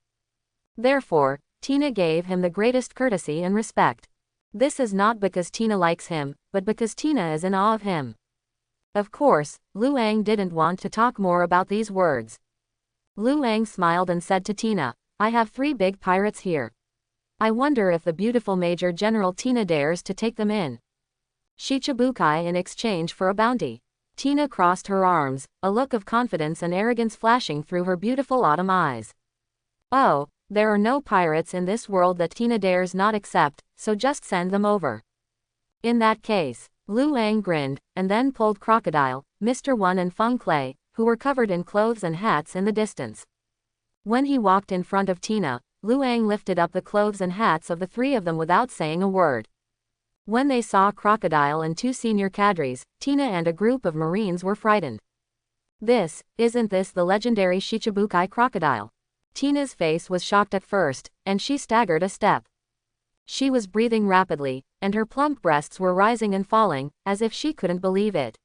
Therefore, Tina gave him the greatest courtesy and respect. This is not because Tina likes him, but because Tina is in awe of him. Of course, Luang didn't want to talk more about these words. Luang smiled and said to Tina, "I have 3 big pirates here. I wonder if the beautiful Major General Tina dares to take them in. Shichibukai in exchange for a bounty." Tina crossed her arms, a look of confidence and arrogance flashing through her beautiful autumn eyes. "Oh, there are no pirates in this world that Tina dares not accept, so just send them over." "In that case, Lu Ang grinned, and then pulled Crocodile, Mr. One and Feng Clay, who were covered in clothes and hats in the distance. When he walked in front of Tina, Lu Ang lifted up the clothes and hats of the three of them without saying a word. When they saw Crocodile and two senior cadres, Tina and a group of Marines were frightened. Isn't this the legendary Shichibukai crocodile? Tina's face was shocked at first, and she staggered a step. She was breathing rapidly, and her plump breasts were rising and falling, as if she couldn't believe it.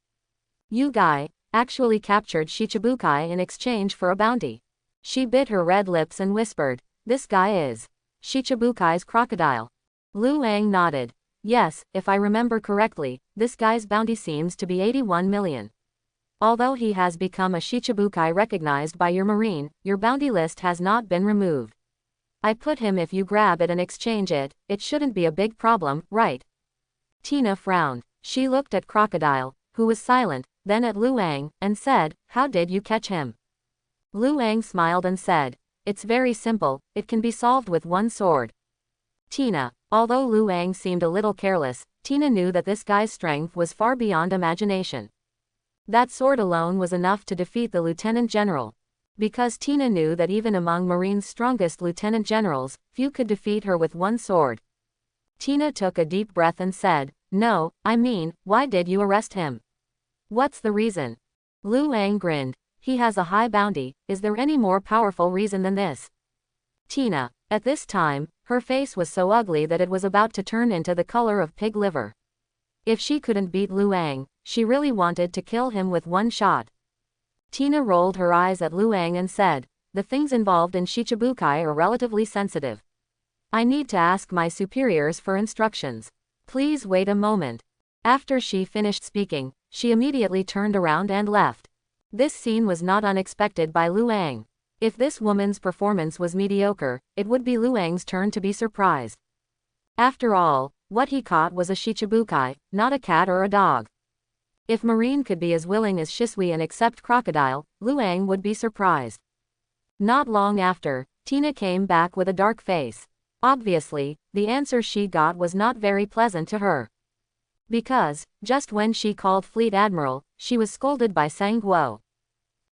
You guy actually captured Shichibukai in exchange for a bounty. She bit her red lips and whispered, "This guy is Shichibukai's crocodile." Lu Ang nodded. Yes, if I remember correctly, this guy's bounty seems to be 81 million. Although he has become a Shichibukai recognized by your marine, your bounty list has not been removed. I put him if you grab it and exchange it, it shouldn't be a big problem, right? Tina frowned. She looked at Crocodile, who was silent, then at Lu Ang, and said, "How did you catch him?" Lu Ang smiled and said, "It's very simple, it can be solved with one sword." Tina. Although Lu Ang seemed a little careless, Tina knew that this guy's strength was far beyond imagination. That sword alone was enough to defeat the lieutenant general. Because Tina knew that even among Marine's strongest lieutenant generals, few could defeat her with one sword. Tina took a deep breath and said, "No, I mean, why did you arrest him? What's the reason?" Lu Ang grinned. "He has a high bounty, is there any more powerful reason than this?" Tina. At this time, her face was so ugly that it was about to turn into the color of pig liver. If she couldn't beat Lu Ang, she really wanted to kill him with one shot. Tina rolled her eyes at Lu Ang and said, "The things involved in Shichibukai are relatively sensitive. I need to ask my superiors for instructions. Please wait a moment." After she finished speaking, she immediately turned around and left. This scene was not unexpected by Lu Ang. If this woman's performance was mediocre, it would be Lu Ang's turn to be surprised. After all, what he caught was a Shichibukai, not a cat or a dog. If Marine could be as willing as Shisui and accept Crocodile, Lu Ang would be surprised. Not long after, Tina came back with a dark face. Obviously, the answer she got was not very pleasant to her. Because, just when she called Fleet Admiral, she was scolded by Sang Guo.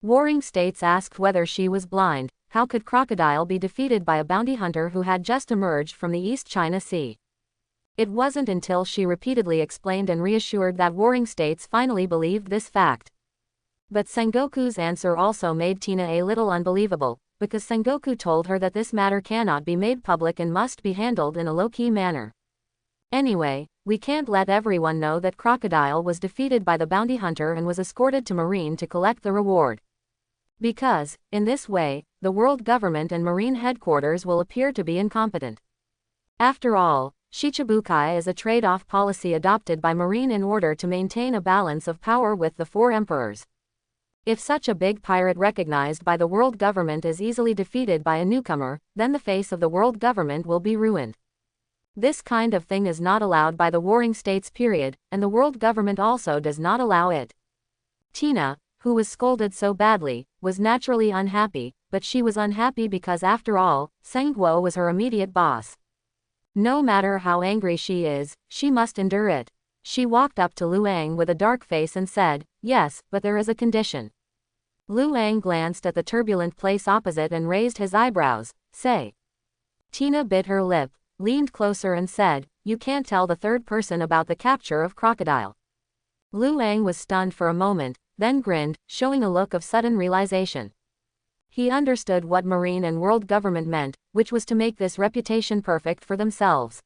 Warring States asked whether she was blind. How could Crocodile be defeated by a bounty hunter who had just emerged from the East China Sea? It wasn't until she repeatedly explained and reassured that Warring States finally believed this fact. But Sengoku's answer also made Tina a little unbelievable, because Sengoku told her that this matter cannot be made public and must be handled in a low-key manner. Anyway, we can't let everyone know that Crocodile was defeated by the bounty hunter and was escorted to Marine to collect the reward. Because, in this way, the world government and Marine headquarters will appear to be incompetent. After all, Shichibukai is a trade-off policy adopted by Marine in order to maintain a balance of power with the four emperors. If such a big pirate recognized by the world government is easily defeated by a newcomer, then the face of the world government will be ruined. This kind of thing is not allowed by the Warring States period, and the world government also does not allow it. Tina, who was scolded so badly, was naturally unhappy, but she was unhappy because after all, Sang Guo was her immediate boss. No matter how angry she is, she must endure it. She walked up to Lu Ang with a dark face and said, "Yes, but there is a condition." Lu Ang glanced at the turbulent place opposite and raised his eyebrows. "Say." Tina bit her lip, leaned closer and said, "You can't tell the third person about the capture of Crocodile." Lu Ang was stunned for a moment, then grinned, showing a look of sudden realization. He understood what Marine and world government meant, which was to make this reputation perfect for themselves.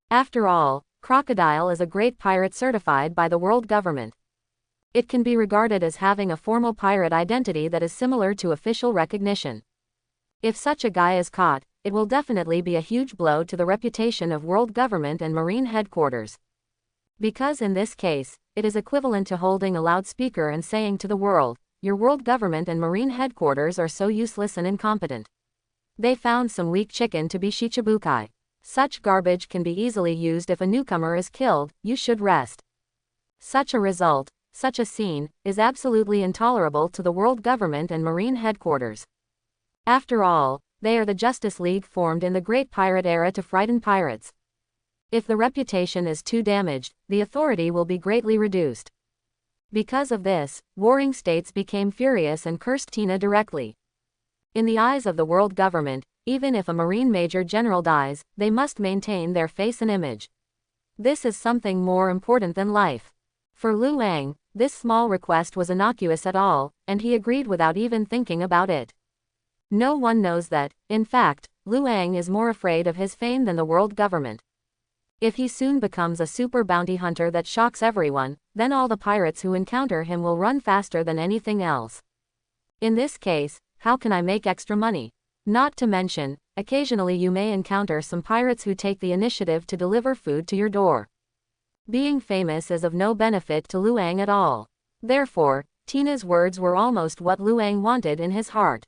After all, Crocodile is a great pirate certified by the world government. It can be regarded as having a formal pirate identity that is similar to official recognition. If such a guy is caught, it will definitely be a huge blow to the reputation of world government and Marine headquarters. Because in this case, it is equivalent to holding a loudspeaker and saying to the world, "Your world government and Marine headquarters are so useless and incompetent. They found some weak chicken to be Shichibukai. Such garbage can be easily used if a newcomer is killed, you should rest." Such a result, such a scene, is absolutely intolerable to the world government and Marine headquarters. After all, they are the Justice League formed in the Great Pirate era to frighten pirates. If the reputation is too damaged, the authority will be greatly reduced. Because of this, warring states became furious and cursed Tina directly. In the eyes of the world government, even if a Marine Major General dies, they must maintain their face and image. This is something more important than life. For Lu Ang, this small request was innocuous at all, and he agreed without even thinking about it. No one knows that, in fact, Lu Ang is more afraid of his fame than the world government. If he soon becomes a super bounty hunter that shocks everyone, then all the pirates who encounter him will run faster than anything else. In this case, how can I make extra money? Not to mention, occasionally you may encounter some pirates who take the initiative to deliver food to your door. Being famous is of no benefit to Lu Ang at all. Therefore, Tina's words were almost what Lu Ang wanted in his heart.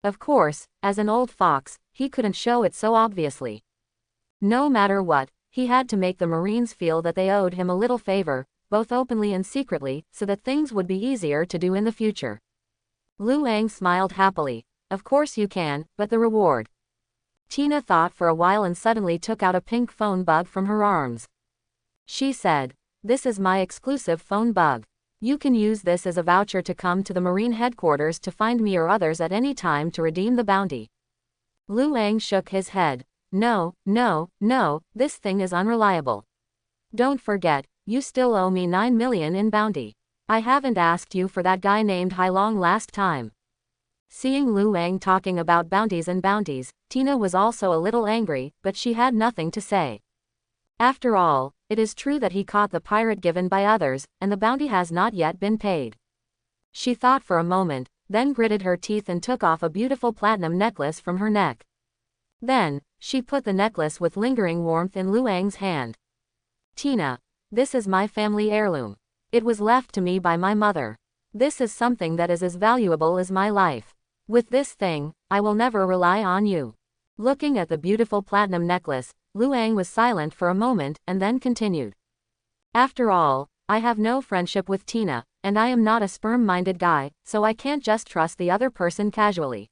Of course, as an old fox, he couldn't show it so obviously. No matter what, he had to make the Marines feel that they owed him a little favor, both openly and secretly, so that things would be easier to do in the future. Lu Ang smiled happily. Of course you can, but the reward. Tina thought for a while and suddenly took out a pink phone bug from her arms. She said, "This is my exclusive phone bug. You can use this as a voucher to come to the Marine headquarters to find me or others at any time to redeem the bounty." Lu Ang shook his head. No, this thing is unreliable. Don't forget, you still owe me 9 million in bounty. I haven't asked you for that guy named Hailong last time. Seeing Lu Ang talking about bounties, Tina was also a little angry, but she had nothing to say. After all, it is true that he caught the pirate given by others, and the bounty has not yet been paid. She thought for a moment, then gritted her teeth and took off a beautiful platinum necklace from her neck. Then, she put the necklace with lingering warmth in Lu Ang's hand. "Tina, this is my family heirloom. It was left to me by my mother. This is something that is as valuable as my life. With this thing, I will never rely on you." Looking at the beautiful platinum necklace, Lu Ang was silent for a moment, and then continued. "After all, I have no friendship with Tina, and I am not a sperm-minded guy, so I can't just trust the other person casually.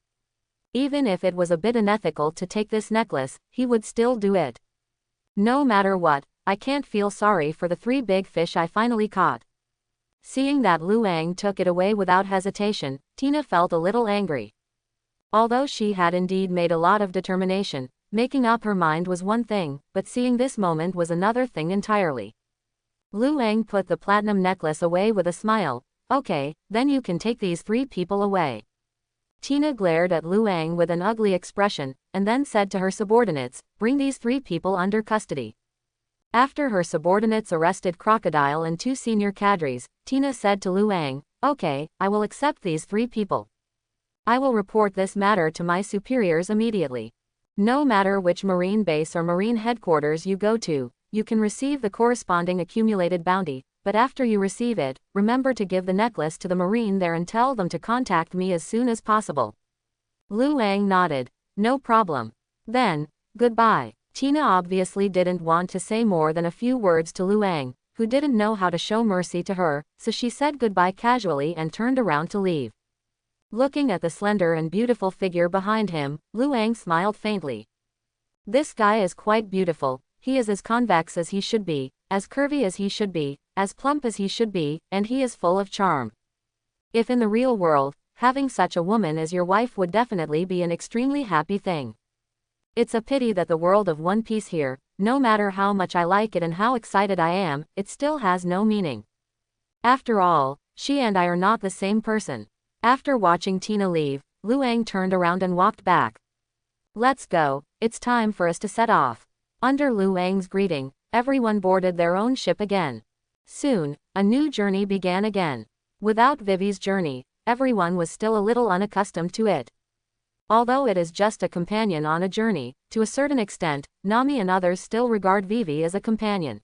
Even if it was a bit unethical to take this necklace, he would still do it. No matter what, I can't feel sorry for the 3 big fish I finally caught." Seeing that Lu Ang took it away without hesitation, Tina felt a little angry. Although she had indeed made a lot of determination, making up her mind was one thing, but seeing this moment was another thing entirely. Lu Ang put the platinum necklace away with a smile. "Okay, then you can take these 3 people away." Tina glared at Lu Ang with an ugly expression, and then said to her subordinates, "Bring these 3 people under custody." After her subordinates arrested Crocodile and 2 senior cadres, Tina said to Lu Ang, "Okay, I will accept these 3 people. I will report this matter to my superiors immediately. No matter which Marine base or Marine headquarters you go to, you can receive the corresponding accumulated bounty, but after you receive it, remember to give the necklace to the Marine there and tell them to contact me as soon as possible." Lu Ang nodded. "No problem. Then, goodbye." Tina obviously didn't want to say more than a few words to Lu Ang, who didn't know how to show mercy to her, so she said goodbye casually and turned around to leave. Looking at the slender and beautiful figure behind him, Lu Ang smiled faintly. This guy is quite beautiful. He is as convex as he should be, as curvy as he should be, as plump as he should be, and he is full of charm. If in the real world, having such a woman as your wife would definitely be an extremely happy thing. It's a pity that the world of One Piece here, no matter how much I like it and how excited I am, it still has no meaning. After all, she and I are not the same person." After watching Tina leave, Lu Ang turned around and walked back. "Let's go, it's time for us to set off." Under Lu Ang's greeting, everyone boarded their own ship again. Soon, a new journey began again. Without Vivi's journey, everyone was still a little unaccustomed to it. Although it is just a companion on a journey, to a certain extent, Nami and others still regard Vivi as a companion.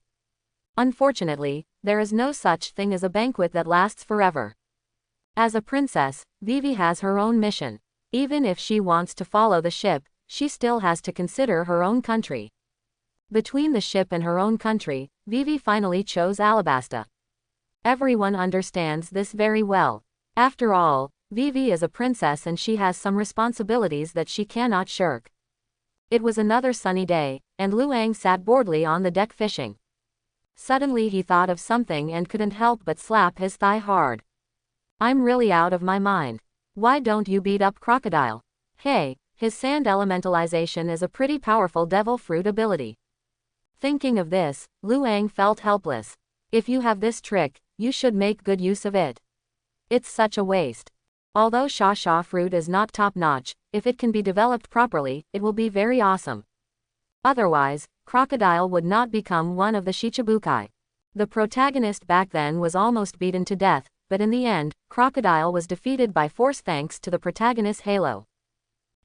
Unfortunately, there is no such thing as a banquet that lasts forever. As a princess, Vivi has her own mission. Even if she wants to follow the ship, she still has to consider her own country. Between the ship and her own country, Vivi finally chose Alabasta. Everyone understands this very well. After all, Vivi is a princess and she has some responsibilities that she cannot shirk. It was another sunny day, and Luang sat boredly on the deck fishing. Suddenly he thought of something and couldn't help but slap his thigh hard. I'm really out of my mind. Why don't you beat up Crocodile? Hey, his sand elementalization is a pretty powerful devil fruit ability. Thinking of this, Luang felt helpless. If you have this trick, you should make good use of it. It's such a waste. Although Sha fruit is not top-notch, if it can be developed properly, it will be very awesome. Otherwise, Crocodile would not become one of the Shichibukai. The protagonist back then was almost beaten to death, but in the end, Crocodile was defeated by force thanks to the protagonist's halo.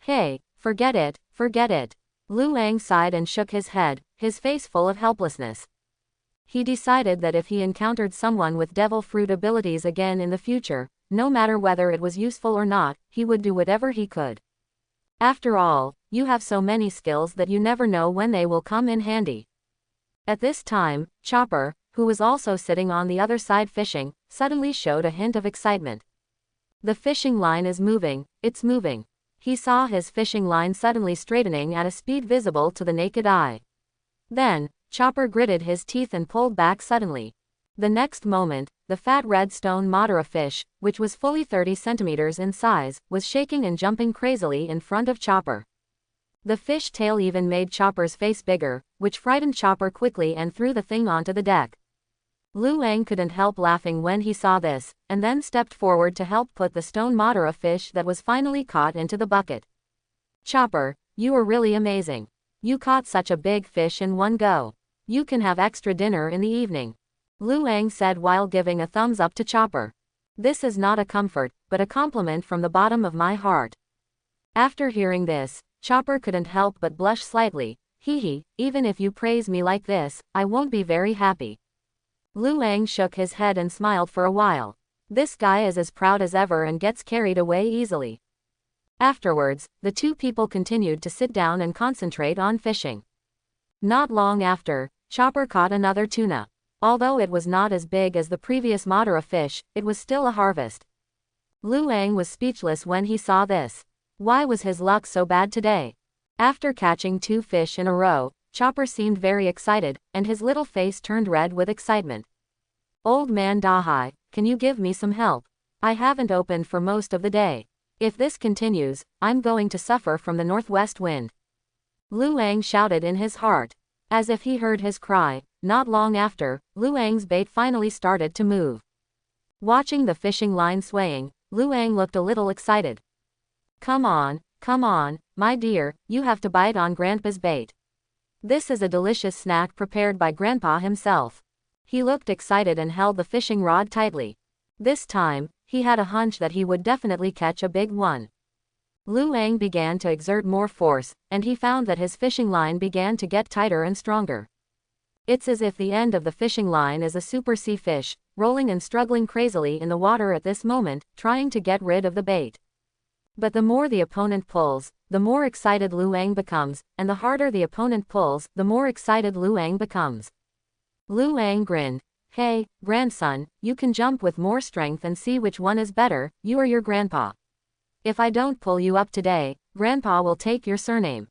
Hey, forget it, forget it. Luang sighed and shook his head, his face full of helplessness. He decided that if he encountered someone with devil fruit abilities again in the future, no matter whether it was useful or not, he would do whatever he could. After all, you have so many skills that you never know when they will come in handy. At this time, Chopper, who was also sitting on the other side fishing, suddenly showed a hint of excitement. The fishing line is moving, it's moving. He saw his fishing line suddenly straightening at a speed visible to the naked eye. Then, Chopper gritted his teeth and pulled back suddenly. The next moment, the fat red stone Madara fish, which was fully 30 centimeters in size, was shaking and jumping crazily in front of Chopper. The fish tail even made Chopper's face bigger, which frightened Chopper quickly and threw the thing onto the deck. Luang couldn't help laughing when he saw this, and then stepped forward to help put the stone Madara fish that was finally caught into the bucket. Chopper, you are really amazing. You caught such a big fish in one go. You can have extra dinner in the evening. Luang said while giving a thumbs up to Chopper. This is not a comfort, but a compliment from the bottom of my heart. After hearing this, Chopper couldn't help but blush slightly. Hee, even if you praise me like this, I won't be very happy. Luang shook his head and smiled for a while. This guy is as proud as ever and gets carried away easily. Afterwards, the two people continued to sit down and concentrate on fishing. Not long after, Chopper caught another tuna. Although it was not as big as the previous Madara fish, it was still a harvest. Luang was speechless when he saw this. Why was his luck so bad today? After catching 2 fish in a row, Chopper seemed very excited, and his little face turned red with excitement. Old man Dahai, can you give me some help? I haven't opened for most of the day. If this continues, I'm going to suffer from the northwest wind. Luang shouted in his heart. As if he heard his cry, not long after, Luang's bait finally started to move. Watching the fishing line swaying, Luang looked a little excited. Come on, my dear, you have to bite on Grandpa's bait. This is a delicious snack prepared by Grandpa himself. He looked excited and held the fishing rod tightly. This time, he had a hunch that he would definitely catch a big one. Luang began to exert more force, and he found that his fishing line began to get tighter and stronger. It's as if the end of the fishing line is a super sea fish, rolling and struggling crazily in the water at this moment, trying to get rid of the bait. But the more the opponent pulls, the more excited Luang becomes, and the harder the opponent pulls, the more excited Luang becomes. Luang grinned. Hey, grandson, you can jump with more strength and see which one is better, you or your grandpa. If I don't pull you up today, Grandpa will take your surname.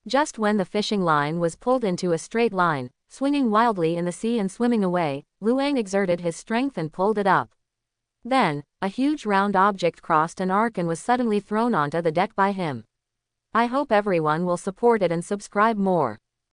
Just when the fishing line was pulled into a straight line, swinging wildly in the sea and swimming away, Luang exerted his strength and pulled it up. Then, a huge round object crossed an arc and was suddenly thrown onto the deck by him. I hope everyone will support it and subscribe more.